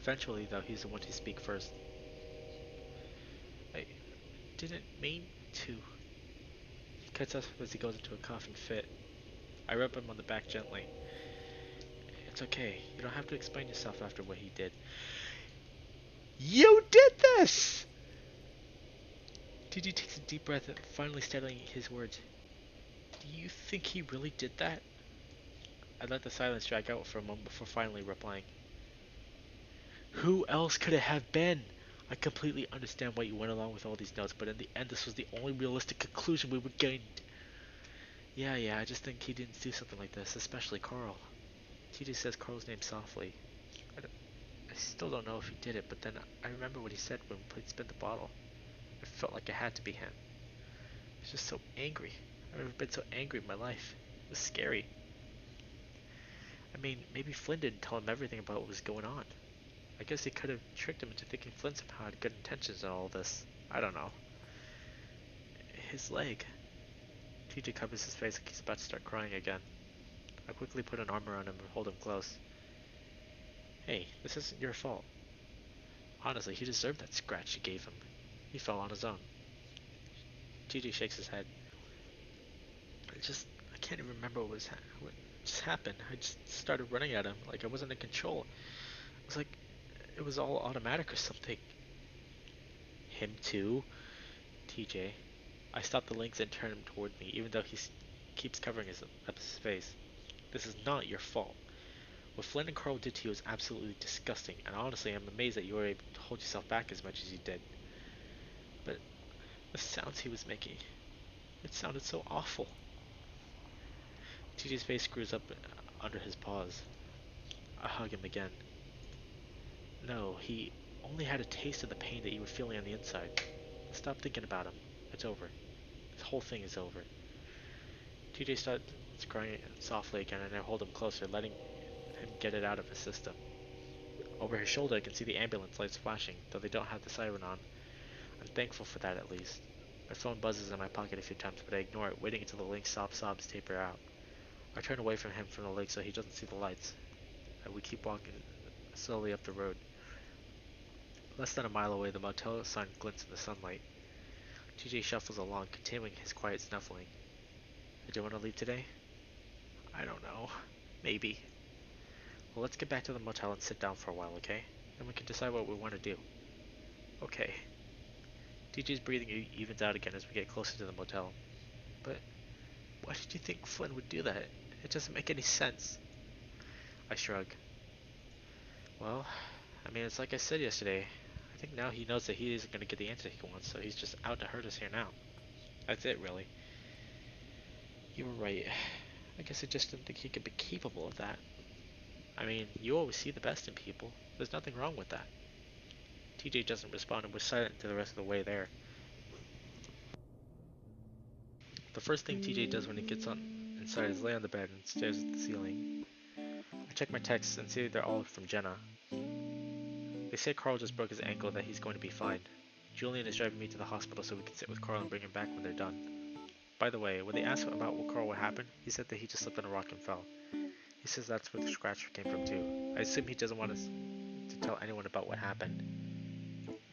Eventually, though, he's the one to speak first. I didn't mean to. He cuts off as he goes into a coughing fit. I rub him on the back gently. It's okay. You don't have to explain yourself after what he did. You did this! TJ takes a deep breath, finally steadying his words. Do you think he really did that? I let the silence drag out for a moment before finally replying. Who else could it have been? I completely understand why you went along with all these notes, but in the end this was the only realistic conclusion we would gain. Yeah, I just think he didn't do something like this, especially Carl. TJ says Carl's name softly. I still don't know if he did it, but then I remember what he said when he spit the bottle. It felt like it had to be him. I was just so angry. I've never been so angry in my life. It was scary. I mean, maybe Flynn didn't tell him everything about what was going on. I guess he could have tricked him into thinking Flynn somehow had good intentions in all this. I don't know. His leg. TJ covers his face like he's about to start crying again. I quickly put an arm around him and hold him close. Hey, this isn't your fault. Honestly, he deserved that scratch you gave him. He fell on his own. TJ shakes his head. I can't even remember what just happened. I just started running at him like I wasn't in control. It was like it was all automatic or something. Him too? TJ. I stop the links and turn him toward me, even though he keeps covering his face. This is not your fault. What Flynn and Carl did to you is absolutely disgusting, and honestly I'm amazed that you were able to hold yourself back as much as you did. But the sounds he was making, it sounded so awful. TJ's face screws up under his paws. I hug him again. No, he only had a taste of the pain that you were feeling on the inside. Stop thinking about him. It's over. This whole thing is over. TJ starts crying softly again, and I hold him closer, letting him get it out of his system. Over his shoulder, I can see the ambulance lights flashing, though they don't have the siren on. I'm thankful for that, at least. My phone buzzes in my pocket a few times, but I ignore it, waiting until the link's sobs taper out. I turn away from him from the lake so he doesn't see the lights, and we keep walking slowly up the road. Less than a mile away, the motel sign glints in the sunlight. TJ shuffles along, continuing his quiet snuffling. I don't want to leave today? I don't know. Maybe. Well, let's get back to the motel and sit down for a while, okay? Then we can decide what we want to do. Okay. TJ's breathing evens out again as we get closer to the motel. But why did you think Flynn would do that? It doesn't make any sense. I shrug. Well, I mean, it's like I said yesterday. I think now he knows that he isn't going to get the answer he wants, so he's just out to hurt us here now. That's it, really. You were right. I guess I just didn't think he could be capable of that. I mean, you always see the best in people. There's nothing wrong with that. TJ doesn't respond and was silent to the rest of the way there. The first thing TJ does when he gets inside is lay on the bed and stares at the ceiling. I check my texts and see they're all from Jenna. They say Carl just broke his ankle, that he's going to be fine. Julian is driving me to the hospital so we can sit with Carl and bring him back when they're done. By the way, when they asked about what Carl would happen, he said that he just slipped on a rock and fell. He says that's where the scratch came from too. I assume he doesn't want us to tell anyone about what happened.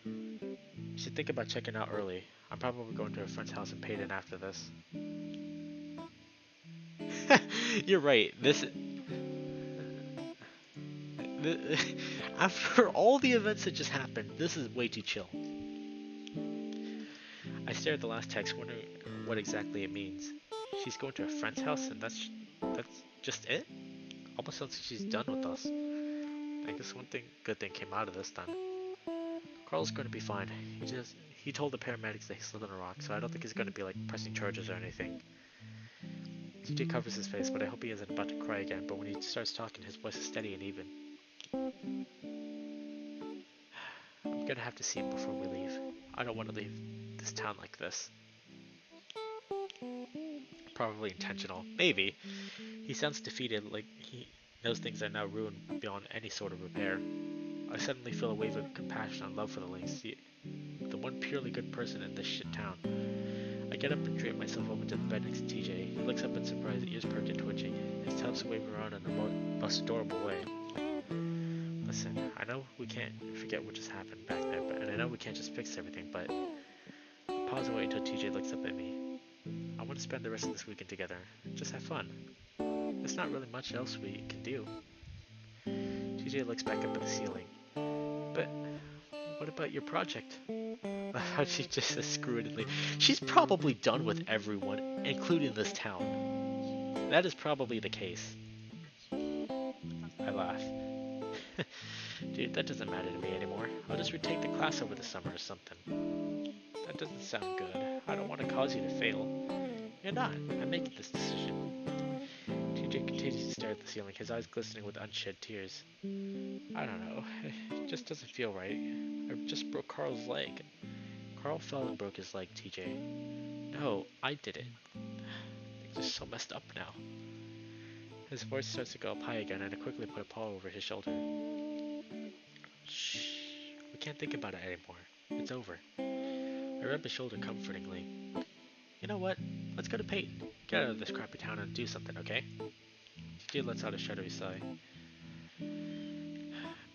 You should think about checking out early. I'm probably going to a friend's house in Payton after this. You're right. After all the events that just happened, this is way too chill. I stare at the last text, wondering what exactly it means. She's going to a friend's house, and that's just it? Almost sounds like she's done with us. I guess good thing came out of this then. Carl's going to be fine. He told the paramedics that he slipped on a rock, so I don't think he's going to be like pressing charges or anything. TJ covers his face, but I hope he isn't about to cry again, but when he starts talking, his voice is steady and even. I'm gonna have to see him before we leave. I don't want to leave this town like this. Probably intentional. Maybe. He sounds defeated, like he knows things are now ruined beyond any sort of repair. I suddenly feel a wave of compassion and love for the lynx, the one purely good person in this shit town. I get up and drape myself over to the bed next to TJ. He looks up in surprise, ears perked and twitching. His tufts wave around in the most adorable way. Listen, I know we can't forget what just happened back there, and I know we can't just fix everything, but... Pause and wait until TJ looks up at me. I want to spend the rest of this weekend together. Just have fun. There's not really much else we can do. TJ looks back up at the ceiling. But what about your project? How she just says screwedly. She's probably done with everyone, including this town. That is probably the case. I laugh. Dude, that doesn't matter to me anymore. I'll just retake the class over the summer or something. That doesn't sound good. I don't want to cause you to fail. You're not. I'm making this decision. TJ continues to stare at the ceiling, his eyes glistening with unshed tears. I don't know. It just doesn't feel right. I just broke Carl's leg. Carl fell and broke his leg, TJ. No, I did it. Things are so messed up now. His voice starts to go up high again, and I quickly put a paw over his shoulder. Shh. We can't think about it anymore. It's over. I rub his shoulder comfortingly. You know what? Let's go to Peyton. Get out of this crappy town and do something, okay? TJ lets out a shadowy sigh.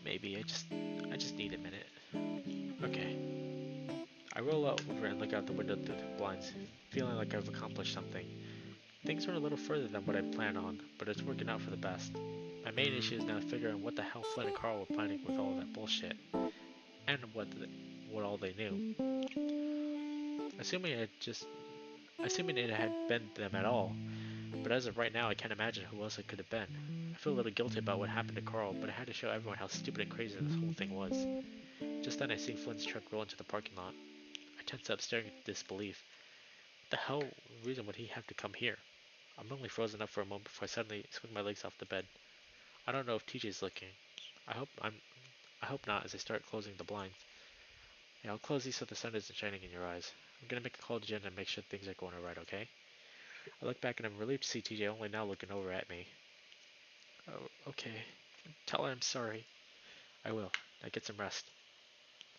Maybe. I just need a minute. Okay. I roll over and look out the window through the blinds, feeling like I've accomplished something. Things were a little further than what I'd planned on, but it's working out for the best. My main issue is now figuring what the hell Flynn and Carl were planning with all of that bullshit, and what all they knew. Assuming it had been them at all, but as of right now I can't imagine who else it could have been. I feel a little guilty about what happened to Carl, but I had to show everyone how stupid and crazy this whole thing was. Just then I see Flynn's truck roll into the parking lot. I tense up, staring in disbelief. What the hell reason would he have to come here? I'm only frozen up for a moment before I suddenly swing my legs off the bed. I don't know if TJ's looking. I hope not, as I start closing the blinds. Yeah, I'll close these so the sun isn't shining in your eyes. I'm gonna make a call to Jen and make sure things are going alright, okay? I look back and I'm relieved to see TJ only now looking over at me. Oh, okay. Tell her I'm sorry. I will. Now get some rest.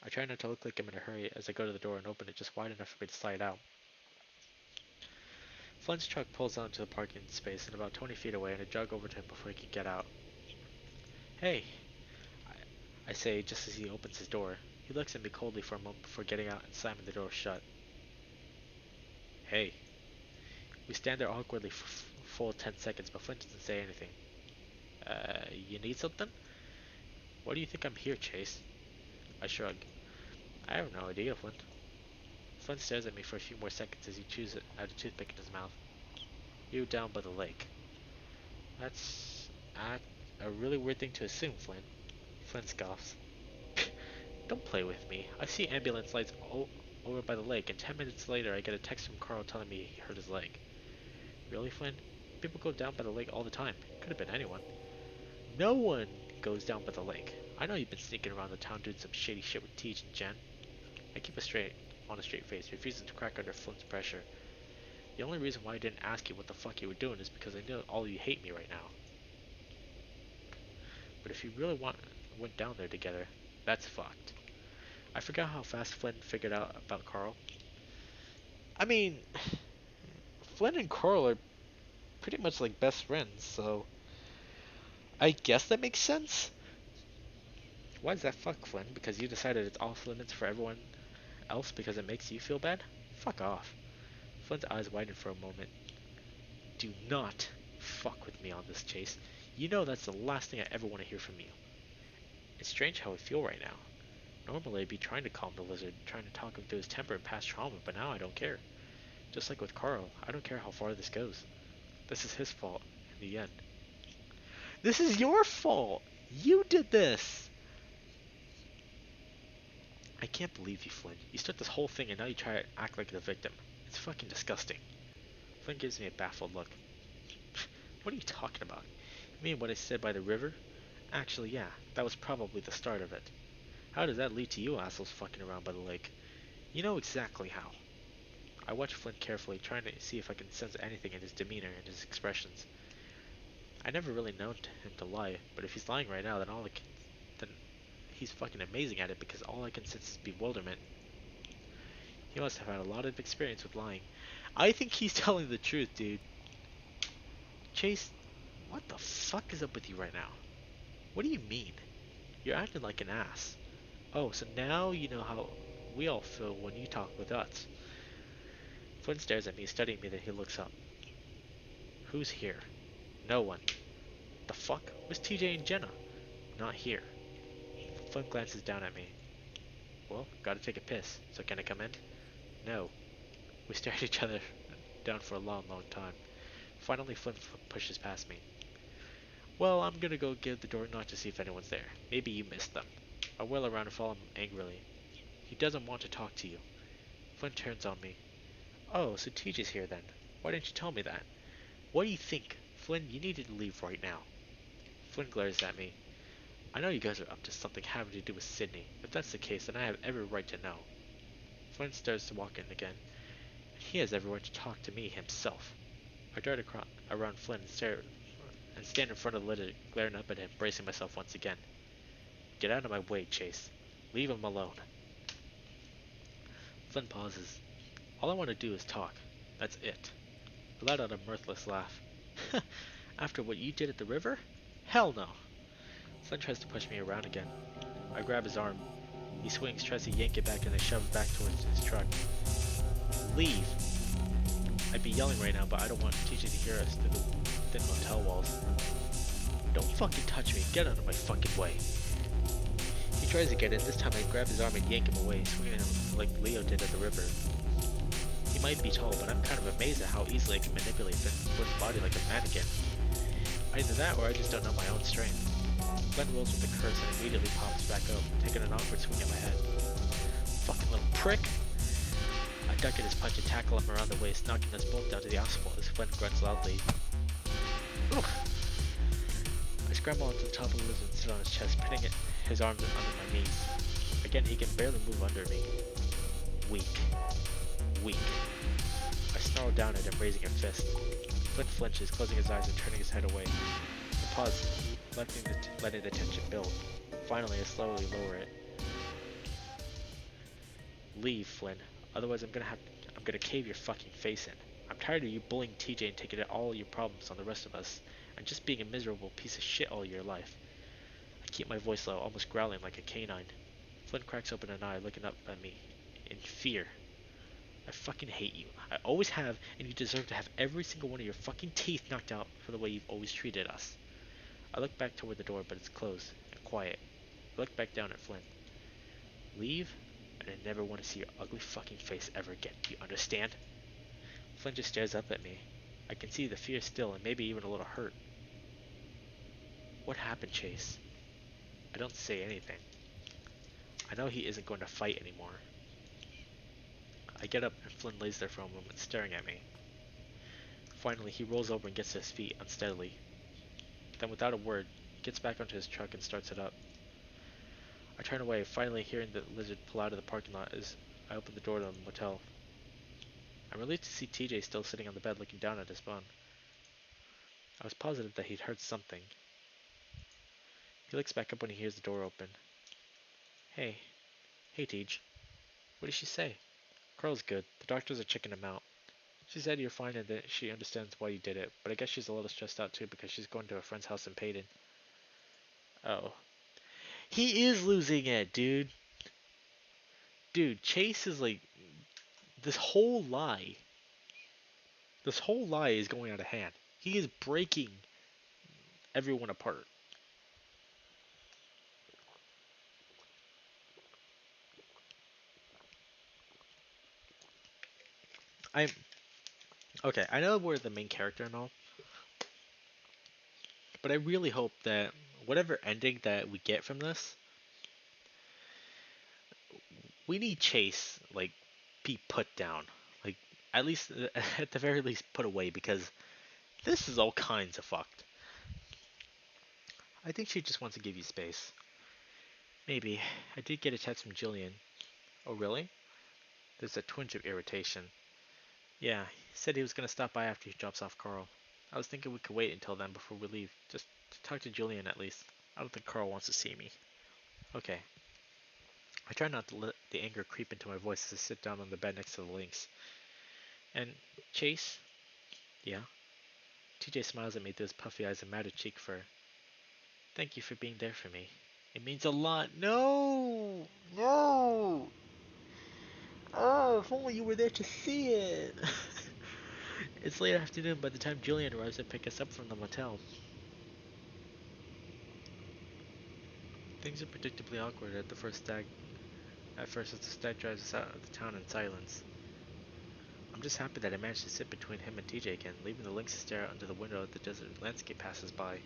I try not to look like I'm in a hurry as I go to the door and open it just wide enough for me to slide out. Flynn's truck pulls out into the parking space and about 20 feet away, and I jog over to him before he can get out. Hey, I say just as he opens his door. He looks at me coldly for a moment before getting out and slamming the door shut. Hey. We stand there awkwardly for full 10 seconds, but Flynn doesn't say anything. You need something? Why do you think I'm here, Chase? I shrug. I have no idea, Flynn. Flynn stares at me for a few more seconds as he chews out a toothpick in his mouth. You down by the lake. That's a really weird thing to assume, Flynn. Flynn scoffs. Don't play with me. I see ambulance lights over by the lake, and 10 minutes later I get a text from Carl telling me he hurt his leg. Really, Flynn? People go down by the lake all the time. Could have been anyone. No one goes down by the lake. I know you've been sneaking around the town doing some shady shit with Teach and Jen. I keep a straight face, refusing to crack under Flynn's pressure. The only reason why I didn't ask you what the fuck you were doing is because I know all of you hate me right now. But if you really went down there together, that's fucked. I forgot how fast Flynn figured out about Carl. I mean, Flynn and Carl are pretty much like best friends, so I guess that makes sense. Why is that fuck, Flynn? Because you decided it's off limits for everyone else because it makes you feel bad? Fuck off. Flynn's eyes widened for a moment. Do not fuck with me on this, Chase. You know that's the last thing I ever want to hear from you. It's strange how I feel right now. Normally I'd be trying to calm the lizard, trying to talk him through his temper and past trauma, but now I don't care. Just like with Carl, I don't care how far this goes. This is his fault, in the end. This is your fault! You did this! I can't believe you, Flynn. You start this whole thing and now you try to act like the victim. It's fucking disgusting. Flynn gives me a baffled look. What are you talking about? You mean what I said by the river? Actually, yeah, that was probably the start of it. How does that lead to you assholes fucking around by the lake? You know exactly how. I watch Flynn carefully, trying to see if I can sense anything in his demeanor and his expressions. I never really known him to lie, but if he's lying right now, then he's fucking amazing at it because all I can sense is bewilderment. He must have had a lot of experience with lying. I think he's telling the truth, dude. Chase, what the fuck is up with you right now? What do you mean? You're acting like an ass. Oh, so now you know how we all feel when you talk with us. Flynn stares at me, studying me, then he looks up. Who's here? No one. The fuck? Where's TJ and Jenna? Not here. Flynn glances down at me. Well, gotta take a piss, so can I come in? No. We stare at each other down for a long, long time. Finally, Flynn pushes past me. Well, I'm gonna go give the door a knock to see if anyone's there. Maybe you missed them. I whirl around and follow him angrily. He doesn't want to talk to you. Flynn turns on me. Oh, so TJ's here then. Why didn't you tell me that? What do you think? Flynn, you need to leave right now. Flynn glares at me. I know you guys are up to something having to do with Sydney. If that's the case, then I have every right to know. Flynn starts to walk in again. He has every right to talk to me himself. I dart around Flynn and stand in front of the litter, glaring up at him, bracing myself once again. Get out of my way, Chase. Leave him alone. Flynn pauses. All I want to do is talk. That's it. I let out a mirthless laugh. After what you did at the river? Hell no. Flynn tries to push me around again. I grab his arm. He swings, tries to yank it back, and I shove it back towards his truck. Leave! I'd be yelling right now, but I don't want TJ to hear us through the thin motel walls. Don't fucking touch me. Get out of my fucking way. He tries to get in. This time I grab his arm and yank him away, swinging him like Leo did at the river. He might be tall, but I'm kind of amazed at how easily I can manipulate Flynn's body like a mannequin. Either that, or I just don't know my own strength. Flynn rolls with a curse and immediately pops back up, taking an awkward swing at my head. Fucking little prick! I duck at his punch and tackle him around the waist, knocking us both down to the asphalt as Flynn grunts loudly. Ugh. I scramble onto the top of the lizard and sit on his chest, pinning his arms under my knees. Again, he can barely move under me. Weak. Weak. I snarl down at him, raising a fist. Flynn flinches, closing his eyes and turning his head away. I pause, letting the tension build. Finally, I slowly lower it. Leave, Flynn. Otherwise, I'm gonna cave your fucking face in. I'm tired of you bullying TJ and taking all your problems on the rest of us, and just being a miserable piece of shit all your life. I keep my voice low, almost growling like a canine. Flynn cracks open an eye, looking up at me in fear. I fucking hate you. I always have, and you deserve to have every single one of your fucking teeth knocked out for the way you've always treated us. I look back toward the door, but it's closed and quiet. I look back down at Flynn. Leave, and I never want to see your ugly fucking face ever again. Do you understand? Flynn just stares up at me. I can see the fear still, and maybe even a little hurt. What happened, Chase? I don't say anything. I know he isn't going to fight anymore. I get up, and Flynn lays there for a moment, staring at me. Finally, he rolls over and gets to his feet, unsteadily. Then, without a word, he gets back onto his truck and starts it up. I turn away, finally hearing the lizard pull out of the parking lot as I open the door to the motel. I'm relieved to see TJ still sitting on the bed looking down at his phone. I was positive that he'd heard something. He looks back up when he hears the door open. Hey. Hey, Tej. What did she say? Carl's good. The doctors are checking him out. She said you're fine and that she understands why you did it, but I guess she's a little stressed out too because she's going to a friend's house in Payton. Oh. He is losing it, dude. Dude, Chase is like... This whole lie is going out of hand. He is breaking everyone apart. Okay, I know we're the main character and all, but I really hope that whatever ending that we get from this, we need Chase, like, be put down. Like, at least, at the very least, put away, because this is all kinds of fucked. I think she just wants to give you space. Maybe. I did get a text from Julian. Oh, really? There's a twinge of irritation. Yeah, he said he was going to stop by after he drops off Carl. I was thinking we could wait until then before we leave, just to talk to Julian at least. I don't think Carl wants to see me. Okay. I try not to let the anger creep into my voice as I sit down on the bed next to the Lynx. And, Chase? Yeah? TJ smiles at me through his puffy eyes and matted cheek fur. Thank you for being there for me. It means a lot. No! No! Oh, if only you were there to see it! It's late afternoon by the time Julian arrives to pick us up from the motel. Things are predictably awkward at first as the stag drives us out of the town in silence. I'm just happy that I managed to sit between him and TJ again, leaving the Lynx to stare out into the window as the desert landscape passes by.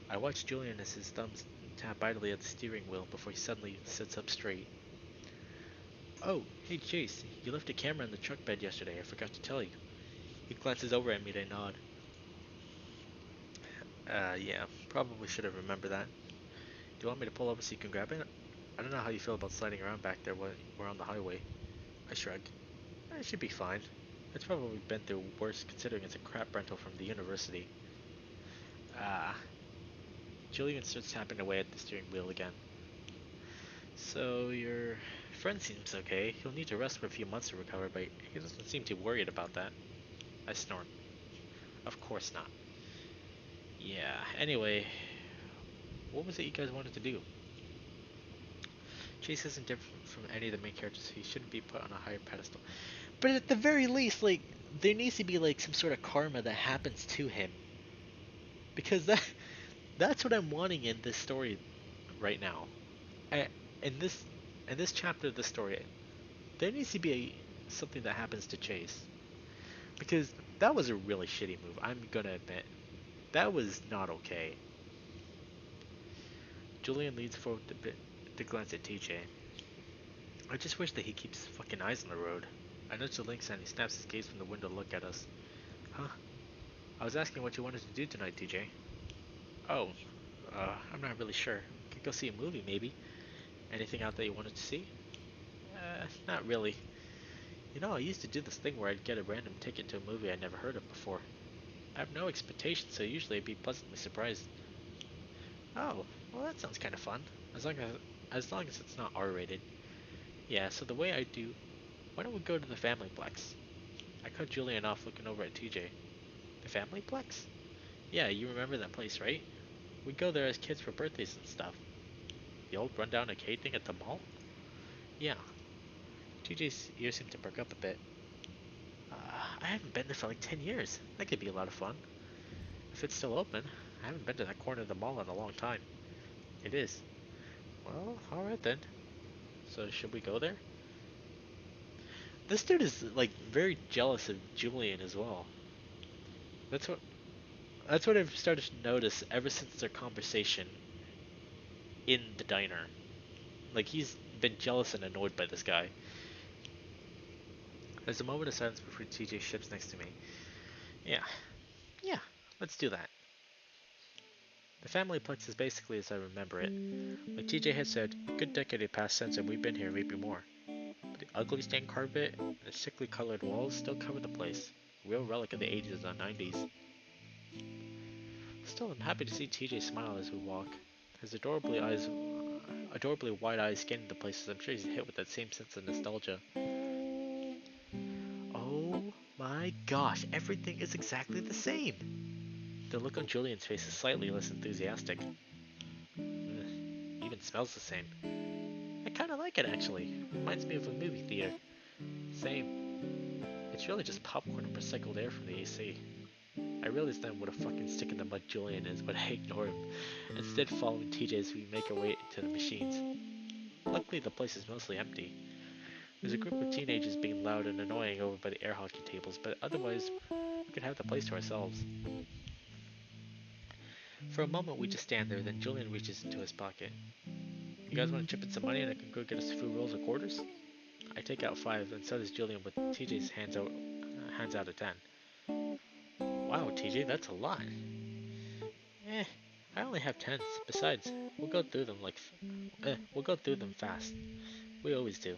I watch Julian as his thumbs tap idly at the steering wheel before he suddenly sits up straight. Oh, hey Chase, you left a camera in the truck bed yesterday, I forgot to tell you. He glances over at me to nod. Yeah, probably should have remembered that. Do you want me to pull over so you can grab it? I don't know how you feel about sliding around back there when we're on the highway. I shrug. It should be fine. It's probably been through worse considering it's a crap rental from the university. Ah. Julian starts tapping away at the steering wheel again. So, your friend seems okay. He'll need to rest for a few months to recover, but he doesn't seem too worried about that. I snort. Of course not. Yeah, anyway, what was it you guys wanted to do? Chase isn't different from any of the main characters, so he shouldn't be put on a higher pedestal. But at the very least, like, there needs to be, like, some sort of karma that happens to him. Because that's what I'm wanting in this story right now. I, in this in this chapter of the story, there needs to be something that happens to Chase. Because that was a really shitty move, I'm gonna admit. That was not okay. Julian leans forward a bit to glance at TJ. I just wish that he keeps his fucking eyes on the road. I nudge the Lynx and he snaps his gaze from the window to look at us. Huh? I was asking what you wanted to do tonight, TJ. Oh, I'm not really sure. Could go see a movie, maybe. Anything out that you wanted to see? Not really. You know, I used to do this thing where I'd get a random ticket to a movie I'd never heard of before. I have no expectations, so usually I'd be pleasantly surprised. Oh, well that sounds kind of fun. As long as it's not R-rated. Yeah, so the way I do, why don't we go to the Familyplex? I cut Julian off looking over at TJ. The Familyplex? Yeah, you remember that place, right? We'd go there as kids for birthdays and stuff. The old rundown arcade thing at the mall? Yeah. TJ's ears seem to perk up a bit. I haven't been there for like 10 years. That could be a lot of fun. If it's still open. I haven't been to that corner of the mall in a long time. It is. Well, alright then. So should we go there? This dude is like very jealous of Julian as well. That's what that's what I've started to notice ever since their conversation in the diner. Like he's been jealous and annoyed by this guy. There's a moment of silence before TJ ships next to me. Yeah, yeah, let's do that. The Familyplex is basically as I remember it. Like TJ had said, a good decade had passed since and we've been here, maybe more. But the ugly stained carpet and the sickly colored walls still cover the place. A real relic of the 80s and 90s. Still, I'm happy to see TJ smile as we walk. His adorably wide eyes scanning the places. I'm sure he's hit with that same sense of nostalgia. Oh my gosh, everything is exactly the same! The look on Julian's face is slightly less enthusiastic. Even smells the same. I kinda like it actually. Reminds me of a movie theater. Same. It's really just popcorn and recycled air from the AC. I realized then what a fucking stick in the mud Julian is, but I ignore him, instead following TJ as we make our way to the machines. Luckily the place is mostly empty. There's a group of teenagers being loud and annoying over by the air hockey tables, but otherwise we could have the place to ourselves. For a moment we just stand there, then Julian reaches into his pocket. You guys want to chip in some money and I can go get us a few rolls of quarters? I take out 5 and so does Julian with TJ's hands out of 10. Wow, TJ, that's a lot. Eh, I only have 10s. Besides, we'll go through them fast. We always do.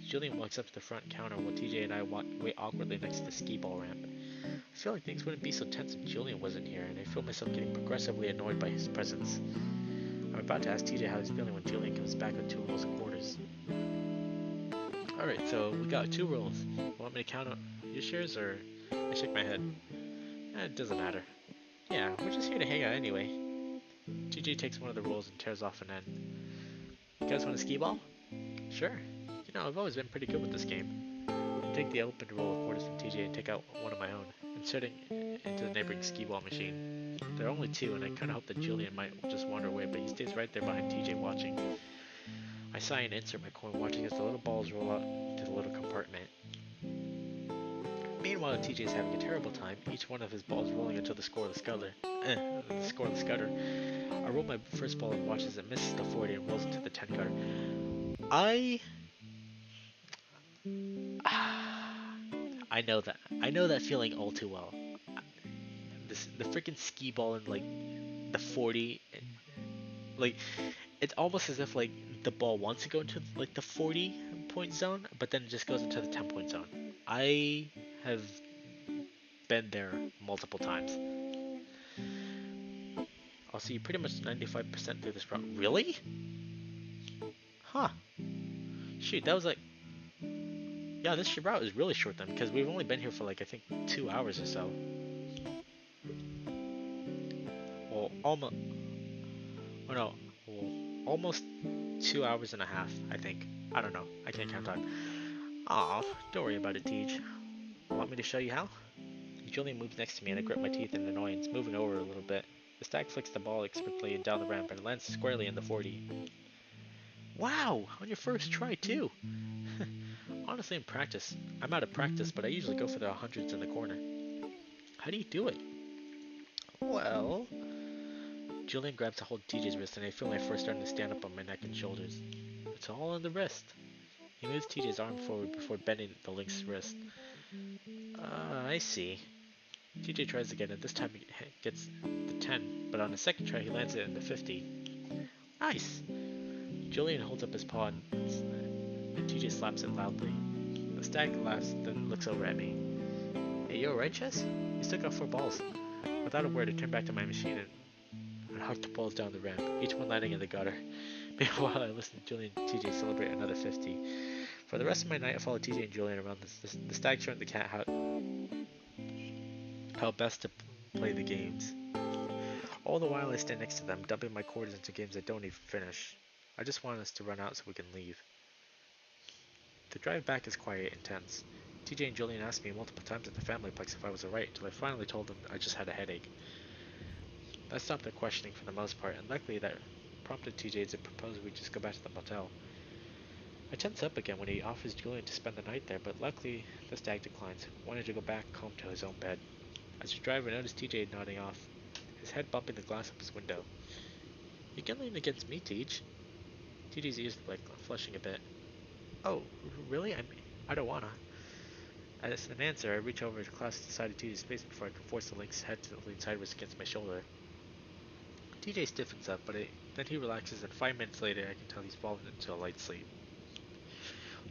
Julian walks up to the front counter while TJ and I wait awkwardly next to the skee ball ramp. I feel like things wouldn't be so tense if Julian wasn't here, and I feel myself getting progressively annoyed by his presence. I'm about to ask TJ how he's feeling when Julian comes back with 2 rolls of quarters. Alright, so we got 2 rolls. Want me to count on your shares, or I shake my head? It doesn't matter. Yeah, we're just here to hang out anyway. TJ takes one of the rolls and tears off an end. You guys want a skee ball? Sure. You know, I've always been pretty good with this game. I take the open roll of quarters from TJ and take out one of my own, inserting into the neighboring skee ball machine. There are only 2, and I kinda hope that Julian might just wander away, but he stays right there behind TJ watching. I sigh and insert my coin, watching as the little balls roll out to the little compartment. Meanwhile, TJ is having a terrible time, each one of his balls rolling into the scoreless gutter. I roll my first ball and watch as it misses the 40 and rolls into the 10 gutter. I know that. I know that feeling all too well. The freaking skee ball in like the 40, like it's almost as if like the ball wants to go into like the 40-point zone, but then it just goes into the 10-point zone. I have been there multiple times. I'll see you pretty much 95% through this route. Really? Huh. Shoot, that was like... Yeah, this route is really short then, because we've only been here for like, I think, 2 hours or so. Well, almost... Oh no. Well, almost 2 hours and a half, I think. I don't know. I can't count time. Aw, don't worry about it, Tej. Want me to show you how? Julian moves next to me and I grit my teeth in annoyance, moving over a little bit. The stag flicks the ball expertly down the ramp and lands squarely in the 40. Wow! On your first try, too! Honestly, I'm out of practice, but I usually go for the hundreds in the corner. How do you do it? Well... Julian grabs a hold of TJ's wrist and I feel my fur starting to stand up on my neck and shoulders. It's all on the wrist. He moves TJ's arm forward before bending the Link's wrist. I see. TJ tries again and this time he gets the 10, but on the second try he lands it in the 50. Nice! Julian holds up his paw and TJ slaps it loudly. The stag laughs, then looks over at me. Hey, you alright, Chess? You still got 4 balls. Without a word, I turn back to my machine and huck the balls down the ramp, each one landing in the gutter. Meanwhile, I listen to Julian and TJ celebrate another 50. For the rest of my night, I follow TJ and Julian around the stag showing the cat how best to play the games. All the while, I stand next to them, dumping my quarters into games I don't even finish. I just want us to run out so we can leave. The drive back is quiet and tense. TJ and Julian asked me multiple times at the familyplex if I was alright, until I finally told them I just had a headache. That stopped their questioning for the most part, and luckily that prompted TJ to propose we just go back to the motel. I tense up again when he offers Julian to spend the night there, but luckily the stag declines, wanting to go back home to his own bed. As we drive, I notice TJ nodding off, his head bumping the glass of his window. You can lean against me, Tej. TJ's ears like flushing a bit. Oh, really? I don't wanna. As an answer, I reach over to clasp the side of TJ's face before I can force the Link's head to lean sideways against my shoulder. TJ stiffens up, but then he relaxes, and 5 minutes later I can tell he's fallen into a light sleep.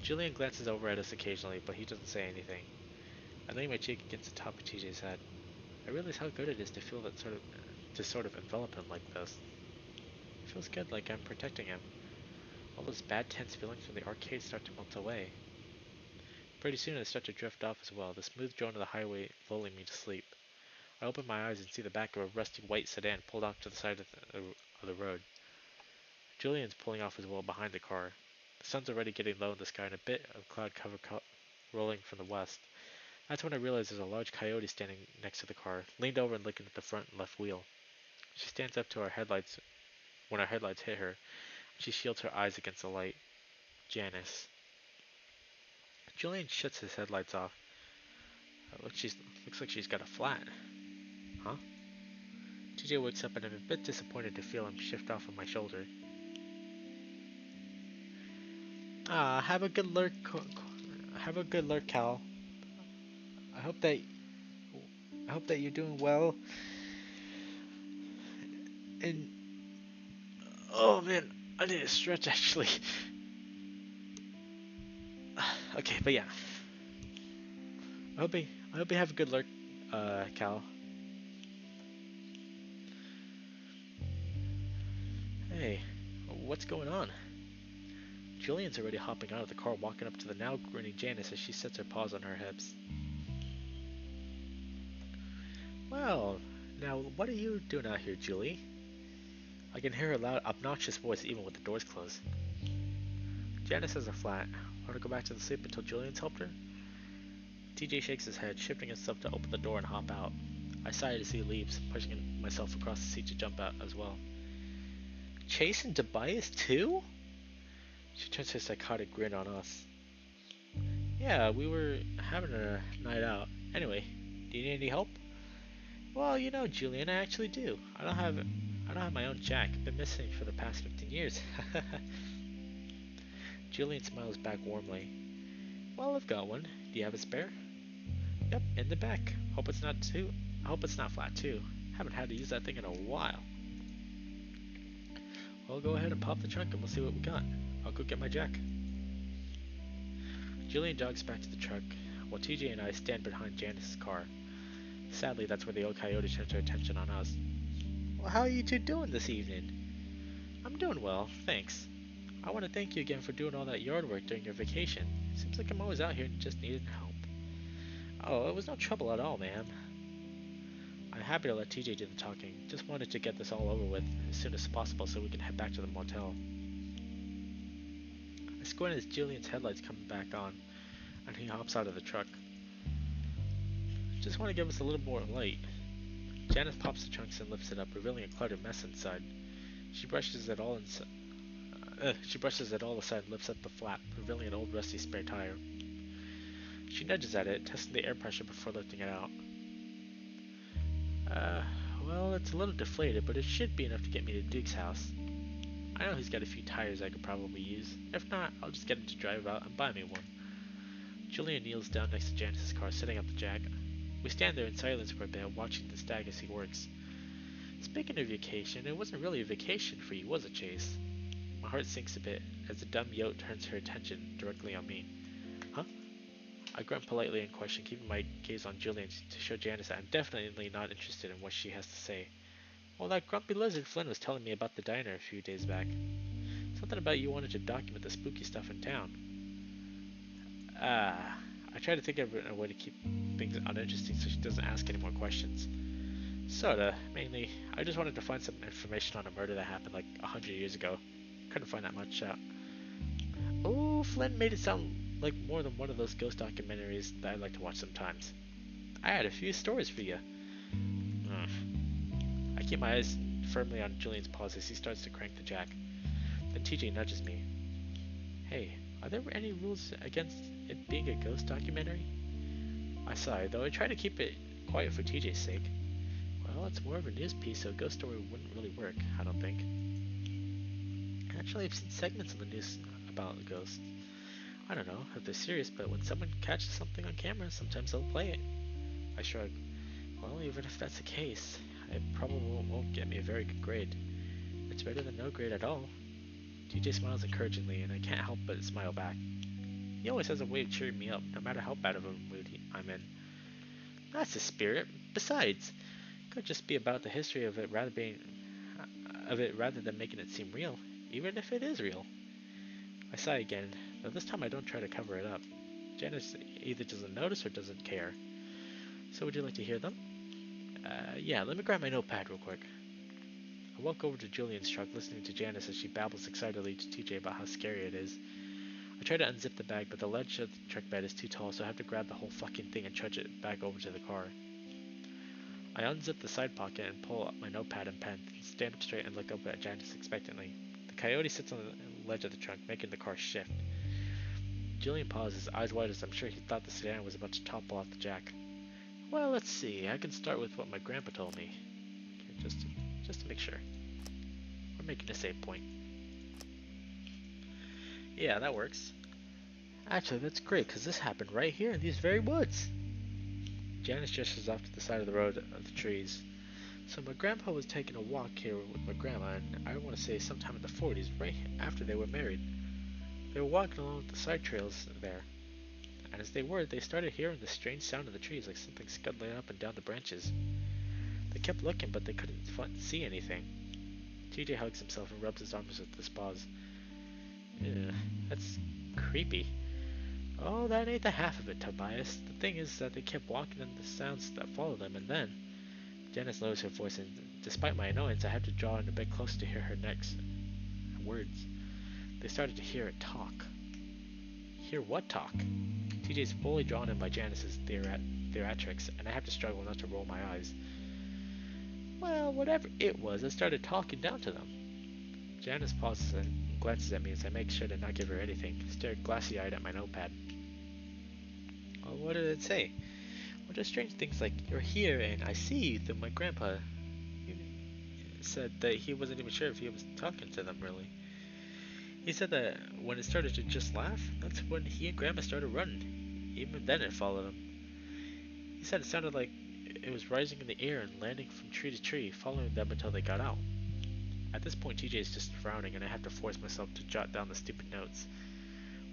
Julian glances over at us occasionally, but he doesn't say anything. I lay my cheek against the top of TJ's head. I realize how good it is to feel that sort of envelop him like this. It feels good, like I'm protecting him. All those bad tense feelings from the arcade start to melt away. Pretty soon I start to drift off as well, the smooth drone of the highway lulling me to sleep. I open my eyes and see the back of a rusty white sedan pulled off to the side of the road. Julian's pulling off as well behind the car. The sun's already getting low in the sky and a bit of cloud cover rolling from the west. That's when I realize there's a large coyote standing next to the car, leaned over and looking at the front and left wheel. She stands up to our headlights when our headlights hit her. She shields her eyes against the light. Janice. Julian shuts his headlights off. Looks like she's got a flat. Huh? TJ wakes up and I'm a bit disappointed to feel him shift off of my shoulder. Have a good lurk, Cal. I hope that you're doing well. And oh man, I need a stretch actually. Okay, but yeah. I hope you have a good lurk, Cal. Hey, what's going on? Julian's already hopping out of the car, walking up to the now grinning Janice as she sets her paws on her hips. Well, now what are you doing out here, Julie? I can hear her loud, obnoxious voice even with the doors closed. Janice has a flat. Want to go back to the sleep until Julian's helped her? TJ shakes his head, shifting himself to open the door and hop out. I sigh as he leaves, pushing myself across the seat to jump out as well. Chase and Tobias too? She turns her psychotic grin on us. Yeah, we were having a night out. Anyway, do you need any help? Well, Julian, I actually do. I don't have my own Jack. I've been missing for the past 15 years. Julian smiles back warmly. Well, I've got one. Do you have a spare? Yep, in the back. I hope it's not flat too. Haven't had to use that thing in a while. Well, go ahead and pop the trunk and we'll see what we got. I'll go get my Jack. Julian jogs back to the truck, while TJ and I stand behind Janice's car. Sadly, that's where the old coyote turns her attention on us. Well, how are you two doing this evening? I'm doing well, thanks. I want to thank you again for doing all that yard work during your vacation. Seems like I'm always out here and just needing help. Oh, it was no trouble at all, ma'am. I'm happy to let TJ do the talking. Just wanted to get this all over with as soon as possible so we can head back to the motel. I squint as Julian's headlights come back on, and he hops out of the truck. Just want to give us a little more light. Janice pops the trunks and lifts it up, revealing a cluttered mess inside. She brushes it all aside and lifts up the flap, revealing an old rusty spare tire. She nudges at it, testing the air pressure before lifting it out. Well, it's a little deflated, but it should be enough to get me to Duke's house. I know he's got a few tires I could probably use. If not, I'll just get him to drive out and buy me one. Julian kneels down next to Janice's car, setting up the Jack. We stand there in silence for a bit, watching the stag as he works. Speaking of vacation, it wasn't really a vacation for you, was it, Chase? My heart sinks a bit as the dumb yote turns her attention directly on me. Huh? I grunt politely in question, keeping my gaze on Julian to show Janice that I'm definitely not interested in what she has to say. Well, that grumpy lizard Flynn was telling me about the diner a few days back. Something about you wanted to document the spooky stuff in town. I try to think of a way to keep things uninteresting so she doesn't ask any more questions. Sorta. Mainly, I just wanted to find some information on a murder that happened like 100 years ago. Couldn't find that much out. Oh, Flynn made it sound like more than one of those ghost documentaries that I like to watch sometimes. I had a few stories for you. I keep my eyes firmly on Julian's paws as he starts to crank the Jack. Then TJ nudges me. Hey, are there any rules against it being a ghost documentary? I sigh, though I try to keep it quiet for TJ's sake. Well, it's more of a news piece, so a ghost story wouldn't really work, I don't think. Actually, I've seen segments in the news about ghosts. I don't know if they're serious, but when someone catches something on camera, sometimes they'll play it. I shrug. Well, even if that's the case, it probably won't get me a very good grade. It's better than no grade at all. TJ smiles encouragingly, and I can't help but smile back. He always has a way of cheering me up, no matter how bad of a mood I'm in. That's the spirit. Besides, it could just be about the history of it rather than making it seem real, even if it is real. I sigh again, though this time I don't try to cover it up. Janice either doesn't notice or doesn't care. So would you like to hear them? Yeah, let me grab my notepad real quick. I walk over to Julian's truck, listening to Janice as she babbles excitedly to TJ about how scary it is. I try to unzip the bag, but the ledge of the truck bed is too tall, so I have to grab the whole fucking thing and trudge it back over to the car. I unzip the side pocket and pull up my notepad and pen, stand up straight and look up at Janice expectantly. The coyote sits on the ledge of the trunk, making the car shift. Julian pauses, eyes wide as I'm sure he thought the sedan was about to topple off the Jack. Well, let's see. I can start with what my grandpa told me. Okay, just to make sure. We're making a save point. Yeah, that works. Actually, that's great, because this happened right here in these very woods. Janice gestures off to the side of the road of the trees. So my grandpa was taking a walk here with my grandma, and I want to say sometime in the 40s, right after they were married. They were walking along the side trails there, and as they started hearing the strange sound of the trees, like something scuttling up and down the branches. They kept looking, but they couldn't see anything. TJ hugs himself and rubs his arms with his paws. Yeah, that's creepy. Oh, that ain't the half of it, Tobias. The thing is that they kept walking and the sounds that followed them, and then... Janice lowers her voice, and despite my annoyance, I had to draw in a bit closer to hear her next words. They started to hear it talk. Hear what talk? TJ's fully drawn in by Janice's theatrics, and I have to struggle not to roll my eyes. Well, whatever it was, I started talking down to them. Janice pauses and glances at me as I make sure to not give her anything, stared glassy-eyed at my notepad. Well, what did it say? Well, just strange things like, you're here and I see you, through my grandpa. He said that he wasn't even sure if he was talking to them, really. He said that when it started to just laugh, that's when he and Grandma started running. Even then it followed him. He said it sounded like it was rising in the air and landing from tree to tree, following them until they got out. At this point, TJ is just frowning, and I have to force myself to jot down the stupid notes.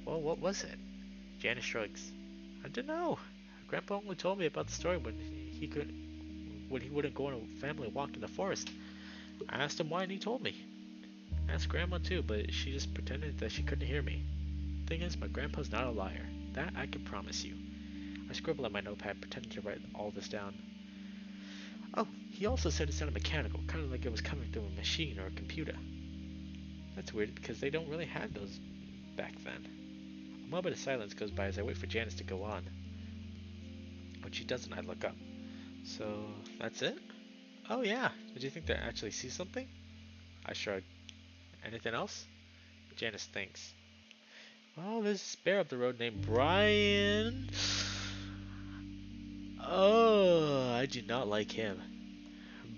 Well, what was it? Janice shrugs. I don't know. Grandpa only told me about the story when he wouldn't go on a family walk in the forest. I asked him why, and he told me. I asked Grandma too, but she just pretended that she couldn't hear me. Thing is, my grandpa's not a liar. That I can promise you. I scribbled on my notepad, pretending to write all this down. Oh, he also said it sounded mechanical, kind of like it was coming through a machine or a computer. That's weird, because they don't really have those back then. A moment of silence goes by as I wait for Janice to go on. When she doesn't, I look up. So, that's it? Oh yeah, did you think to actually see something? I shrug. Anything else? Janice thinks. Well, there's a spare up the road named Brian. Oh, I do not like him.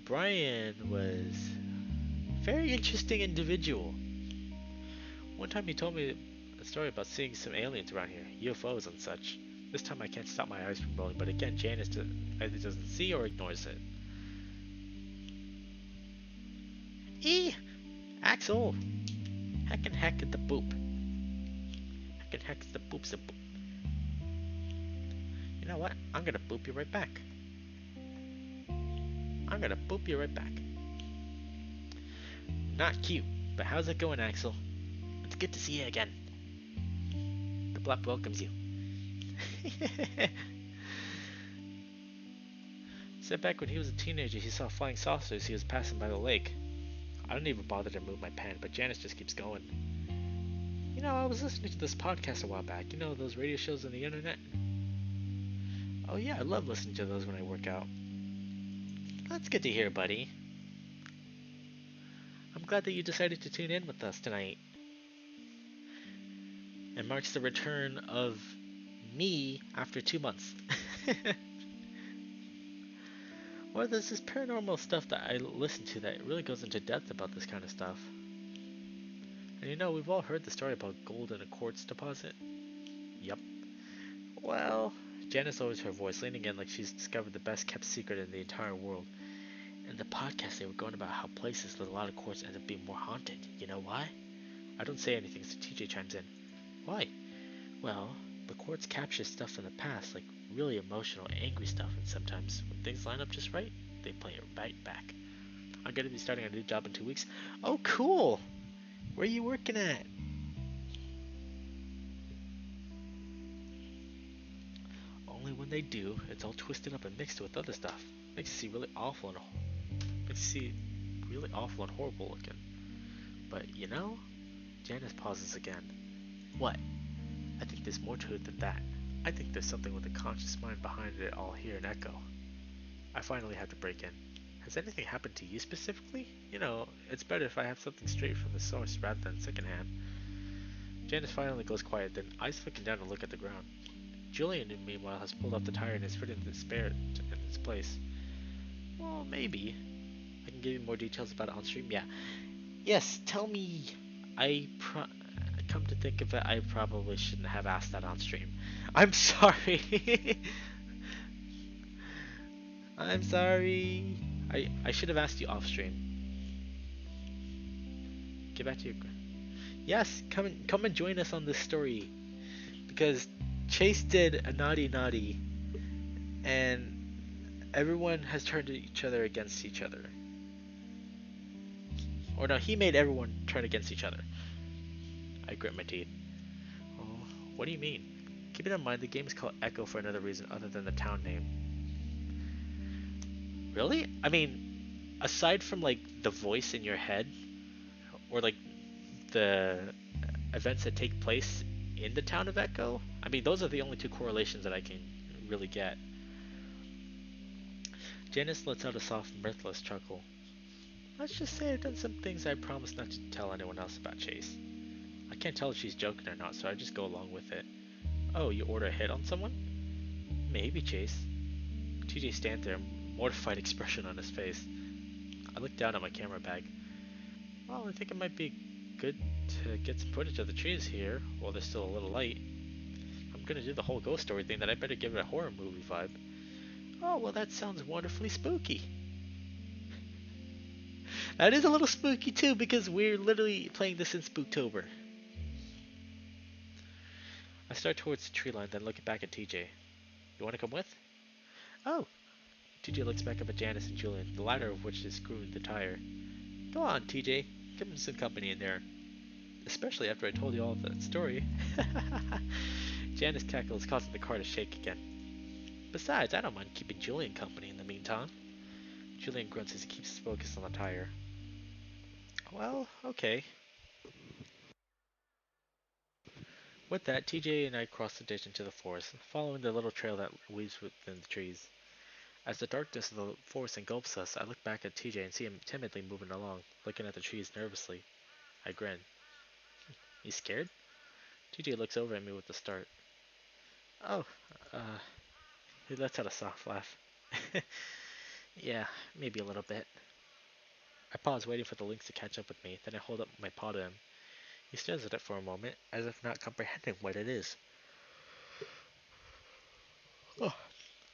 Brian was a very interesting individual. One time he told me a story about seeing some aliens around here, UFOs and such. This time I can't stop my eyes from rolling, but again Janice either doesn't see or ignores it. Axel! Heck at the boop. Heck at the boop's a boop. You know what? I'm gonna boop you right back. Not cute, but how's it going, Axel? It's good to see you again. The blop welcomes you. Said back when he was a teenager he saw flying saucers he was passing by the lake. I don't even bother to move my pen, but Janice just keeps going. You know, I was listening to this podcast a while back. You know, those radio shows on the internet? Oh yeah, I love listening to those when I work out. That's good to hear, buddy. I'm glad that you decided to tune in with us tonight. It marks the return of me after 2 months. Well, there's this paranormal stuff that I listen to that really goes into depth about this kind of stuff. And you know, we've all heard the story about gold in a quartz deposit. Yup. Well, Janice lowers her voice, leaning in like she's discovered the best kept secret in the entire world. In the podcast, they were going about how places with a lot of quartz end up being more haunted. You know why? I don't say anything, so TJ chimes in. Why? Well, the quartz captures stuff from the past, like really emotional, angry stuff, and sometimes when things line up just right, they play it right back. I'm going to be starting a new job in 2 weeks. Oh, cool! Where are you working at? Only when they do, it's all twisted up and mixed with other stuff. Makes you see really awful and horrible looking. But you know, Janice pauses again. What? I think there's more to it than that. I think there's something with a conscious mind behind it all here in Echo. I finally have to break in. Has anything happened to you specifically? You know, it's better if I have something straight from the source rather than secondhand. Janice finally goes quiet, then eyes looking down to look at the ground. Julian, meanwhile, has pulled off the tire and is fitting the spare in its place. Well, maybe. I can give you more details about it on stream. Yeah. Yes, tell me. Come to think of it, I probably shouldn't have asked that on stream. I'm sorry. I'm sorry. I should have asked you off stream. Get back to your... Yes, come and join us on this story. Because Chase did a naughty, and everyone has turned each other against each other. Or no, he made everyone turn against each other. I grit my teeth. Oh, what do you mean? Keep it in mind, the game is called Echo for another reason other than the town name. Really? I mean, aside from like the voice in your head, or like the events that take place in the town of Echo, I mean, those are the only two correlations that I can really get. Janice lets out a soft, mirthless chuckle. Let's just say I've done some things I promised not to tell anyone else about Chase. I can't tell if she's joking or not, so I just go along with it. Oh, you order a hit on someone? Maybe, Chase. TJ stands there, a mortified expression on his face. I look down at my camera bag. Well, I think it might be good to get some footage of the trees here while they're still a little light. I'm gonna do the whole ghost story thing, then I better give it a horror movie vibe. Oh, well, that sounds wonderfully spooky. That is a little spooky too, because we're literally playing this in Spooktober. I start towards the tree line, then look back at TJ. You want to come with? Oh! TJ looks back up at Janice and Julian, the latter of which is screwing the tire. Go on, TJ. Give him some company in there. Especially after I told you all of that story. Janice cackles, causing the car to shake again. Besides, I don't mind keeping Julian company in the meantime. Julian grunts as he keeps his focus on the tire. Well, okay. With that, TJ and I cross the ditch into the forest, following the little trail that weaves within the trees. As the darkness of the forest engulfs us, I look back at TJ and see him timidly moving along, looking at the trees nervously. I grin. You scared? TJ looks over at me with a start. Oh, uh, he lets out a soft laugh. Yeah, maybe a little bit. I pause, waiting for the lynx to catch up with me, then I hold up my paw to him. He stares at it for a moment, as if not comprehending what it is. Oh.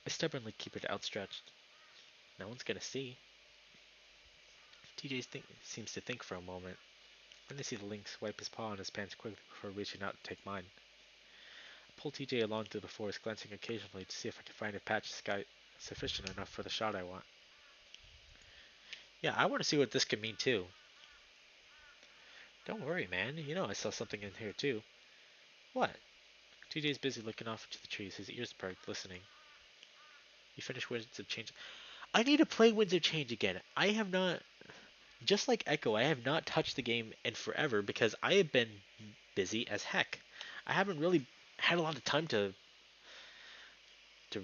I stubbornly keep it outstretched. No one's gonna see. Seems to think for a moment. Then I see the lynx wipe his paw on his pants quickly before reaching out to take mine. I pull TJ along through the forest, glancing occasionally to see if I can find a patch of sky sufficient enough for the shot I want. Yeah, I want to see what this could mean too. Don't worry, man. You know I saw something in here too. What? TJ's busy looking off into the trees, his ears perked, listening. You finished Winds of Change. I need to play Winds of Change again. I have not, just like Echo, I have not touched the game in forever because I have been busy as heck. I haven't really had a lot of time to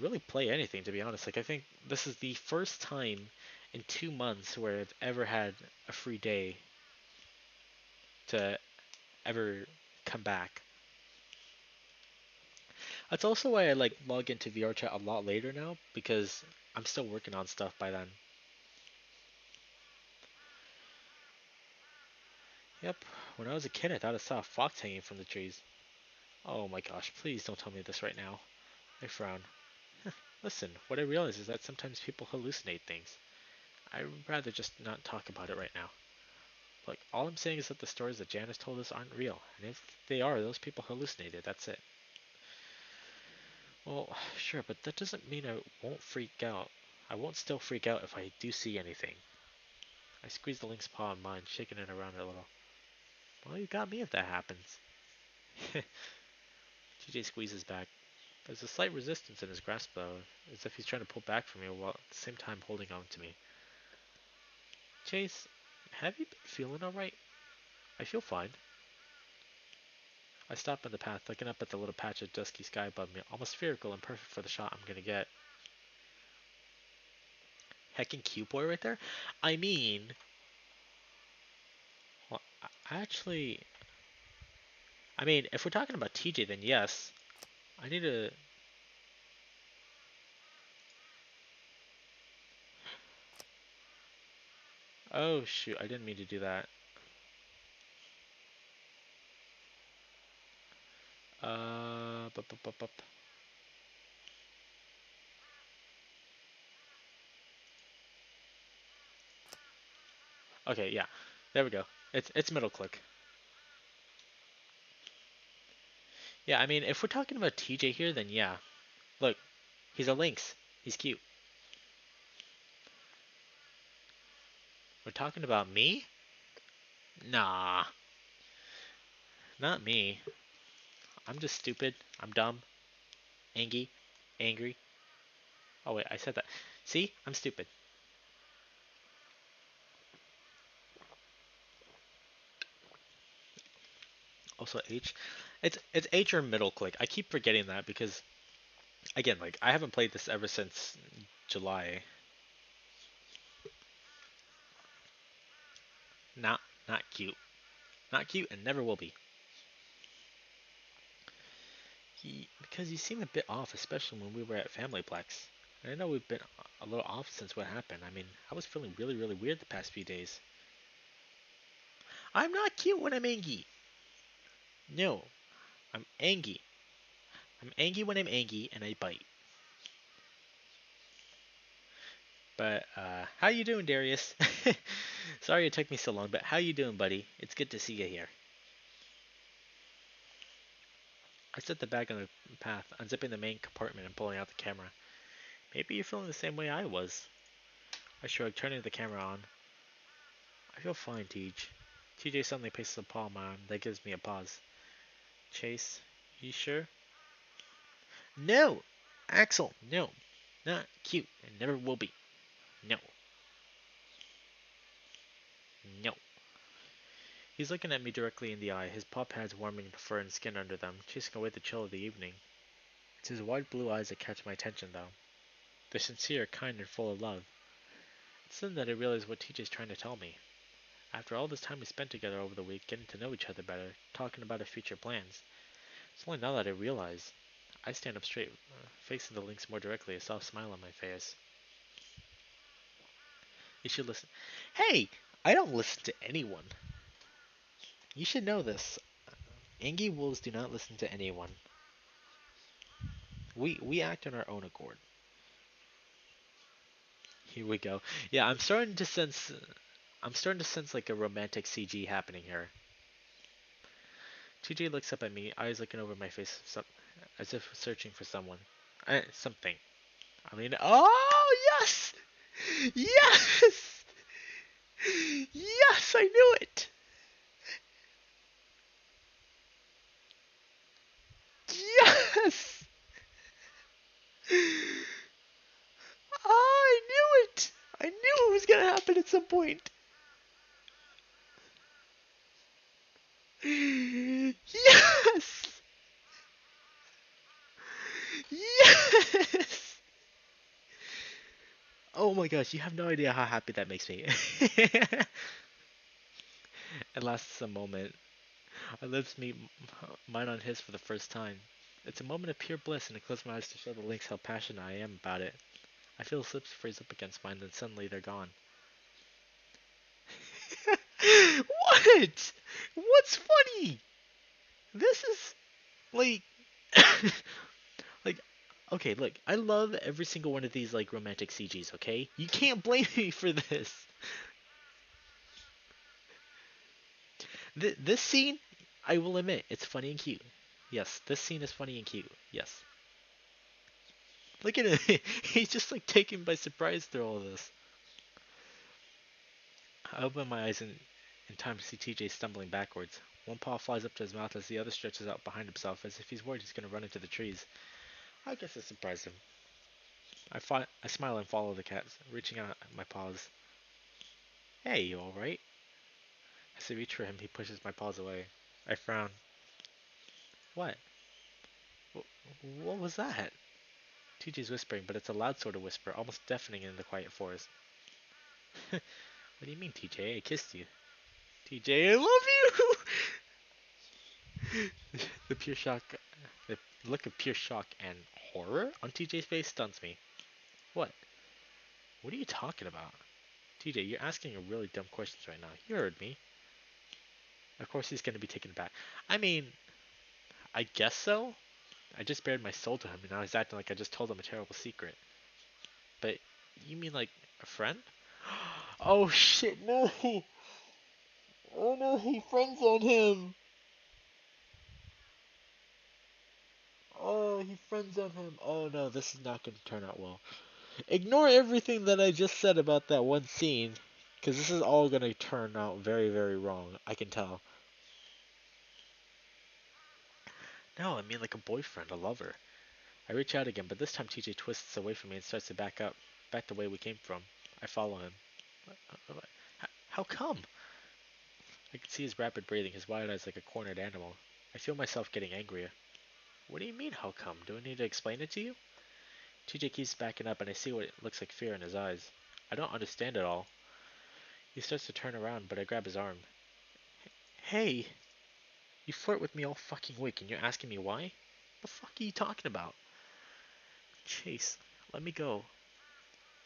really play anything, to be honest. Like, I think this is the first time in 2 months where I've ever had a free day to ever come back. That's also why I like log into VR chat a lot later now, because I'm still working on stuff by then. Yep, when I was a kid I thought I saw a fox hanging from the trees. Oh my gosh, please don't tell me this right now. I frown. Listen, what I realize is that sometimes people hallucinate things. I'd rather just not talk about it right now. Look, all I'm saying is that the stories that Janice told us aren't real, and if they are, those people hallucinated, that's it. Well, sure, but that doesn't mean I won't freak out. I won't still freak out if I do see anything. I squeeze the lynx paw in mine, shaking it around a little. Well, you got me if that happens. TJ squeezes back. There's a slight resistance in his grasp, though, as if he's trying to pull back from me while at the same time holding on to me. Chase, have you been feeling alright? I feel fine. I stop in the path, looking up at the little patch of dusky sky above me, almost spherical and perfect for the shot I'm gonna get. Heckin' cute boy right there? I mean... Well, actually... I mean, if we're talking about TJ, then yes. I need to... Oh, shoot, I didn't mean to do that. Bup, bup, bup, bup. Okay, yeah. There we go. It's middle click. Yeah, I mean, if we're talking about TJ here, then yeah. Look, he's a lynx. He's cute. We're talking about me? Nah, not me. I'm just stupid. I'm dumb. Angry. Angry. Oh wait, I said that. See? I'm stupid. Also H. It's H or middle click. I keep forgetting that because again, like I haven't played this ever since July. Not not cute. Not cute and never will be. Because you seem a bit off, especially when we were at Familyplex. And I know we've been a little off since what happened. I mean, I was feeling really, really weird the past few days. I'm not cute when I'm angry. No, I'm angry. I'm angry when I'm angry and I bite. But how you doing, Darius? Sorry it took me so long, but how you doing, buddy? It's good to see you here. I set the bag on the path, unzipping the main compartment and pulling out the camera. Maybe you're feeling the same way I was. I shrugged, turning the camera on. I feel fine, Tej. TJ suddenly places a paw on my arm. That gives me a pause. Chase, you sure? No! Axel, no. Not cute, and never will be. No. No. He's looking at me directly in the eye, his paw pads warming the fur and skin under them, chasing away the chill of the evening. It's his wide blue eyes that catch my attention, though. They're sincere, kind, and full of love. It's then that I realize what TJ's trying to tell me. After all this time we spent together over the week, getting to know each other better, talking about our future plans, it's only now that I realize. I stand up straight, facing the Lynx more directly, a soft smile on my face. You should listen. Hey! I don't listen to anyone. You should know this. Angie wolves do not listen to anyone. We act on our own accord. Here we go. Yeah, I'm starting to sense like a romantic CG happening here. TJ looks up at me, eyes looking over my face, as if searching for someone. Something. I mean, oh yes, yes, yes! I knew it. Yes. I knew it. I knew it was gonna happen at some point. Yes. Yes. Oh my gosh, you have no idea how happy that makes me. It lasts a moment. Our lips meet, mine on his for the first time. It's a moment of pure bliss, and I close my eyes to show the Lynx how passionate I am about it. I feel his lips freeze up against mine, then suddenly they're gone. What? What's funny? This is like, like, okay, look, I love every single one of these like romantic CGs. Okay, you can't blame me for this. This scene, I will admit, it's funny and cute. Yes, this scene is funny and cute. Yes. Look at him. He's just like taken by surprise through all of this. I open my eyes in time to see TJ stumbling backwards. One paw flies up to his mouth as the other stretches out behind himself as if he's worried he's going to run into the trees. I guess it surprised him. I smile and follow the cat, reaching out my paws. Hey, you alright? As I reach for him, he pushes my paws away. I frown. What? What was that? TJ's whispering, but it's a loud sort of whisper, almost deafening in the quiet forest. What do you mean, TJ? I kissed you. TJ, I love you! The pure shock, the look of pure shock and horror on TJ's face stuns me. What? What are you talking about? TJ, you're asking a really dumb questions right now. You heard me. Of course he's gonna be taken aback. I mean, I guess so. I just bared my soul to him and now he's acting like I just told him a terrible secret. But you mean like a friend? Oh shit, no! Oh no, he friends on him! Oh, he friends on him. Oh no, this is not going to turn out well. Ignore everything that I just said about that one scene. Because this is all gonna turn out very, very wrong. I can tell. No, I mean like a boyfriend, a lover. I reach out again, but this time TJ twists away from me and starts to back up, back the way we came from. I follow him. How come? I can see his rapid breathing, his wide eyes like a cornered animal. I feel myself getting angrier. What do you mean, how come? Do I need to explain it to you? TJ keeps backing up, and I see what looks like fear in his eyes. I don't understand it all. He starts to turn around, but I grab his arm. Hey, you flirt with me all fucking week, and you're asking me why? The fuck are you talking about? Chase, let me go.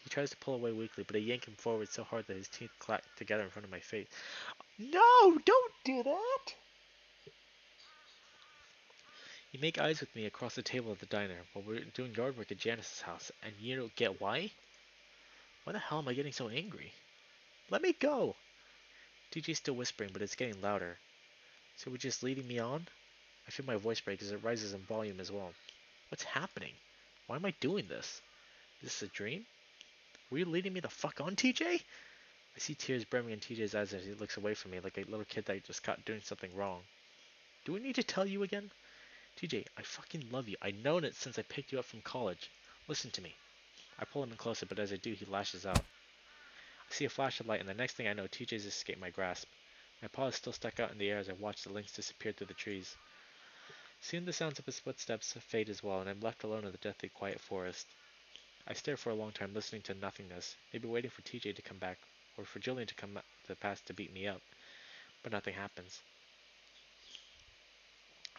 He tries to pull away weakly, but I yank him forward so hard that his teeth clack together in front of my face. No, don't do that! You make eyes with me across the table at the diner while we're doing yard work at Janice's house, and you don't get why? Why the hell am I getting so angry? Let me go! TJ's still whispering, but it's getting louder. So we're just leading me on? I feel my voice break as it rises in volume as well. What's happening? Why am I doing this? Is this a dream? Were you leading me the fuck on, TJ? I see tears brimming in TJ's eyes as he looks away from me like a little kid that just caught doing something wrong. Do I need to tell you again? TJ, I fucking love you. I've known it since I picked you up from college. Listen to me. I pull him in closer, but as I do, he lashes out. I see a flash of light, and the next thing I know, TJ's escaped my grasp. My paw is still stuck out in the air as I watch the lynx disappear through the trees. Soon the sounds of his footsteps fade as well, and I'm left alone in the deathly quiet forest. I stare for a long time, listening to nothingness, maybe waiting for TJ to come back, or for Julian to come to pass to beat me up. But nothing happens.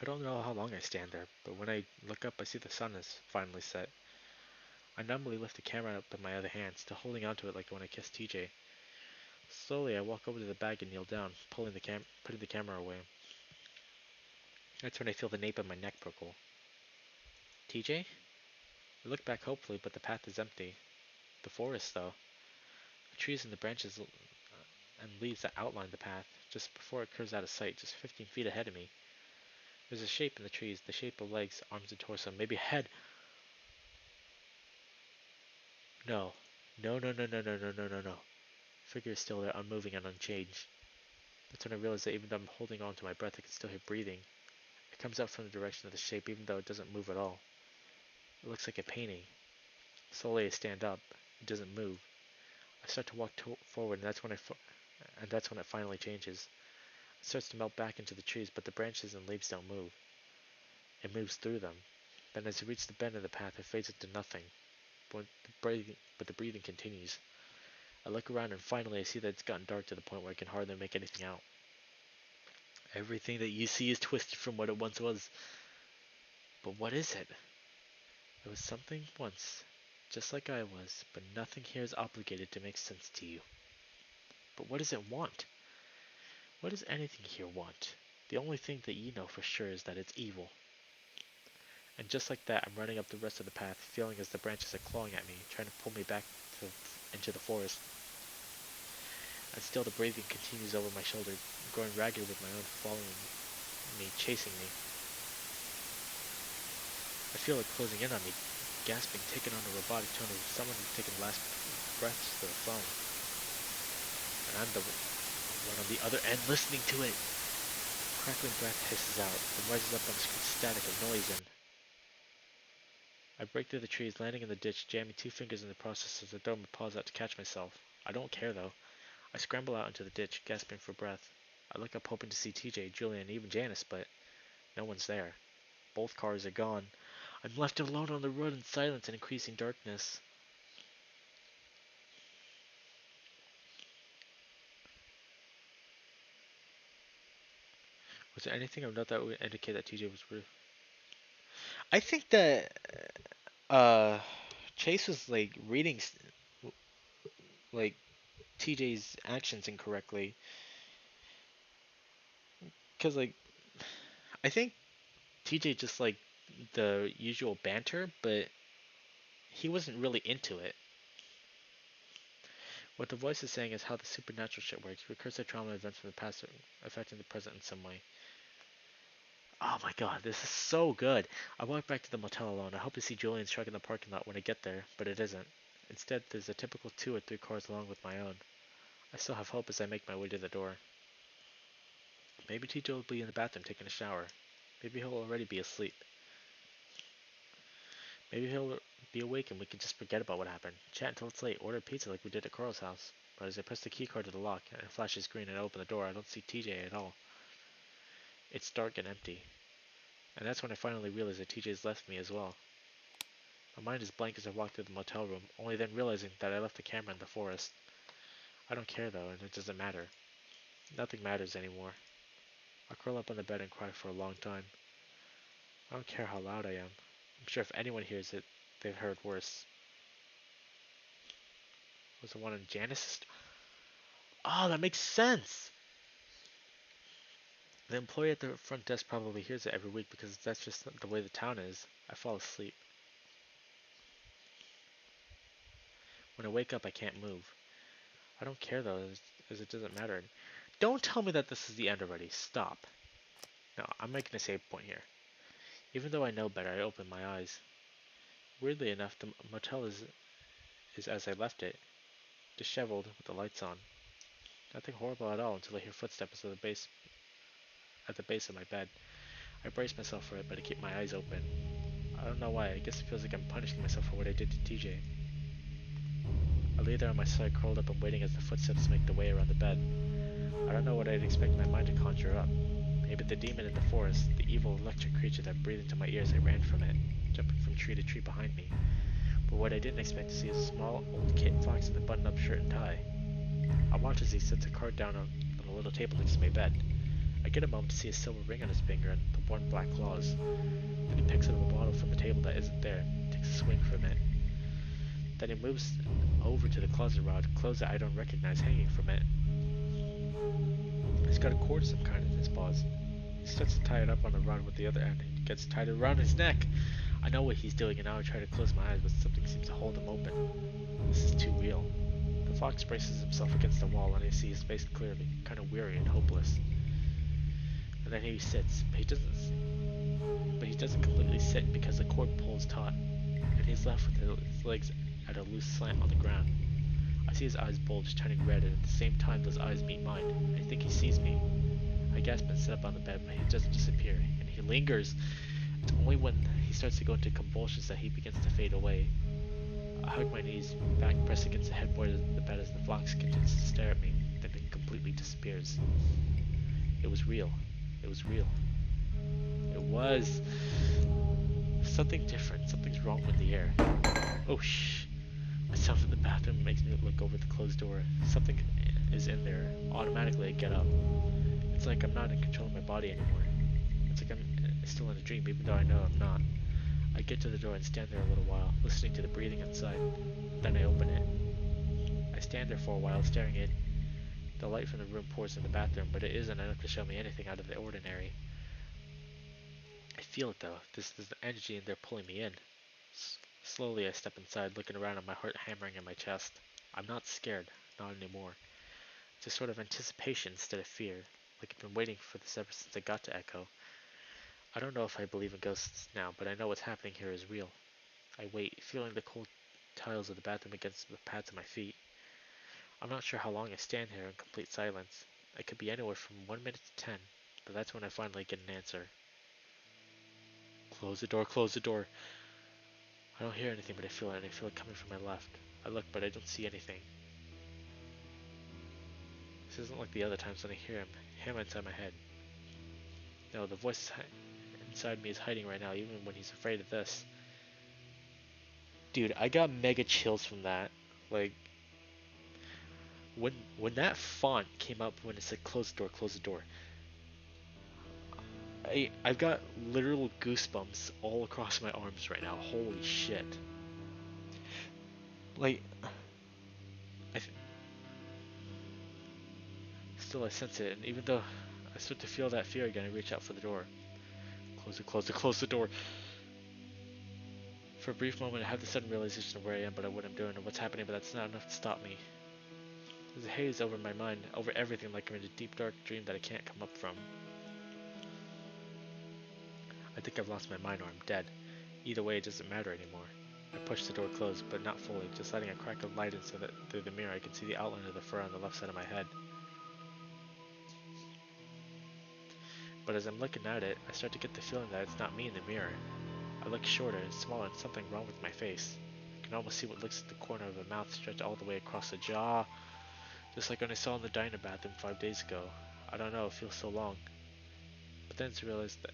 I don't know how long I stand there, but when I look up I see the sun has finally set. I numbly lift the camera up in my other hand, still holding onto it like when I kissed TJ. Slowly I walk over to the bag and kneel down, putting the camera away. That's when I feel the nape of my neck prickle. TJ? I look back hopefully, but the path is empty. The forest, though. The trees and the branches and leaves that outline the path, just before it curves out of sight, just 15 feet ahead of me. There's a shape in the trees, the shape of legs, arms and torso, maybe a head. No. No, no, no, no, no, no, no, no, no. Figure is still there, unmoving and unchanged. That's when I realize that even though I'm holding on to my breath, I can still hear breathing. It comes up from the direction of the shape, even though it doesn't move at all. It looks like a painting. Slowly I stand up. It doesn't move. I start to walk forward, and that's when it finally changes. It starts to melt back into the trees, but the branches and leaves don't move. It moves through them. Then as I reach the bend of the path, it fades into nothing. But the breathing continues. I look around and finally I see that it's gotten dark to the point where I can hardly make anything out. Everything that you see is twisted from what it once was. But what is it? It was something once, just like I was, but nothing here is obligated to make sense to you. But what does it want? What does anything here want? The only thing that you know for sure is that it's evil. And just like that, I'm running up the rest of the path, feeling as the branches are clawing at me, trying to pull me back into the forest. And still the breathing continues over my shoulder, growing ragged with my own following me, chasing me. I feel it closing in on me, gasping, taken on a robotic tone of someone who's taken last breaths to the phone. And I'm the one on the other end listening to it. Crackling breath hisses out, then rises up on the static of noise and I break through the trees, landing in the ditch, jamming 2 fingers in the process as I throw my paws out to catch myself. I don't care though. I scramble out into the ditch, gasping for breath. I look up hoping to see TJ, Julian, and even Janice, but no one's there. Both cars are gone. I'm left alone on the road in silence and increasing darkness. Was there anything of note that would indicate that TJ was rude? I think that uh, Chase was like reading like TJ's actions incorrectly, because like I think TJ just like the usual banter, but he wasn't really into it. What the voice is saying is how the supernatural shit works, recursive trauma events from the past are affecting the present in some way. Oh my god, this is so good. I walk back to the motel alone. I hope to see Julian's truck in the parking lot when I get there, but it isn't. Instead, there's a typical 2 or 3 cars along with my own. I still have hope as I make my way to the door. Maybe TJ will be in the bathroom taking a shower. Maybe he'll already be asleep. Maybe he'll be awake and we can just forget about what happened. Chat until it's late, order pizza like we did at Carl's house. But as I press the keycard to the lock and it flashes green and I open the door, I don't see TJ at all. It's dark and empty. And that's when I finally realize that TJ's left me as well. My mind is blank as I walk through the motel room, only then realizing that I left the camera in the forest. I don't care though, and it doesn't matter. Nothing matters anymore. I curl up on the bed and cry for a long time. I don't care how loud I am. I'm sure if anyone hears it, they've heard worse. Was the one in Janice's? Oh, that makes sense! The employee at the front desk probably hears it every week because that's just the way the town is. I fall asleep. When I wake up, I can't move. I don't care though, as it doesn't matter. Don't tell me that this is the end already. Stop. No, I'm making a save point here. Even though I know better, I open my eyes. Weirdly enough, the motel is as I left it, disheveled with the lights on. Nothing horrible at all until I hear footsteps at the base of my bed. I brace myself for it, but I keep my eyes open. I don't know why, I guess it feels like I'm punishing myself for what I did to TJ. I lay there on my side, curled up and waiting as the footsteps make the way around the bed. I don't know what I'd expect my mind to conjure up. Maybe the demon in the forest, the evil electric creature that breathed into my ears. I ran from it, jumping from tree to tree behind me. But what I didn't expect to see is a small old kit fox in a button-up shirt and tie. I watch as he sets a card down on a little table next to my bed. I get a moment to see a silver ring on his finger and the worn black claws. Then he picks up a bottle from the table that isn't there, takes a swing from it. Then he moves over to the closet rod, clothes that I don't recognize hanging from it. He's got a cord of some kind in his paws. He starts to tie it up on the rod with the other end. It gets tied around his neck. I know what he's doing and now I try to close my eyes, but something seems to hold him open. This is too real. The fox braces himself against the wall and I see his face clearly, kind of weary and hopeless. And then he sits, but he doesn't completely sit because the cord pulls taut, and he's left with his legs at a loose slant on the ground. I see his eyes bulge, turning red, and at the same time those eyes meet mine. I think he sees me. I gasp and sit up on the bed, but he doesn't disappear, and he lingers. It's only when he starts to go into convulsions that he begins to fade away. I hug my knees, back pressed against the headboard of the bed as the fox continues to stare at me, then it completely disappears. It was real. It was real. It was something different. Something's wrong with the air. Oh shh. A sound from the bathroom makes me look over the closed door. Something is in there. Automatically I get up. It's like I'm not in control of my body anymore. It's like I'm still in a dream, even though I know I'm not. I get to the door and stand there a little while, listening to the breathing inside. Then I open it. I stand there for a while, staring in. The light from the room pours in the bathroom, but it isn't enough to show me anything out of the ordinary. I feel it though. This is the energy in there pulling me in. Slowly I step inside, looking around and my heart hammering in my chest. I'm not scared. Not anymore. It's a sort of anticipation instead of fear. Like I've been waiting for this ever since I got to Echo. I don't know if I believe in ghosts now, but I know what's happening here is real. I wait, feeling the cold tiles of the bathroom against the pads of my feet. I'm not sure how long I stand here in complete silence. It could be anywhere from 1 minute to 10, but that's when I finally get an answer. Close the door, close the door. I don't hear anything, but I feel it, and I feel it coming from my left. I look, but I don't see anything. This isn't like the other times when I hear him inside my head. No, the voice inside me is hiding right now, even when he's afraid of this. Dude, I got mega chills from that. Like, when that font came up when it said close the door, I've got literal goosebumps all across my arms right now. Holy shit. Like, still I sense it, and even though I start to feel that fear again, I reach out for the door. Close the door. For a brief moment, I have the sudden realization of where I am, but what I'm doing, and what's happening, but that's not enough to stop me. There's a haze over my mind, over everything, like I'm in a deep dark dream that I can't come up from. I think I've lost my mind or I'm dead. Either way, it doesn't matter anymore. I push the door closed, but not fully, just letting a crack of light in so that through the mirror I can see the outline of the fur on the left side of my head. But as I'm looking at it, I start to get the feeling that it's not me in the mirror. I look shorter, smaller, and something wrong with my face. I can almost see what looks like the corner of a mouth stretched all the way across the jaw, just like when I saw in the diner bathroom 5 days ago. I don't know, it feels so long. But then it's realized that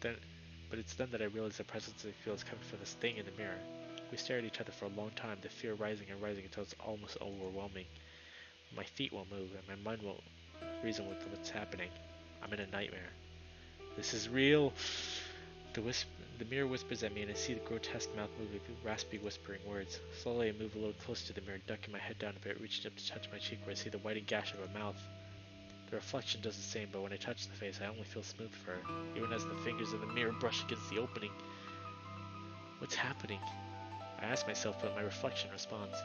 then but it's then that I realize the presence I feel is coming from this thing in the mirror. We stare at each other for a long time, the fear rising and rising until it's almost overwhelming. My feet won't move, and my mind won't reason with what's happening. I'm in a nightmare. This is real. The mirror whispers at me, and I see the grotesque mouth move with raspy, whispering words. Slowly, I move a little closer to the mirror, ducking my head down a bit, reaching up to touch my cheek where I see the whiting gash of a mouth. The reflection does the same, but when I touch the face, I only feel smooth fur, even as the fingers of the mirror brush against the opening. What's happening? I ask myself, but my reflection responds.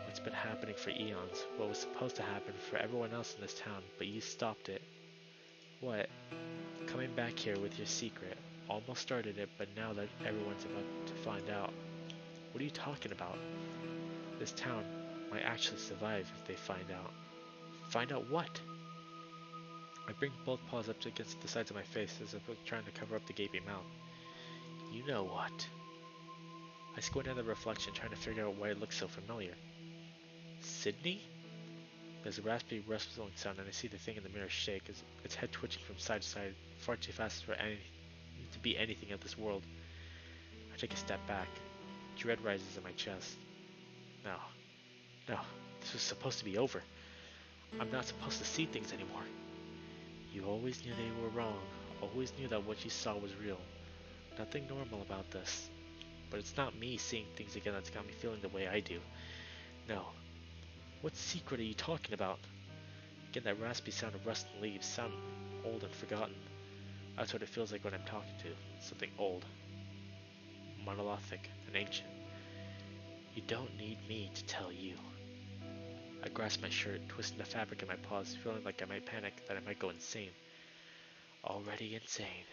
What's been happening for eons? What was supposed to happen for everyone else in this town, but you stopped it. What? Coming back here with your secret. Almost started it, but now that everyone's about to find out. What are you talking about? This town might actually survive if they find out. Find out what? I bring both paws up against the sides of my face as if I was trying to cover up the gaping mouth. You know what? I squint at the reflection, trying to figure out why it looks so familiar. Sydney? There's a raspy, rustling sound, and I see the thing in the mirror shake, its head twitching from side to side, far too fast for to be anything of this world. I take a step back. Dread rises in my chest. No, no, this was supposed to be over. I'm not supposed to see things anymore. You always knew they were wrong, always knew that what you saw was real. Nothing normal about this. But it's not me seeing things again that's got me feeling the way I do. No. What secret are you talking about? Again, that raspy sound of rustling leaves, sound old and forgotten. That's what it feels like when I'm talking to something old, monolithic, and ancient. You don't need me to tell you. I grasp my shirt, twisting the fabric in my paws, feeling like I might panic, that I might go insane. Already insane.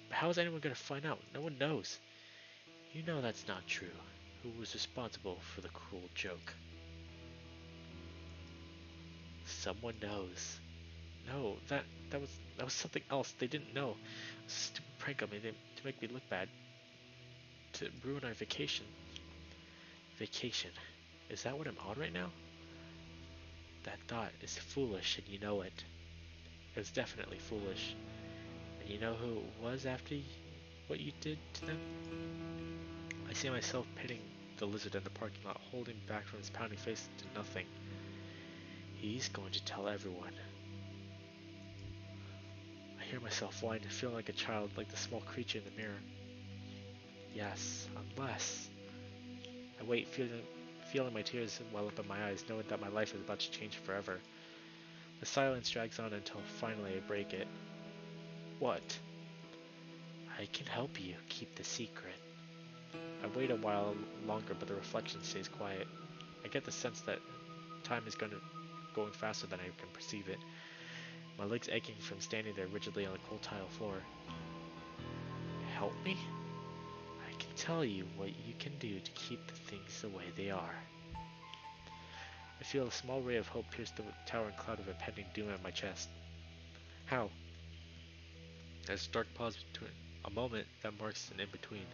But how is anyone going to find out? No one knows. You know that's not true. Who was responsible for the cruel joke? Someone knows. No, that was something else. They didn't know. A stupid prank on me to make me look bad. To ruin our vacation. Vacation. Is that what I'm on right now? That thought is foolish, and you know it. It was definitely foolish. And you know who it was after what you did to them? I see myself pitting the lizard in the parking lot, holding back from his pounding face to nothing. He's going to tell everyone. I hear myself whine and feel like a child, like the small creature in the mirror. Yes, unless... I wait, feeling my tears well up in my eyes, knowing that my life is about to change forever. The silence drags on until finally I break it. What? I can help you keep the secret. I wait a while longer, but the reflection stays quiet. I get the sense that time is going faster than I can perceive it. My legs aching from standing there rigidly on the cold tile floor. Help me? I can tell you what you can do to keep the things the way they are. I feel a small ray of hope pierce the towering cloud of impending doom at my chest. How? There's a dark pause between a moment that marks an in-between,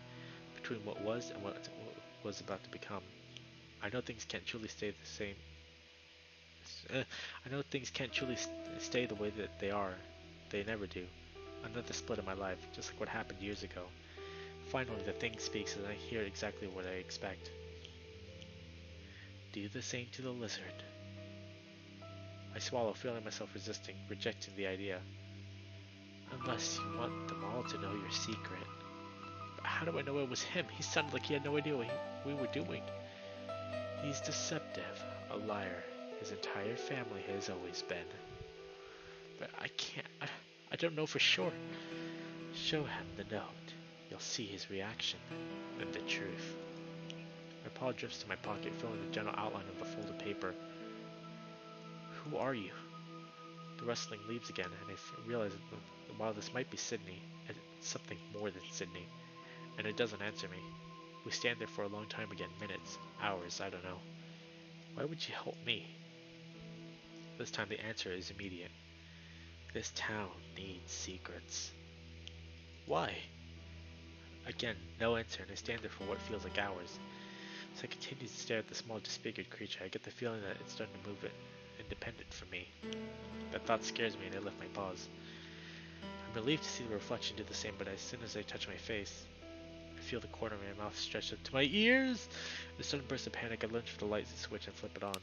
between what was and what was about to become. I know things can't truly stay the same. I know things can't truly stay the way that they are. They never do. Another split in my life, just like what happened years ago. Finally, the thing speaks and I hear exactly what I expect. Do the same to the lizard. I swallow, feeling myself resisting, rejecting the idea. Unless you want them all to know your secret. But how do I know it was him? He sounded like he had no idea what we were doing. He's deceptive, a liar. His entire family has always been. But I can't, I don't know for sure. Show him the note. You'll see his reaction, and the truth. My paw drifts to my pocket, filling the general outline of the folded paper. Who are you? The rustling leaves again, and I realize that while this might be Sydney, it's something more than Sydney. and it doesn't answer me. We stand there for a long time again, minutes, hours, I don't know. Why would you help me? This time the answer is immediate. This town needs secrets. Why? Again, no answer, and I stand there for what feels like hours. As I continue to stare at the small disfigured creature, I get the feeling that it's starting to move it independent from me. That thought scares me and I lift my paws. I'm relieved to see the reflection do the same, but as soon as I touch my face, I feel the corner of my mouth stretched up to my ears. In a sudden burst of panic, I lunge for the light switch and flip it on.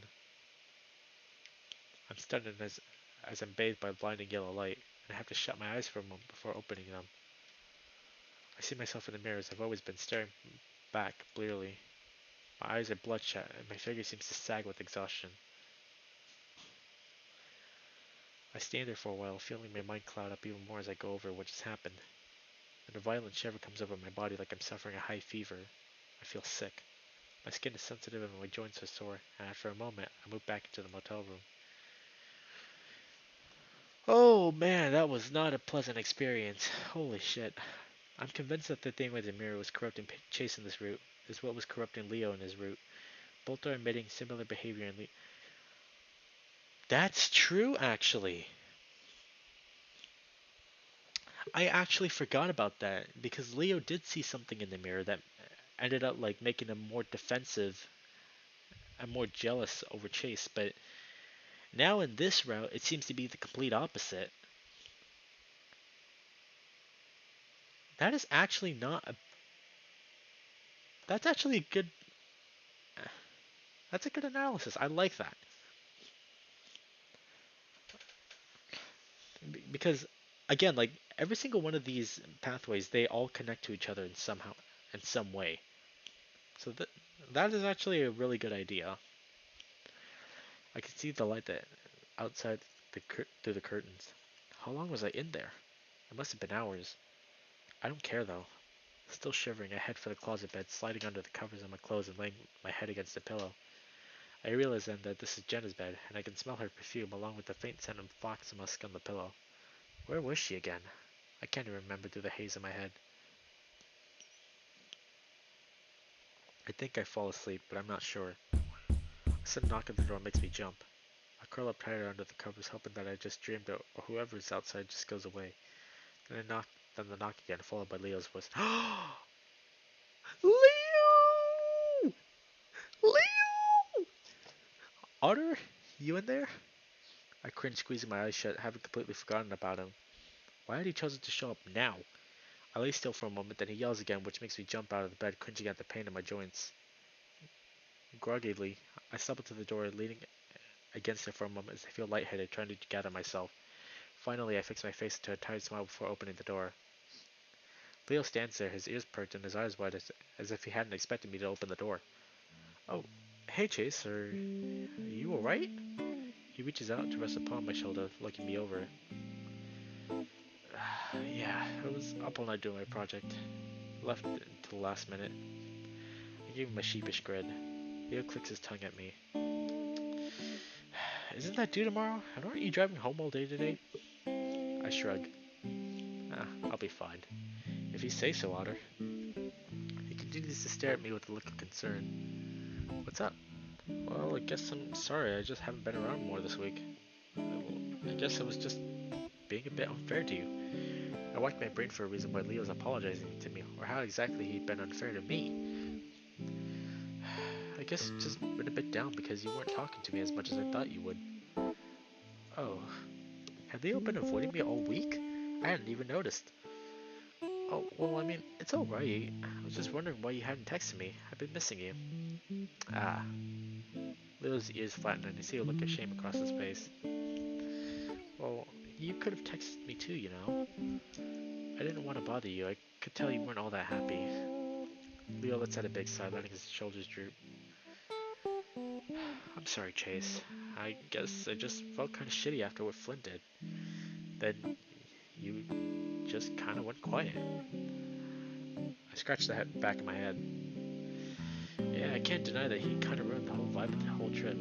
I'm stunned as I'm bathed by blinding yellow light, and I have to shut my eyes for a moment before opening them. I see myself in the mirror as I've always been, staring back blearily. My eyes are bloodshot, and my figure seems to sag with exhaustion. I stand there for a while, feeling my mind cloud up even more as I go over what just happened. And a violent shiver comes over my body like I'm suffering a high fever. I feel sick. My skin is sensitive and my joints are sore, and after a moment, I move back into the motel room. Oh man, that was not a pleasant experience. Holy shit. I'm convinced that the thing with the mirror was corrupting Chase in this route, is what was corrupting Leo in his route. Both are emitting similar behavior in Leo. That's true, actually. I actually forgot about that, because Leo did see something in the mirror that ended up like making him more defensive and more jealous over Chase, but now in this route, it seems to be the complete opposite. That is actually not a. That's actually a good. That's a good analysis. I like that. Because, again, like, every single one of these pathways, they all connect to each other in somehow, in some way. So that is actually a really good idea. I can see the light that outside through the curtains. How long was I in there? It must have been hours. I don't care though. Still shivering, I head for the closet bed, sliding under the covers of my clothes and laying my head against the pillow. I realize then that this is Jenna's bed, and I can smell her perfume along with the faint scent of fox musk on the pillow. Where was she again? I can't even remember through the haze in my head. I think I fall asleep, but I'm not sure. A sudden knock at the door makes me jump. I curl up tighter under the covers, hoping that I just dreamed it, or whoever is outside just goes away. Then the knock again, followed by Leo's voice. Leo! Leo! Otter? You in there? I cringe, squeezing my eyes shut, having completely forgotten about him. Why had he chosen to show up now? I lay still for a moment, then he yells again, which makes me jump out of the bed, cringing at the pain in my joints. Groggily, I stumble to the door, leaning against it for a moment as I feel lightheaded, trying to gather myself. Finally, I fix my face into a tired smile before opening the door. Leo stands there, his ears perked and his eyes wide as if he hadn't expected me to open the door. Oh, hey Chase, are you alright? He reaches out to rest upon my shoulder, looking me over. Yeah, I was up all night doing my project. Left until the last minute. I gave him a sheepish grin. Leo clicks his tongue at me. Isn't that due tomorrow? And aren't you driving home all day today? I shrug. I'll be fine. If you say so, Otter. He continues to stare at me with a look of concern. What's up? Well, I guess I'm sorry, I just haven't been around more this week. I guess I was just being a bit unfair to you. I whacked my brain for a reason why Leo's apologizing to me, or how exactly he'd been unfair to me. I guess just been a bit down because you weren't talking to me as much as I thought you would. Oh, had Leo been avoiding me all week? I hadn't even noticed. Oh, well, I mean, it's alright. I was just wondering why you hadn't texted me. I've been missing you. Ah. Leo's ears flatten and I see a look of shame across his face. Well, you could have texted me too, you know. I didn't want to bother you. I could tell you weren't all that happy. Leo lets out a big sigh, letting his shoulders droop. I'm sorry, Chase. I guess I just felt kind of shitty after what Flynn did. Then you just kind of went quiet. I scratched the back of my head. Yeah, I can't deny that he kind of ruined the whole vibe of the whole trip.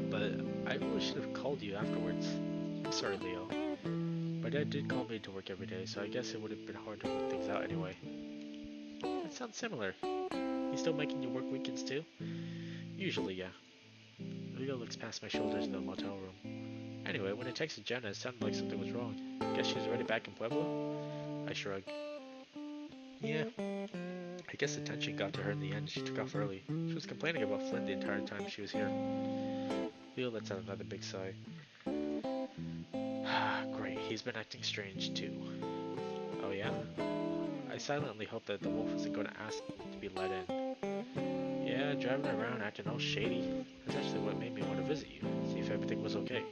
But I really should have called you afterwards. I'm sorry, Leo. My dad did call me to work every day, so I guess it would have been hard to work things out anyway. sounds similar. He's still making you work weekends too? Usually, yeah. Leo looks past my shoulder to the motel room. Anyway, when I texted Jenna, it sounded like something was wrong. Guess she's already back in Pueblo? I shrug. Yeah. I guess the tension got to her in the end. She took off early. She was complaining about Flynn the entire time she was here. Leo lets out another big sigh. Great, he's been acting strange too. Oh yeah? I silently hoped that the wolf wasn't going to ask to be let in. Yeah, driving around acting all shady. That's actually what made me want to visit you, see if everything was okay.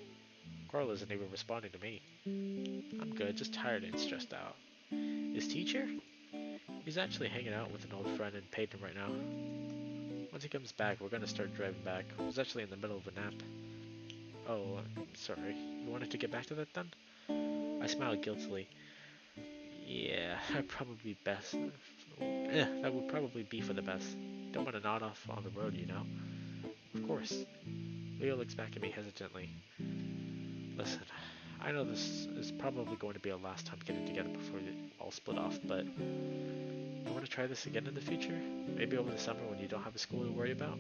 Carl isn't even responding to me. I'm good, just tired and stressed out. Is Teach here? He's actually hanging out with an old friend in Peyton right now. Once he comes back, we're gonna start driving back. I was actually in the middle of a nap. Oh, sorry. You wanted to get back to that then? I smiled guiltily. Yeah, that'd probably be best. That would probably be for the best. Don't want to nod off on the road, you know? Of course. Leo looks back at me hesitantly. Listen, I know this is probably going to be our last time getting together before we all split off, but you want to try this again in the future? Maybe over the summer when you don't have a school to worry about?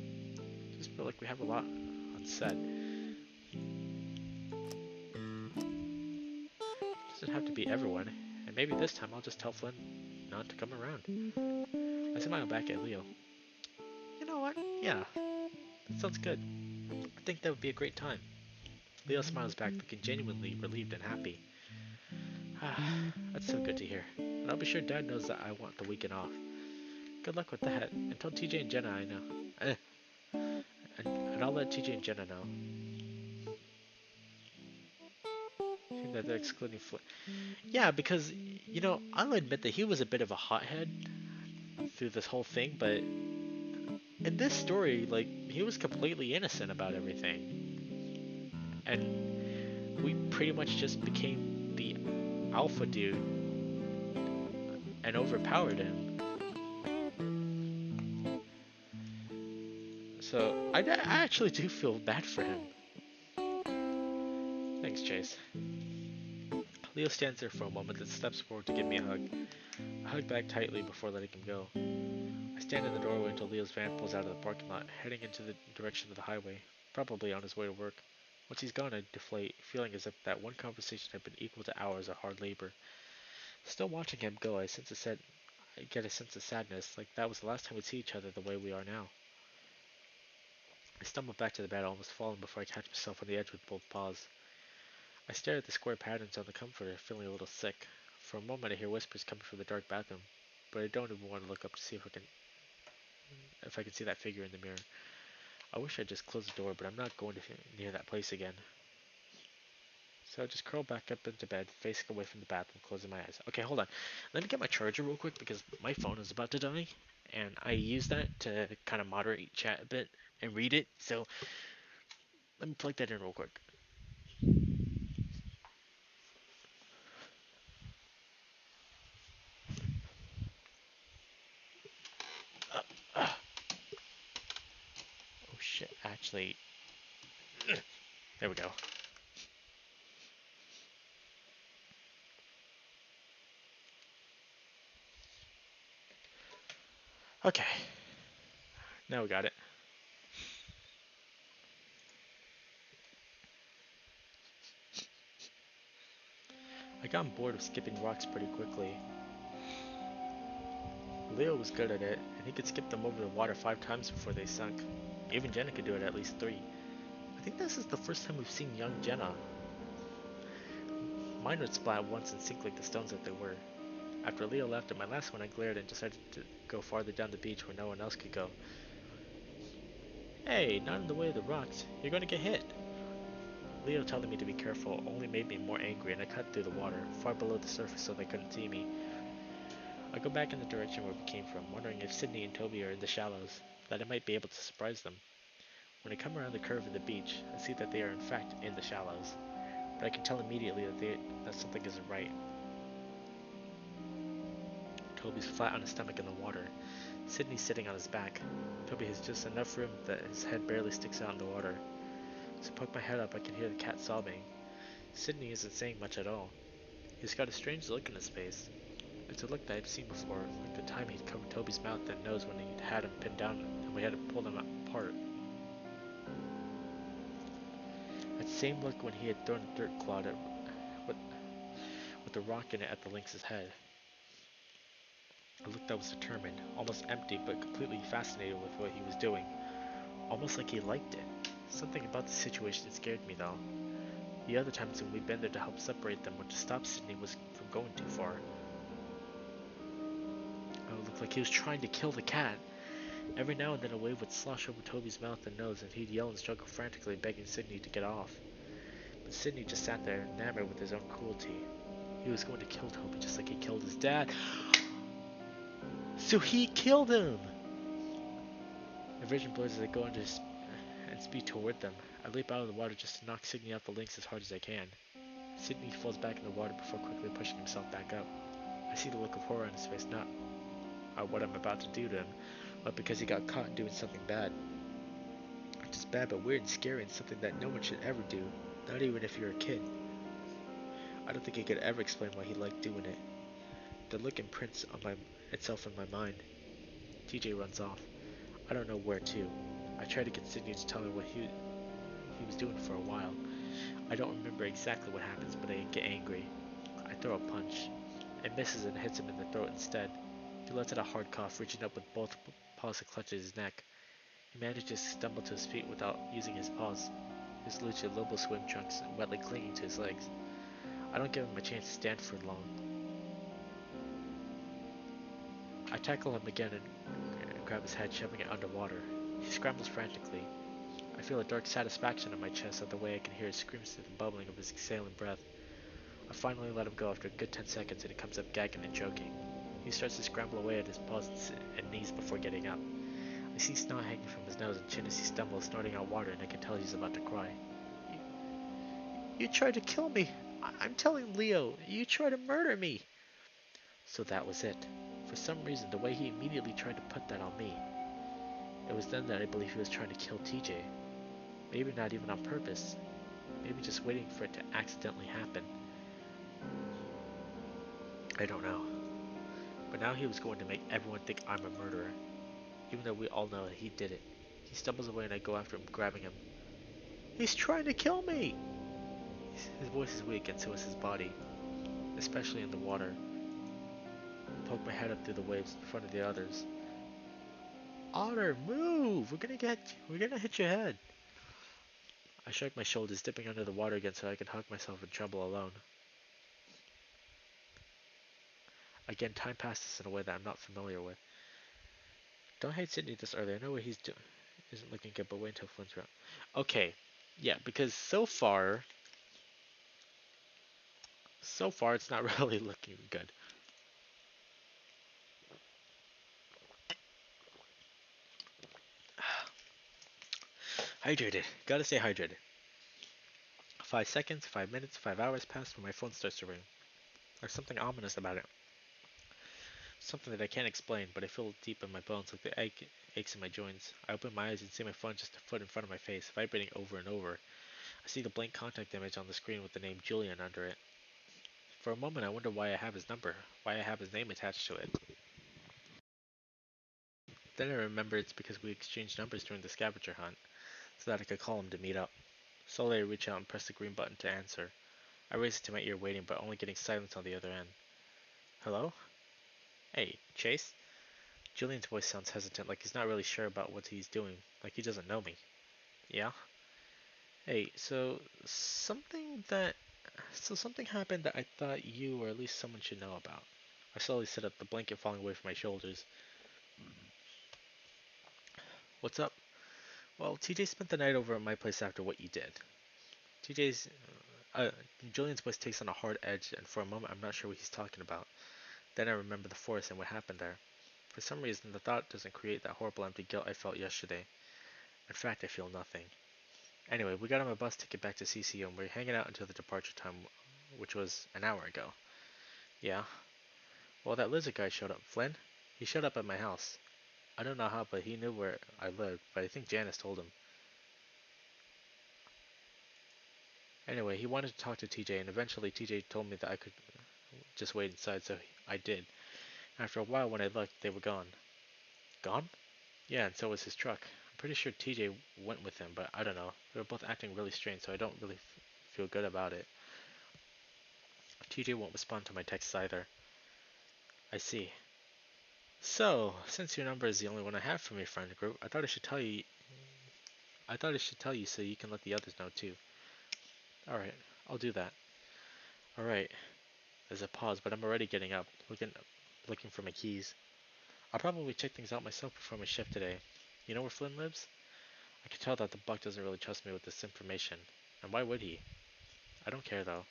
Just feel like we have a lot unsaid. Doesn't have to be everyone, and maybe this time I'll just tell Flynn not to come around. I smile back at Leo. You know what? Yeah, that sounds good. I think that would be a great time. Leo smiles back, looking genuinely relieved and happy. That's so good to hear. And I'll be sure Dad knows that I want the weekend off. Good luck with that, and tell TJ and Jenna I know. And I'll let TJ and Jenna know. That they're excluding Flynn. Yeah, because, you know, I'll admit that he was a bit of a hothead through this whole thing, but in this story, like, he was completely innocent about everything. And we pretty much just became the alpha dude and overpowered him. So, I actually do feel bad for him. Thanks, Chase. Leo stands there for a moment and steps forward to give me a hug. I hug back tightly before letting him go. I stand in the doorway until Leo's van pulls out of the parking lot, heading into the direction of the highway, probably on his way to work. Once he's gone, I deflate, feeling as if that one conversation had been equal to hours of hard labor. Still watching him go, I get a sense of sadness, like that was the last time we'd see each other the way we are now. I stumble back to the bed, almost falling before I catch myself on the edge with both paws. I stare at the square patterns on the comforter, feeling a little sick. For a moment I hear whispers coming from the dark bathroom, but I don't even want to look up to see if I can see that figure in the mirror. I wish I'd just closed the door, but I'm not going near that place again. So I just curl back up into bed, facing away from the bathroom, closing my eyes. Okay, hold on. Let me get my charger real quick because my phone is about to die, and I use that to kind of moderate chat a bit and read it. So let me plug that in real quick. Oh shit, actually, there we go. Okay, now we got it. I got bored of skipping rocks pretty quickly. Leo was good at it, and he could skip them over the water 5 times before they sunk. Even Jenna could do it at least 3. I think this is the first time we've seen young Jenna. Mine would splat once and sink like the stones that they were. After Leo left at my last one, I glared and decided to go farther down the beach where no one else could go. Hey, not in the way of the rocks. You're going to get hit. Leo telling me to be careful only made me more angry, and I cut through the water, far below the surface so they couldn't see me. I go back in the direction where we came from, wondering if Sydney and Toby are in the shallows, that I might be able to surprise them. When I come around the curve of the beach, I see that they are in fact in the shallows, but I can tell immediately that something isn't right. Toby's flat on his stomach in the water. Sydney's sitting on his back. Toby has just enough room that his head barely sticks out in the water. As I poke my head up, I can hear the cat sobbing. Sydney isn't saying much at all. He's got a strange look in his face. It's a look that I'd seen before, like the time he'd covered Toby's mouth and nose when he'd had him pinned down and we had to pull them apart. That same look when he had thrown a dirt clod with, with a rock in it at the lynx's head. A look that was determined, almost empty, but completely fascinated with what he was doing. Almost like he liked it. Something about the situation that scared me, though. The other times when we'd been there to help separate them or to stop Sydney was from going too far. It looked like he was trying to kill the cat. Every now and then a wave would slosh over Toby's mouth and nose, and he'd yell and struggle frantically, begging Sydney to get off. But Sydney just sat there, enamored with his own cruelty. He was going to kill Toby just like he killed his dad. So he killed him! The vision blurs as I go under and speed toward them. I leap out of the water just to knock Sydney off the lynx as hard as I can. Sydney falls back in the water before quickly pushing himself back up. I see the look of horror on his face, not at what I'm about to do to him, but because he got caught doing something bad. Just bad but weird and scary and something that no one should ever do, not even if you're a kid. I don't think he could ever explain why he liked doing it. The look imprints on itself in my mind. TJ runs off. I don't know where to. I try to get Sydney to tell her what he was doing for a while. I don't remember exactly what happens, but I get angry. I throw a punch. It misses and hits him in the throat instead. He lets out a hard cough, reaching up with both paws to clutch at his neck. He manages to stumble to his feet without using his paws, his Lucha Lobo swim trunks wetly clinging to his legs. I don't give him a chance to stand for long. I tackle him again and grab his head, shoving it underwater. He scrambles frantically. I feel a dark satisfaction in my chest at the way I can hear his screams through the bubbling of his exhaling breath. I finally let him go after a good 10 seconds and he comes up gagging and choking. He starts to scramble away at his paws and knees before getting up. I see snot hanging from his nose and chin as he stumbles, snorting out water, and I can tell he's about to cry. You tried to kill me! I'm telling Leo, you tried to murder me! So that was it. For some reason, the way he immediately tried to put that on me. It was then that I believe he was trying to kill TJ. Maybe not even on purpose. Maybe just waiting for it to accidentally happen. I don't know. But now he was going to make everyone think I'm a murderer. Even though we all know that he did it. He stumbles away and I go after him, grabbing him. He's trying to kill me! His voice is weak and so is his body. Especially in the water. I poke my head up through the waves in front of the others. Otter, move! We're gonna hit your head. I shrug my shoulders, dipping under the water again so I can hug myself in trouble alone. Again, time passes in a way that I'm not familiar with. Don't hate Sydney this early. I know what he's doing isn't looking good, but wait until Flynn's around. Okay, yeah, because so far it's not really looking good. Hydrated. Gotta stay hydrated. 5 seconds, 5 minutes, 5 hours pass when my phone starts to ring. There's something ominous about it. Something that I can't explain, but I feel deep in my bones like the aches in my joints. I open my eyes and see my phone just a foot in front of my face, vibrating over and over. I see the blank contact image on the screen with the name Julian under it. For a moment I wonder why I have his number, why I have his name attached to it. Then I remember it's because we exchanged numbers during the scavenger hunt, so that I could call him to meet up. Slowly I reach out and press the green button to answer. I raise it to my ear waiting, but only getting silence on the other end. Hello? Hey, Chase? Julian's voice sounds hesitant, like he's not really sure about what he's doing, like he doesn't know me. Yeah? Hey, something happened that I thought you or at least someone should know about. I slowly sit up, the blanket falling away from my shoulders. What's up? Well, TJ spent the night over at my place after what you did. TJ's uh, Julian's voice takes on a hard edge, and for a moment I'm not sure what he's talking about. Then I remember the forest and what happened there. For some reason, the thought doesn't create that horrible empty guilt I felt yesterday. In fact, I feel nothing. Anyway, we got him a bus ticket back to CCU and we're hanging out until the departure time, which was an hour ago. Yeah. Well, that lizard guy showed up. Flynn? He showed up at my house. I don't know how, but he knew where I lived, but I think Janice told him. Anyway, he wanted to talk to TJ, and eventually TJ told me that I could just wait inside, so I did. After a while, when I looked, they were gone. Gone? Yeah, and so was his truck. I'm pretty sure TJ went with him, but I don't know. They were both acting really strange, so I don't really feel good about it. TJ won't respond to my texts either. I see. So, since your number is the only one I have from your friend group, I thought I should tell you. I thought I should tell you so you can let the others know too. All right, I'll do that. All right. There's a pause, but I'm already getting up, looking for my keys. I'll probably check things out myself before my shift today. You know where Flynn lives? I can tell that the Buck doesn't really trust me with this information. And why would he? I don't care though.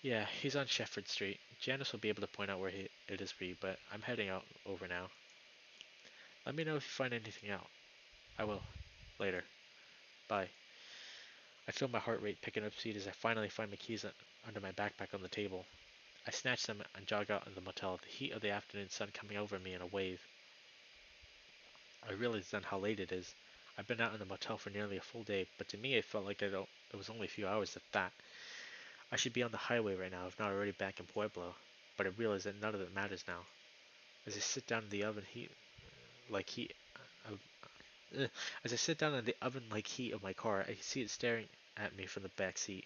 Yeah, he's on Shefford Street. Janice will be able to point out where it is for you, but I'm heading out over now. Let me know if you find anything out. I will. Later. Bye. I feel my heart rate picking up speed as I finally find my keys under my backpack on the table. I snatch them and jog out of the motel, the heat of the afternoon sun coming over me in a wave. I realize then how late it is. I've been out in the motel for nearly a full day, but to me it felt like it was only a few hours if that. I should be on the highway right now, if not already back in Pueblo, but I realize that none of it matters now. As I sit down in the oven heat, like heat, uh, as I sit down in the oven-like heat of my car, I see it staring at me from the back seat.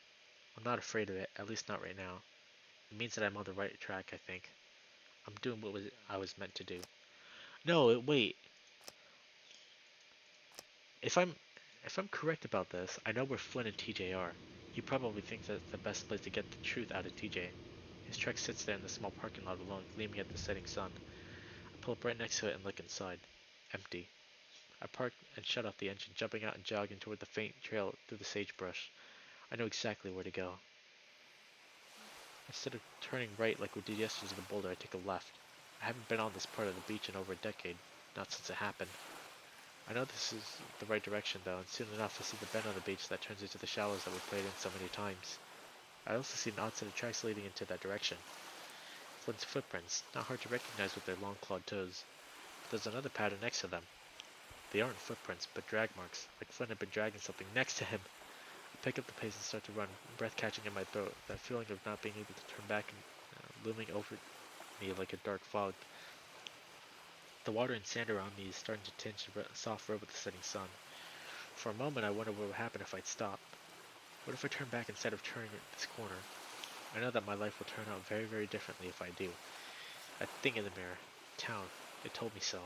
I'm not afraid of it, at least not right now. It means that I'm on the right track, I think. I'm doing what I was meant to do. No, wait. If I'm if I'm correct about this, I know where Flynn and TJ are. He probably thinks that's the best place to get the truth out of TJ. His truck sits there in the small parking lot alone, gleaming at the setting sun. I pull up right next to it and look inside. Empty. I park and shut off the engine, jumping out and jogging toward the faint trail through the sagebrush. I know exactly where to go. Instead of turning right like we did yesterday to the boulder, I take a left. I haven't been on this part of the beach in over a decade, not since it happened. I know this is the right direction though, and soon enough I see the bend on the beach that turns into the shallows that we played in so many times. I also see an odd set of tracks leading into that direction. Flynn's footprints, not hard to recognize with their long clawed toes. But there's another pattern next to them. They aren't footprints, but drag marks, like Flynn had been dragging something next to him. I pick up the pace and start to run, breath catching in my throat, that feeling of not being able to turn back and looming over me like a dark fog. The water and sand around me is starting to tinge the soft red with the setting sun. For a moment I wonder what would happen if I'd stop. What if I turn back instead of turning this corner? I know that my life will turn out very, very differently if I do. That thing in the mirror. Town. It told me so.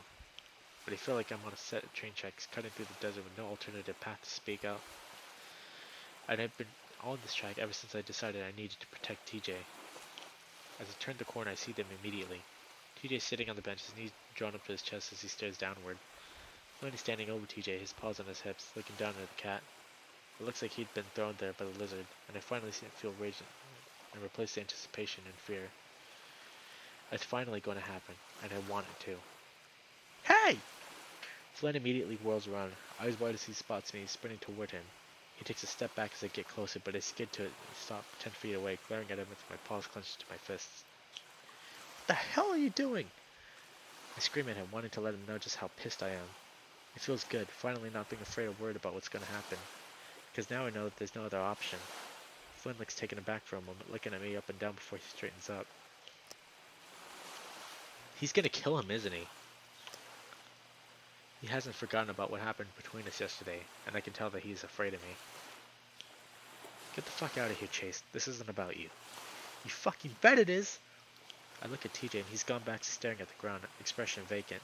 But I feel like I'm on a set of train tracks, cutting through the desert with no alternative path to speak out. And I've been on this track ever since I decided I needed to protect TJ. As I turn the corner, I see them immediately. TJ is sitting on the bench, his knees drawn up to his chest as he stares downward. Flynn is standing over TJ, his paws on his hips, looking down at the cat. It looks like he'd been thrown there by the lizard, and I finally feel rage and replace the anticipation in fear. It's finally going to happen, and I want it to. Hey! Flynn immediately whirls around, eyes wide as he spots me, sprinting toward him. He takes a step back as I get closer, but I skid to it and stop 10 feet away, glaring at him with my paws clenched to my fists. What the hell are you doing? I scream at him, wanting to let him know just how pissed I am. It feels good, finally not being afraid or worried about what's going to happen, because now I know that there's no other option. Flynn looks taken aback for a moment, looking at me up and down before he straightens up. He's gonna kill him, isn't he? He hasn't forgotten about what happened between us yesterday, and I can tell that he's afraid of me. Get the fuck out of here, Chase. This isn't about you. You fucking bet it is! I look at TJ and he's gone back to staring at the ground, expression vacant.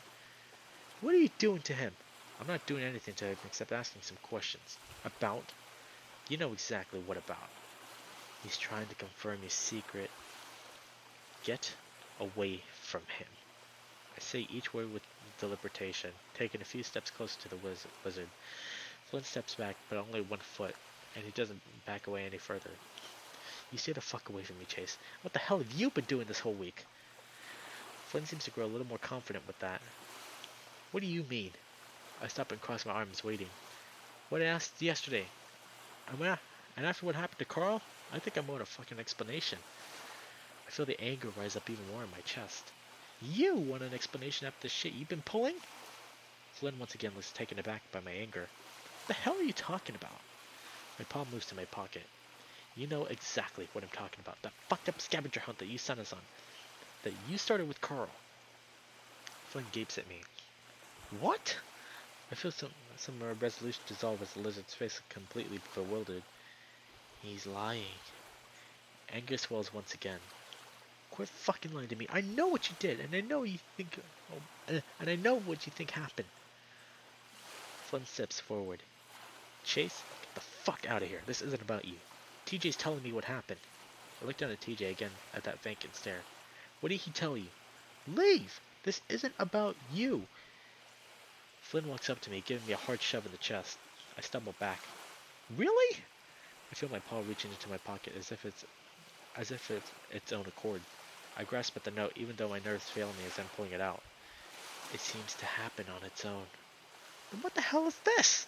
What are you doing to him? I'm not doing anything to him except asking some questions. About? You know exactly what about. He's trying to confirm your secret. Get away from him. I say each word with deliberation, taking a few steps closer to the lizard. Flynn steps back, but only 1 foot, and he doesn't back away any further. You stay the fuck away from me, Chase. What the hell have you been doing this whole week? Flynn seems to grow a little more confident with that. What do you mean? I stop and cross my arms, waiting. What I asked yesterday. And after what happened to Carl, I think I'm owed a fucking explanation. I feel the anger rise up even more in my chest. You want an explanation after the shit you've been pulling? Flynn once again looks taken aback by my anger. What the hell are you talking about? My palm moves to my pocket. You know exactly what I'm talking about. That fucked up scavenger hunt that you sent us on. that you started with Carl. Flynn gapes at me. What? I feel some resolution dissolve as the lizard's face is completely bewildered. He's lying. Anger swells once again. Quit fucking lying to me. I know what you did, and I know you think, and I know what you think happened. Flynn steps forward. Chase, get the fuck out of here. This isn't about you. TJ's telling me what happened. I look down at TJ again at that vacant stare. What did he tell you? Leave! This isn't about you. Flynn walks up to me, giving me a hard shove in the chest. I stumble back. Really? I feel my paw reaching into my pocket as if it's its own accord. I grasp at the note, even though my nerves fail me as I'm pulling it out. It seems to happen on its own. Then what the hell is this?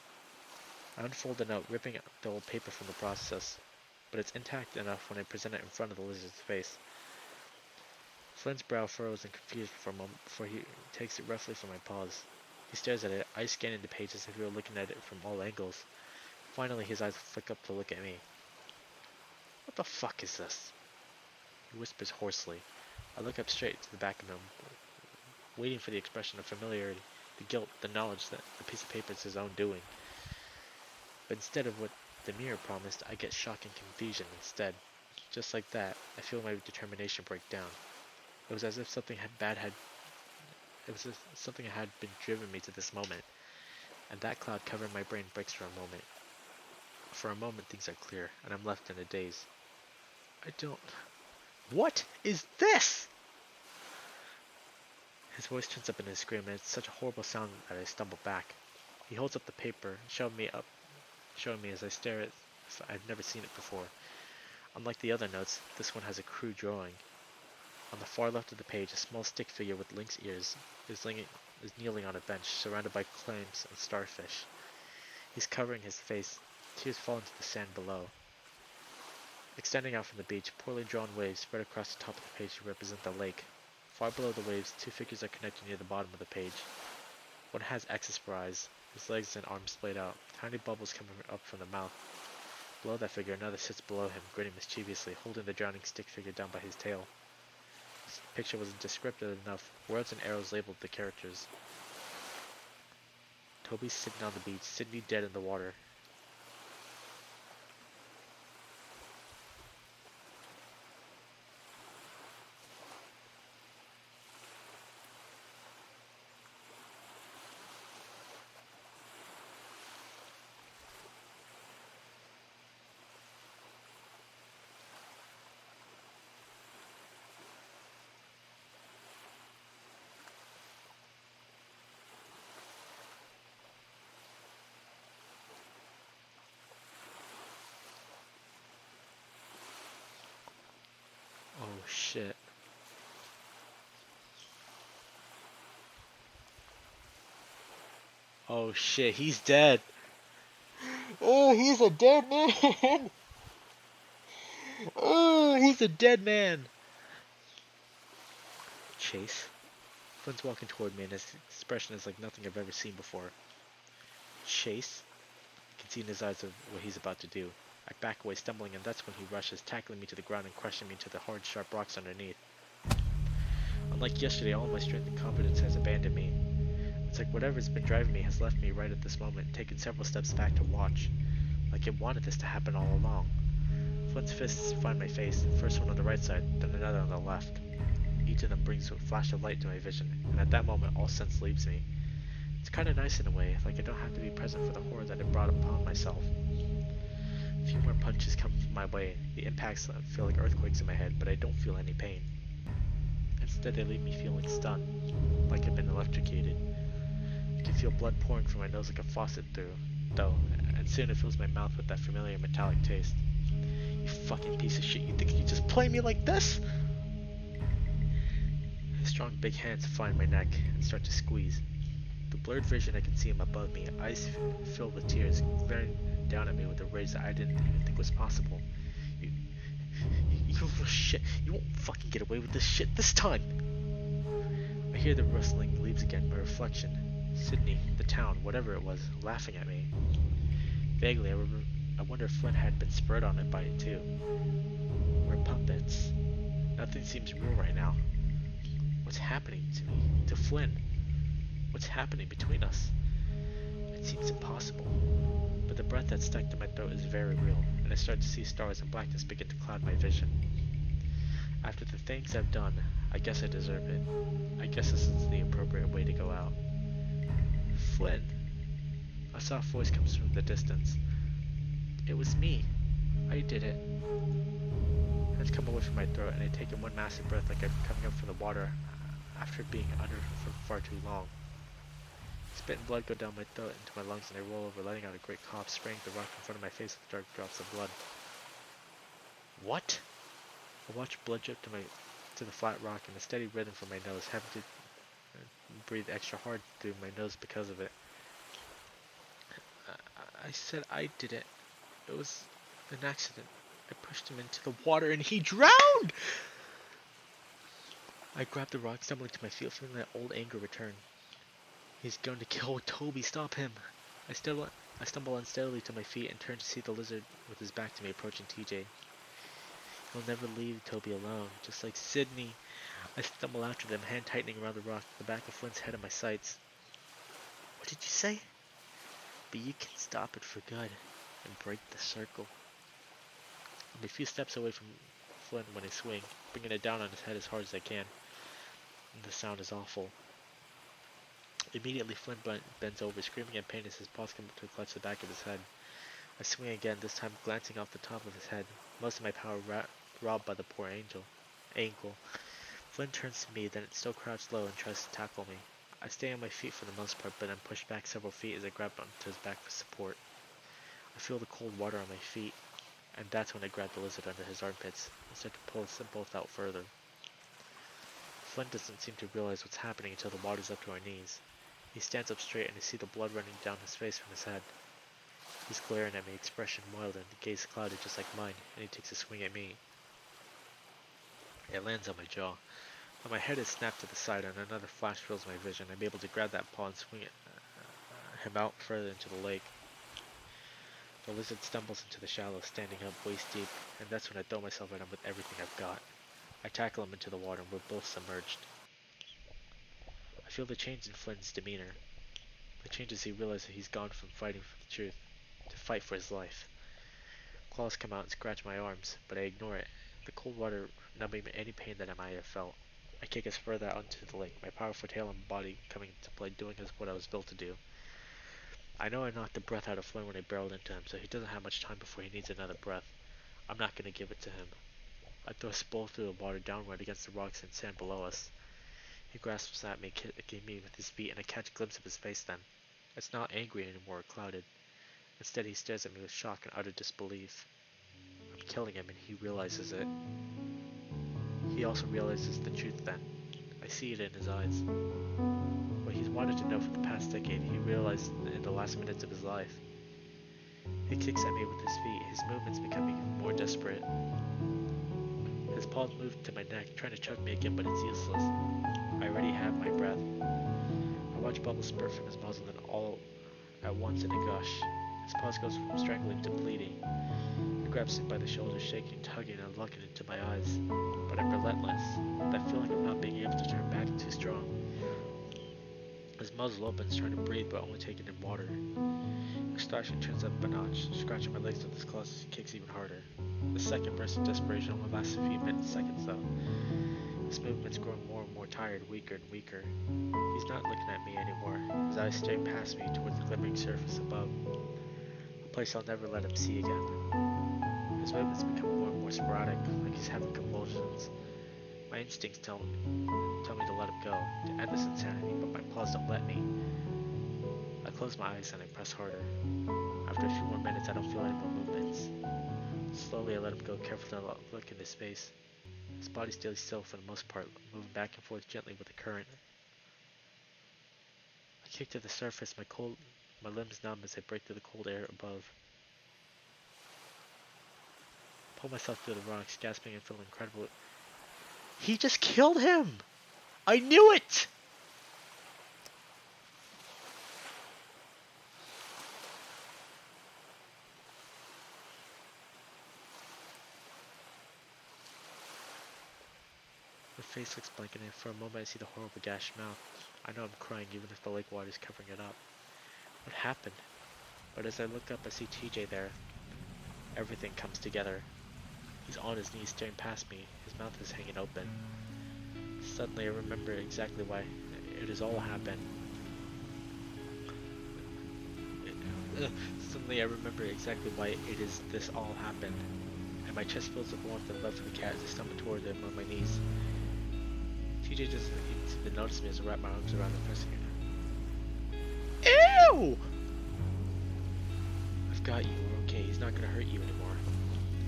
I unfold the note, ripping the old paper from the process, but it's intact enough when I present it in front of the lizard's face. Flynn's brow furrows in confusion for a moment before he takes it roughly from my paws. He stares at it, eyes scanning the page as if he were looking at it from all angles. Finally, his eyes flick up to look at me. What the fuck is this? He whispers hoarsely. I look up straight to the back of him, waiting for the expression of familiarity, the guilt, the knowledge that the piece of paper is his own doing. But instead of what the mirror promised, I get shock and confusion instead. Just like that, I feel my determination break down. It was as if something had been driven me to this moment, and that cloud covering my brain breaks for a moment. For a moment, things are clear, and I'm left in a daze. I don't... What is this? His voice turns up in a scream, and it's such a horrible sound that I stumble back. He holds up the paper, showing me as I stare at it. I've never seen it before. Unlike the other notes, this one has a crude drawing. On the far left of the page, a small stick figure with lynx ears is kneeling on a bench, surrounded by clams and starfish. He's covering his face. Tears fall into the sand below. Extending out from the beach, poorly drawn waves spread across the top of the page to represent the lake. Far below the waves, two figures are connected near the bottom of the page. One has X's for eyes, his legs and arms splayed out, tiny bubbles coming up from the mouth. Below that figure, another sits below him, grinning mischievously, holding the drowning stick figure down by his tail. This picture was descriptive enough. Words and arrows labeled the characters. Toby's sitting on the beach, Sydney dead in the water. Oh shit. Oh shit, he's dead. Oh, he's a dead man. Oh, he's a dead man. Chase. Flynn's walking toward me and his expression is like nothing I've ever seen before. Chase? I can see in his eyes of what he's about to do. I back away, stumbling, and that's when he rushes, tackling me to the ground and crushing me into the hard, sharp rocks underneath. Unlike yesterday, all my strength and confidence has abandoned me. It's like whatever's been driving me has left me right at this moment, taking several steps back to watch. Like it wanted this to happen all along. Flynn's fists find my face, first one on the right side, then another on the left. Each of them brings a flash of light to my vision, and at that moment all sense leaves me. It's kinda nice in a way, like I don't have to be present for the horror that I brought upon myself. A few more punches come my way. The impacts feel like earthquakes in my head, but I don't feel any pain. Instead, they leave me feeling stunned, like I've been electrocuted. I can feel blood pouring from my nose like a faucet though, and soon it fills my mouth with that familiar metallic taste. You fucking piece of shit, you think you just play me like this? His strong big hands find my neck and start to squeeze. The blurred vision I can see him above me, eyes filled with tears, glaring down at me with a rage that I didn't even think was possible. You little shit, you won't fucking get away with this shit this time! I hear the rustling leaves again, my reflection. Sydney, the town, whatever it was, laughing at me. Vaguely, I wonder if Flynn had been spurred on it by it too. We're puppets. Nothing seems real right now. What's happening to me? To Flynn? What's happening between us? It seems impossible. But the breath that's stuck to my throat is very real, and I start to see stars and blackness begin to cloud my vision. After the things I've done, I guess I deserve it. I guess this is the appropriate way to go out. Flynn. A soft voice comes from the distance. It was me. I did it. Hands come away from my throat, and I take in one massive breath like I'm coming up from the water after being under for far too long. Spit and blood go down my throat into my lungs, and I roll over, letting out a great cough, spraying the rock in front of my face with dark drops of blood. What? I watch blood drip to the flat rock and a steady rhythm from my nose, having to breathe extra hard through my nose because of it. I said I did it. It was an accident. I pushed him into the water and he drowned! I grabbed the rock, stumbling to my feet, feeling that old anger return. He's going to kill Toby, stop him! I stumble unsteadily to my feet and turn to see the lizard with his back to me approaching TJ. He'll never leave Toby alone, just like Sydney. I stumble after them, hand tightening around the rock, the back of Flynn's head in my sights. What did you say? But you can stop it for good and break the circle. I'm a few steps away from Flynn when I swing, bringing it down on his head as hard as I can. And the sound is awful. Immediately Flynn bends over, screaming in pain as his paws come up to clutch the back of his head. I swing again, this time glancing off the top of his head, most of my power robbed by the poor ankle. Flynn turns to me, then it still crouched low and tries to tackle me. I stay on my feet for the most part, but I'm pushed back several feet as I grab onto his back for support. I feel the cold water on my feet, and that's when I grab the lizard under his armpits and start to pull us both out further. Flynn doesn't seem to realize what's happening until the water's up to our knees. He stands up straight and I see the blood running down his face from his head. He's glaring at me, expression mild and the gaze clouded just like mine, and he takes a swing at me. It lands on my jaw. When my head is snapped to the side and another flash fills my vision, I'm able to grab that paw and swing him out further into the lake. The lizard stumbles into the shallows, standing up waist deep, and that's when I throw myself at him with everything I've got. I tackle him into the water and we're both submerged. I feel the change in Flynn's demeanor. The change as he realizes that he's gone from fighting for the truth to fight for his life. Claws come out and scratch my arms, but I ignore it, the cold water numbing any pain that I might have felt. I kick us further out into the lake, my powerful tail and body coming into play, doing what I was built to do. I know I knocked the breath out of Flynn when I barreled into him, so he doesn't have much time before he needs another breath. I'm not going to give it to him. I throw us both through the water downward against the rocks and sand below us. He grasps at me, kicking me with his feet, and I catch a glimpse of his face then. It's not angry anymore or clouded. Instead, he stares at me with shock and utter disbelief. I'm killing him, and he realizes it. He also realizes the truth then. I see it in his eyes. What he's wanted to know for the past decade, he realized in the last minutes of his life. He kicks at me with his feet, his movements becoming even more desperate. His paws move to my neck, trying to choke me again, but it's useless. I already have my breath. I watch bubbles spurt from his muzzle, then all at once in a gush. His paws goes from strangling to bleeding. He grabs him by the shoulders, shaking, tugging, and looking into my eyes. But I'm relentless. That feeling of not being able to turn back is too strong. His muzzle opens, trying to breathe, but only taking in water. Extraction turns up a notch, scratching my legs with his claws as he kicks even harder. The second burst of desperation only lasts a few seconds though. His movement's growing more and more tired, weaker and weaker. He's not looking at me anymore, his eyes stare past me towards the glimmering surface above. A place I'll never let him see again. His movements become more and more sporadic, like he's having convulsions. My instincts tell me to let him go, to end this insanity, but my paws don't let me. I close my eyes and I press harder. After a few more minutes, I don't feel any more movements. Slowly, I let him go, carefully look into space. His body stays still for the most part, moving back and forth gently with the current. I kick to the surface, my limbs numb as I break through the cold air above. I pull myself through the rocks, gasping and feeling incredible. He just killed him! I knew it! The face looks blank, and for a moment I see the horrible gashed mouth. I know I'm crying even if the lake water is covering it up. What happened? But as I look up, I see TJ there. Everything comes together. He's on his knees staring past me. His mouth is hanging open. Suddenly I remember exactly why it has all happened. Suddenly I remember exactly why it is this all happened. And my chest fills with warmth and love for the cat as I stumble toward him on my knees. TJ doesn't even seem to notice me as I wrap my arms around him, pressing it. Ew! I've got you, we're okay, he's not gonna hurt you anymore.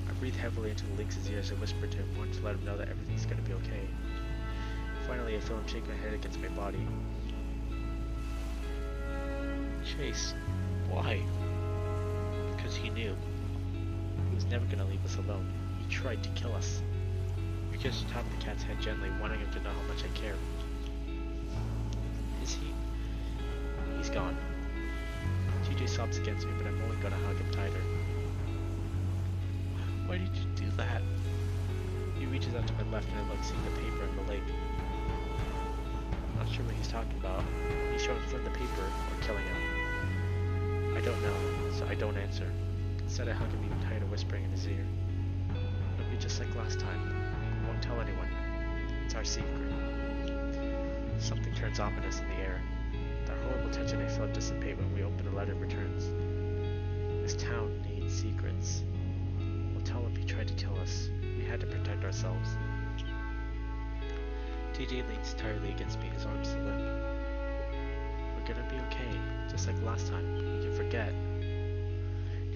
I breathe heavily into the lynx's ear as I whisper to him, wanting to let him know that everything's gonna be okay. Finally, I feel him shake my head against my body. Chase, why? Because he knew. He was never gonna leave us alone. He tried to kill us. I kissed the top of the cat's head gently, wanting him to know how much I care. Is he? He's gone. TJ sobs against me, but I'm only gonna hug him tighter. Why did you do that? He reaches out to my left and I look, seeing the paper in the lake. I'm not sure what he's talking about. He's showing Flynn the paper or killing him. I don't know, so I don't answer. Instead I hug him even tighter, whispering in his ear. It'll be just like last time. I won't tell anyone. It's our secret. Something turns ominous in the air. That horrible tension I felt dissipate when we opened the letter returns. This town needs secrets. We'll tell him he tried to kill us. We had to protect ourselves. TJ leans tightly against me, his arms limp. We're gonna be okay, just like last time. We can forget.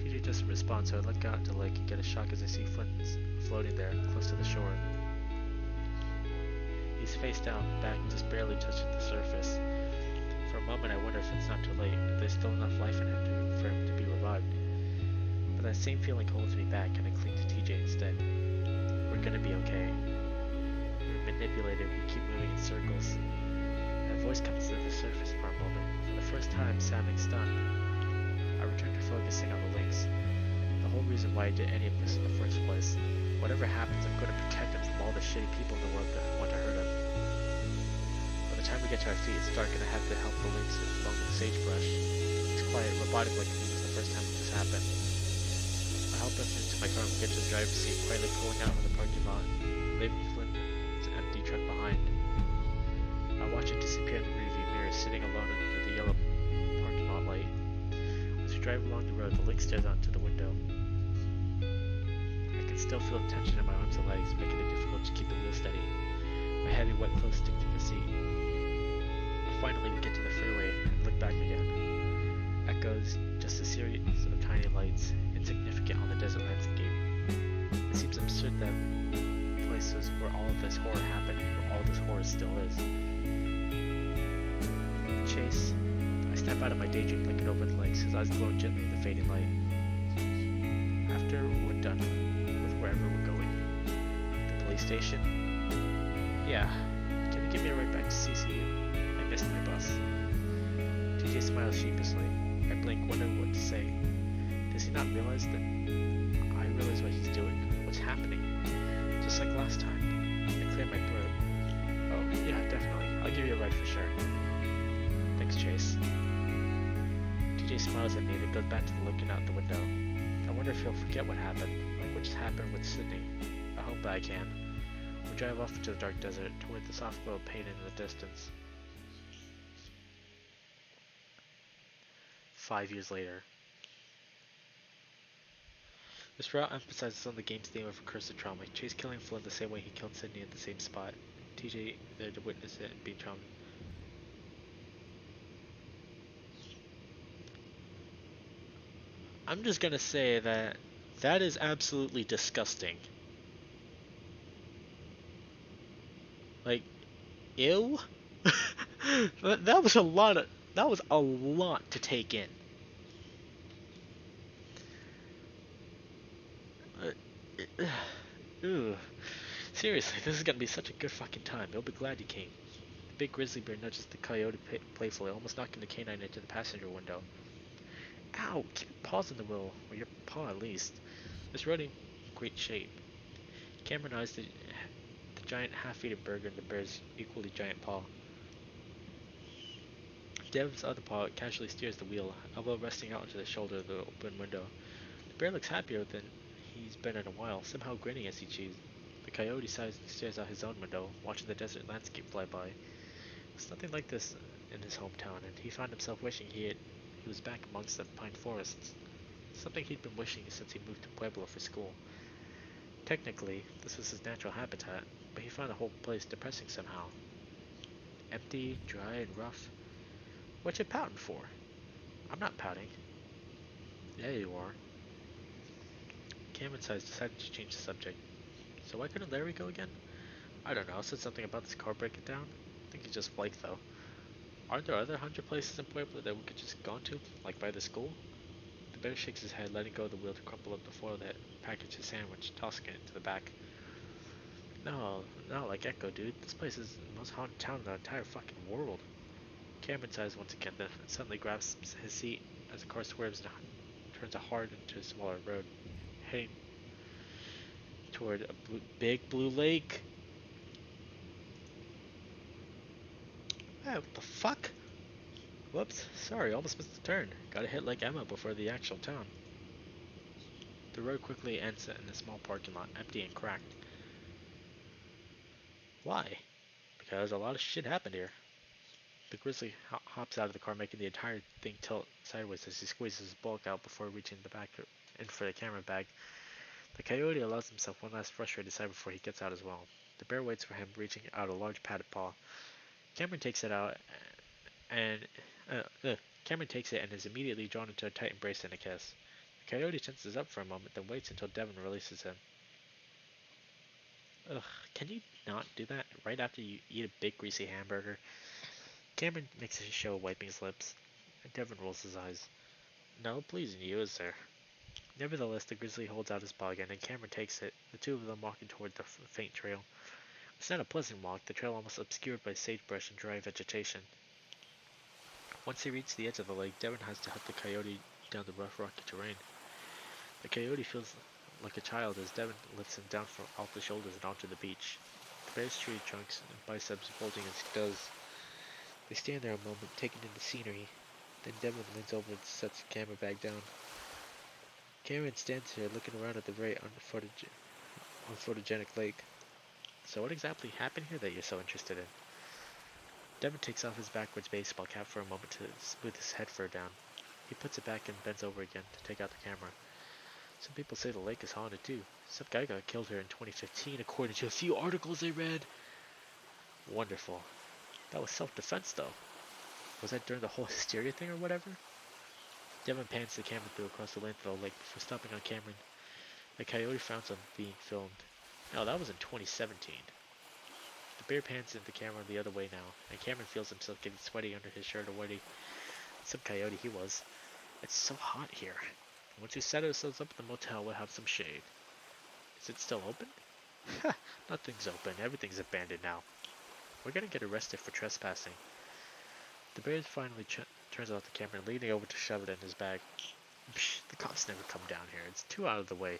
TJ doesn't respond, so I look out into the lake and get a shock as I see Flint floating there, close to the shore. He's face down, back just barely touching the surface. For a moment I wonder if it's not too late, if there's still enough life in him for him to be revived. But that same feeling holds me back and I cling to TJ instead. We're gonna be okay. We're manipulated, we keep moving in circles. That voice comes to the surface for a moment, for the first time sounding stunned. I return to focusing on the lynx. The whole reason why I did any of this in the first place. Whatever happens, I'm going to protect him from all the shitty people in the world that want to hurt him. By the time we get to our feet, it's dark and I have to help the lynx along with the sagebrush. It's quiet, robotic like it was the first time this happened. I help him into my car and get to the driver's seat, quietly pulling out of the parking lot, leaving Flynn's empty truck behind. I watch it disappear in the rearview mirror, sitting alone under the yellow parking lot light. As we drive along the road, the lynx stares out into the window. I can still feel the tension in my arms and legs, making it difficult to keep the wheel steady. My heavy wet clothes stick to the seat. Finally, we get to the freeway and look back again. Echoes, just a series of tiny lights, insignificant on the desert landscape. It seems absurd that places where all of this horror happened, where all this horror still is. Chase. I snap out of my daydream, looking over the lakes, his eyes glowing gently in the fading light. After we're done with wherever we're going, the police station? Yeah. Can you give me a ride back to CCU? I missed my bus. TJ smiles sheepishly. I blink, wondering what to say. Does he not realize that I realize what he's doing? What's happening? Just like last time. I clear my throat. Oh, yeah, definitely. I'll give you a ride for sure. Thanks, Chase. TJ smiles at me, then goes back to looking out the window. I wonder if he'll forget what happened, like what just happened with Sydney. I hope that I can. We drive off into the dark desert, toward the soft glow of pain in the distance. 5 years later. This route emphasizes on the game's theme of recursive trauma. Chase killing Flynn the same way he killed Sydney at the same spot. TJ there to witness it and be traumatized. I'm just gonna say that that is absolutely disgusting. Like, ew? that was a lot to take in. Ew. Seriously, this is gonna be such a good fucking time. You'll be glad you came. The big grizzly bear nudges the coyote playfully, almost knocking the canine into the passenger window. Ow! Keep your paws in the wheel, or your paw at least. This road in great shape. Cameron eyes the giant half-eaten burger in the bear's equally giant paw. Devon's other paw casually steers the wheel, elbow resting out onto the shoulder of the open window. The bear looks happier than he's been in a while, somehow grinning as he chews. The coyote sighs and stares out his own window, watching the desert landscape fly by. There's nothing like this in his hometown, and he found himself wishing he was back amongst the pine forests. Something he'd been wishing since he moved to Pueblo for school. Technically, this was his natural habitat, but he found the whole place depressing somehow. Empty, dry, and rough. What you pouting for? I'm not pouting. Yeah, you are. Cameron sighs, decided to change the subject. So why couldn't Larry go again? I don't know, said something about this car breaking down. I think he just flaked though. Aren't there other 100 places in Pueblo that we could just go to, like by the school? The bear shakes his head, letting go of the wheel to crumple up the foil that packaged his sandwich, tossing it into the back. No, not like Echo, dude. This place is the most haunted town in the entire fucking world. Cameron sighs once again, then suddenly grabs his seat as the car swerves and turns hard into a smaller road, heading toward a big blue lake. Hey, what the fuck? Whoops, sorry, almost missed the turn. Gotta hit like Emma before the actual town. The road quickly ends in a small parking lot, empty and cracked. Why? Because a lot of shit happened here. The grizzly hops out of the car, making the entire thing tilt sideways as he squeezes his bulk out before reaching the back in for the camera bag. The coyote allows himself one last frustrated sigh before he gets out as well. The bear waits for him, reaching out a large padded paw. Cameron takes it out, and Cameron takes it and is immediately drawn into a tight embrace and a kiss. The coyote tenses up for a moment, then waits until Devon releases him. Ugh, can you not do that right after you eat a big greasy hamburger? Cameron makes a show of wiping his lips, and Devon rolls his eyes. No pleasing you, is there? Nevertheless, the grizzly holds out his paw again, and Cameron takes it, the two of them walking toward the faint trail. It's not a pleasant walk, the trail almost obscured by sagebrush and dry vegetation. Once they reach the edge of the lake, Devon has to help the coyote down the rough, rocky terrain. The coyote feels like a child as Devon lifts him down from off the shoulders and onto the beach. The bear's tree trunks and biceps bulging as he does. They stand there a moment, taking in the scenery. Then Devon leans over and sets the camera bag down. Cameron stands here looking around at the very unphotogenic lake. So what exactly happened here that you're so interested in? Devon takes off his backwards baseball cap for a moment to smooth his head fur down. He puts it back and bends over again to take out the camera. Some people say the lake is haunted too. Some guy got killed here in 2015 according to a few articles I read. Wonderful. That was self-defense though. Was that during the whole hysteria thing or whatever? Devon pans the camera through across the length of the lake before stopping on Cameron. The coyote frowns on being filmed. No, that was in 2017. The bear pans in the camera the other way now, and Cameron feels himself getting sweaty under his shirt already. Some coyote he was. It's so hot here. Once we set ourselves up at the motel, we'll have some shade. Is it still open? Ha! Nothing's open. Everything's abandoned now. We're gonna get arrested for trespassing. The bear finally turns off the camera, leaning over to shove it in his bag. Psh, the cops never come down here. It's too out of the way.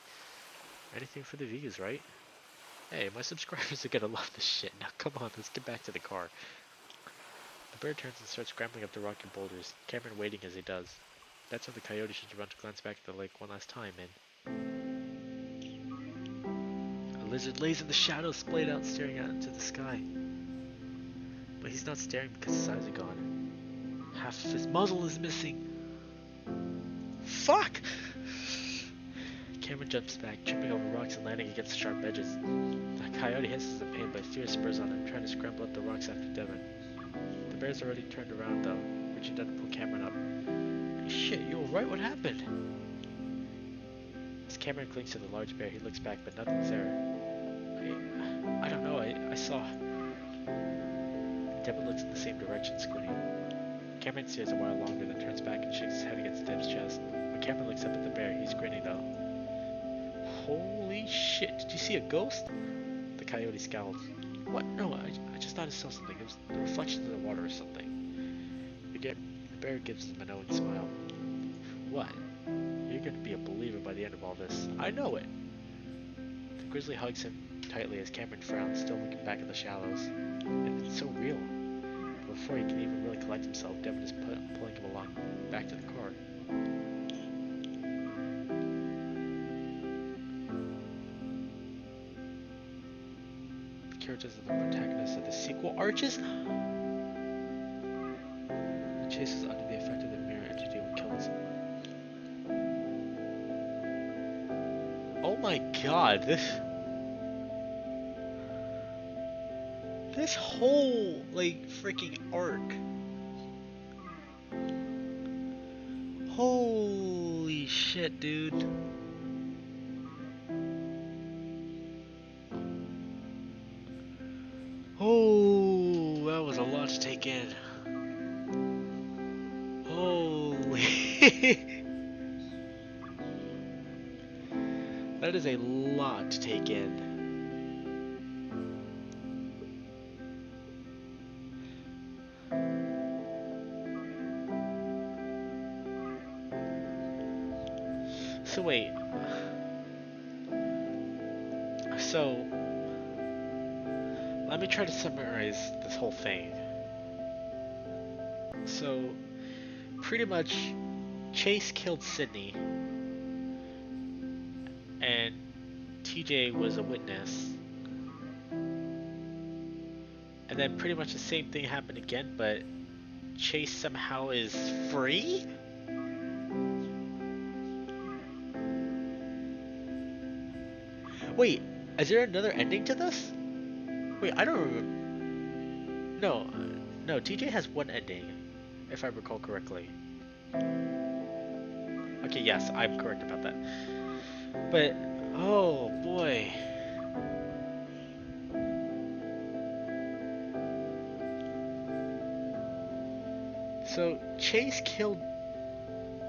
Anything for the views, right? Hey, my subscribers are gonna love this shit. Now come on, let's get back to the car. The bear turns and starts scrambling up the rocky boulders, Cameron waiting as he does. That's when the coyote should run to glance back at the lake one last time, and a lizard lays in the shadows, splayed out, staring out into the sky. But he's not staring because his eyes are gone. Half of his muzzle is missing. Fuck! Cameron jumps back, tripping over rocks and landing against the sharp edges. The coyote hisses in pain, but fear spurs on him, trying to scramble up the rocks after Devon. The bear's already turned around, though, reaching down to pull Cameron up. Hey, shit, you alright? What happened? As Cameron clings to the large bear, he looks back, but nothing's there. I don't know, I saw... Devon looks in the same direction, squinting. Cameron stares a while longer, then turns back and shakes his head against Dev's chest. When Cameron looks up at the bear, he's grinning, though. Holy shit, did you see a ghost? The coyote scowls. What? No, I just thought I saw something. It was the reflection in the water or something. The bear gives him a knowing smile. What? You're gonna be a believer by the end of all this. I know it! The grizzly hugs him, tightly as Cameron frowns, still looking back at the shallows. And it's so real. But before he can even really collect himself, Devin is pulling him along back to the car. The characters of the protagonists of the sequel arches. The chase is under the effect of the mirror entity when kills. Oh my god, this whole, like, freaking arc. Holy shit, dude. Oh, that was a lot to take in. Holy. That is a lot to take in. So wait. So let me try to summarize this whole thing. So pretty much Chase killed Sydney and TJ was a witness. And then pretty much the same thing happened again, but Chase somehow is free? Wait, is there another ending to this? Wait, I don't remember. No, no, TJ has one ending, if I recall correctly. Okay, yes, I'm correct about that. But, oh boy. So, Chase killed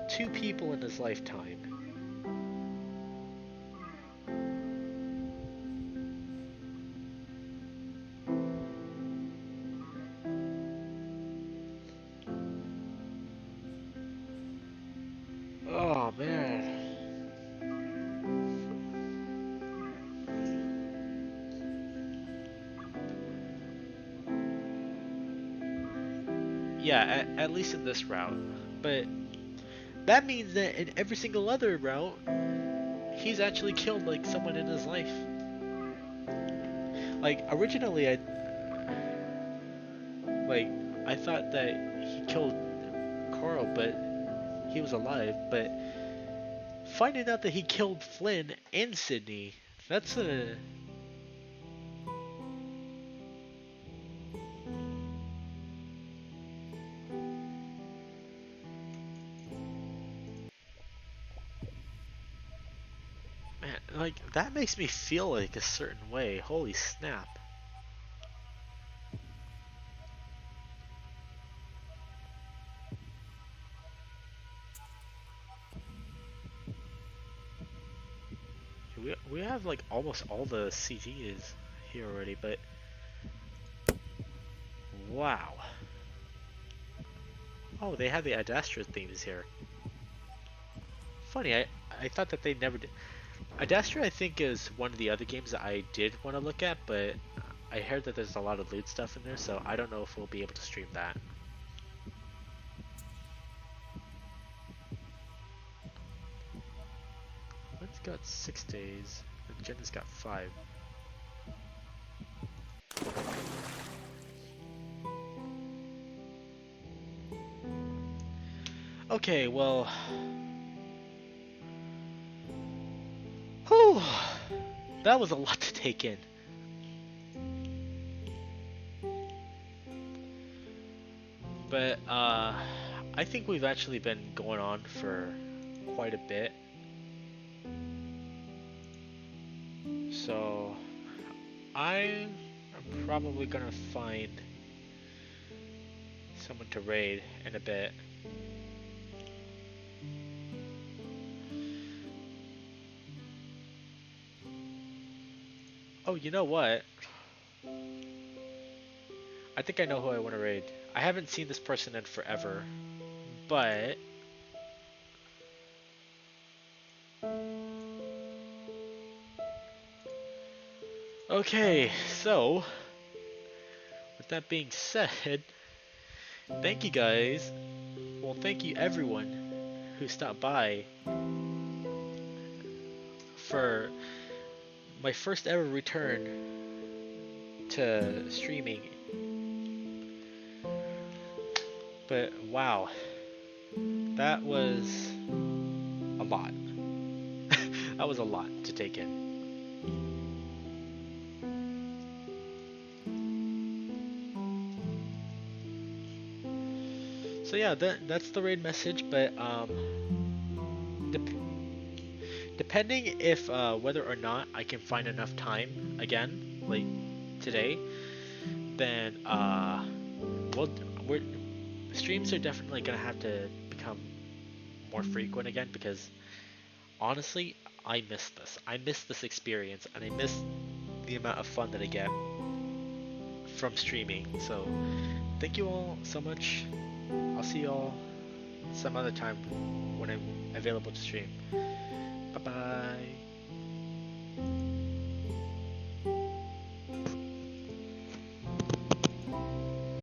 2 people in his lifetime. Oh man. Yeah, at least in this route. But that means that in every single other route, he's actually killed like someone in his life. Like originally I thought that he killed Carl, but he was alive, but finding out that he killed Flynn and Sydney, that's a... Man, like, that makes me feel like a certain way. Holy snap. We have like almost all the CGs here already, but wow. Oh, they have the Ad Astra themes here. Funny, I thought that they never did. Ad Astra I think is one of the other games that I did want to look at, but I heard that there's a lot of loot stuff in there, so I don't know if we'll be able to stream that. One's got 6 days, and Jenna's got 5. Okay, well... Whew! That was a lot to take in. But, I think we've actually been going on for quite a bit. So, I'm probably gonna find someone to raid in a bit. Oh, you know what? I think I know who I want to raid. I haven't seen this person in forever, but... Okay, so with that being said, thank you guys. Well, thank you everyone who stopped by for my first ever return to streaming. But wow, that was a lot. That was a lot to take in. So yeah, that's the raid message. But dep depending if whether or not I can find enough time again, like today, then we'll we're streams are definitely gonna have to become more frequent again because honestly, I miss this. I miss this experience, and I miss the amount of fun that I get from streaming. So thank you all so much. I'll see you all some other time when I'm available to stream. Bye bye.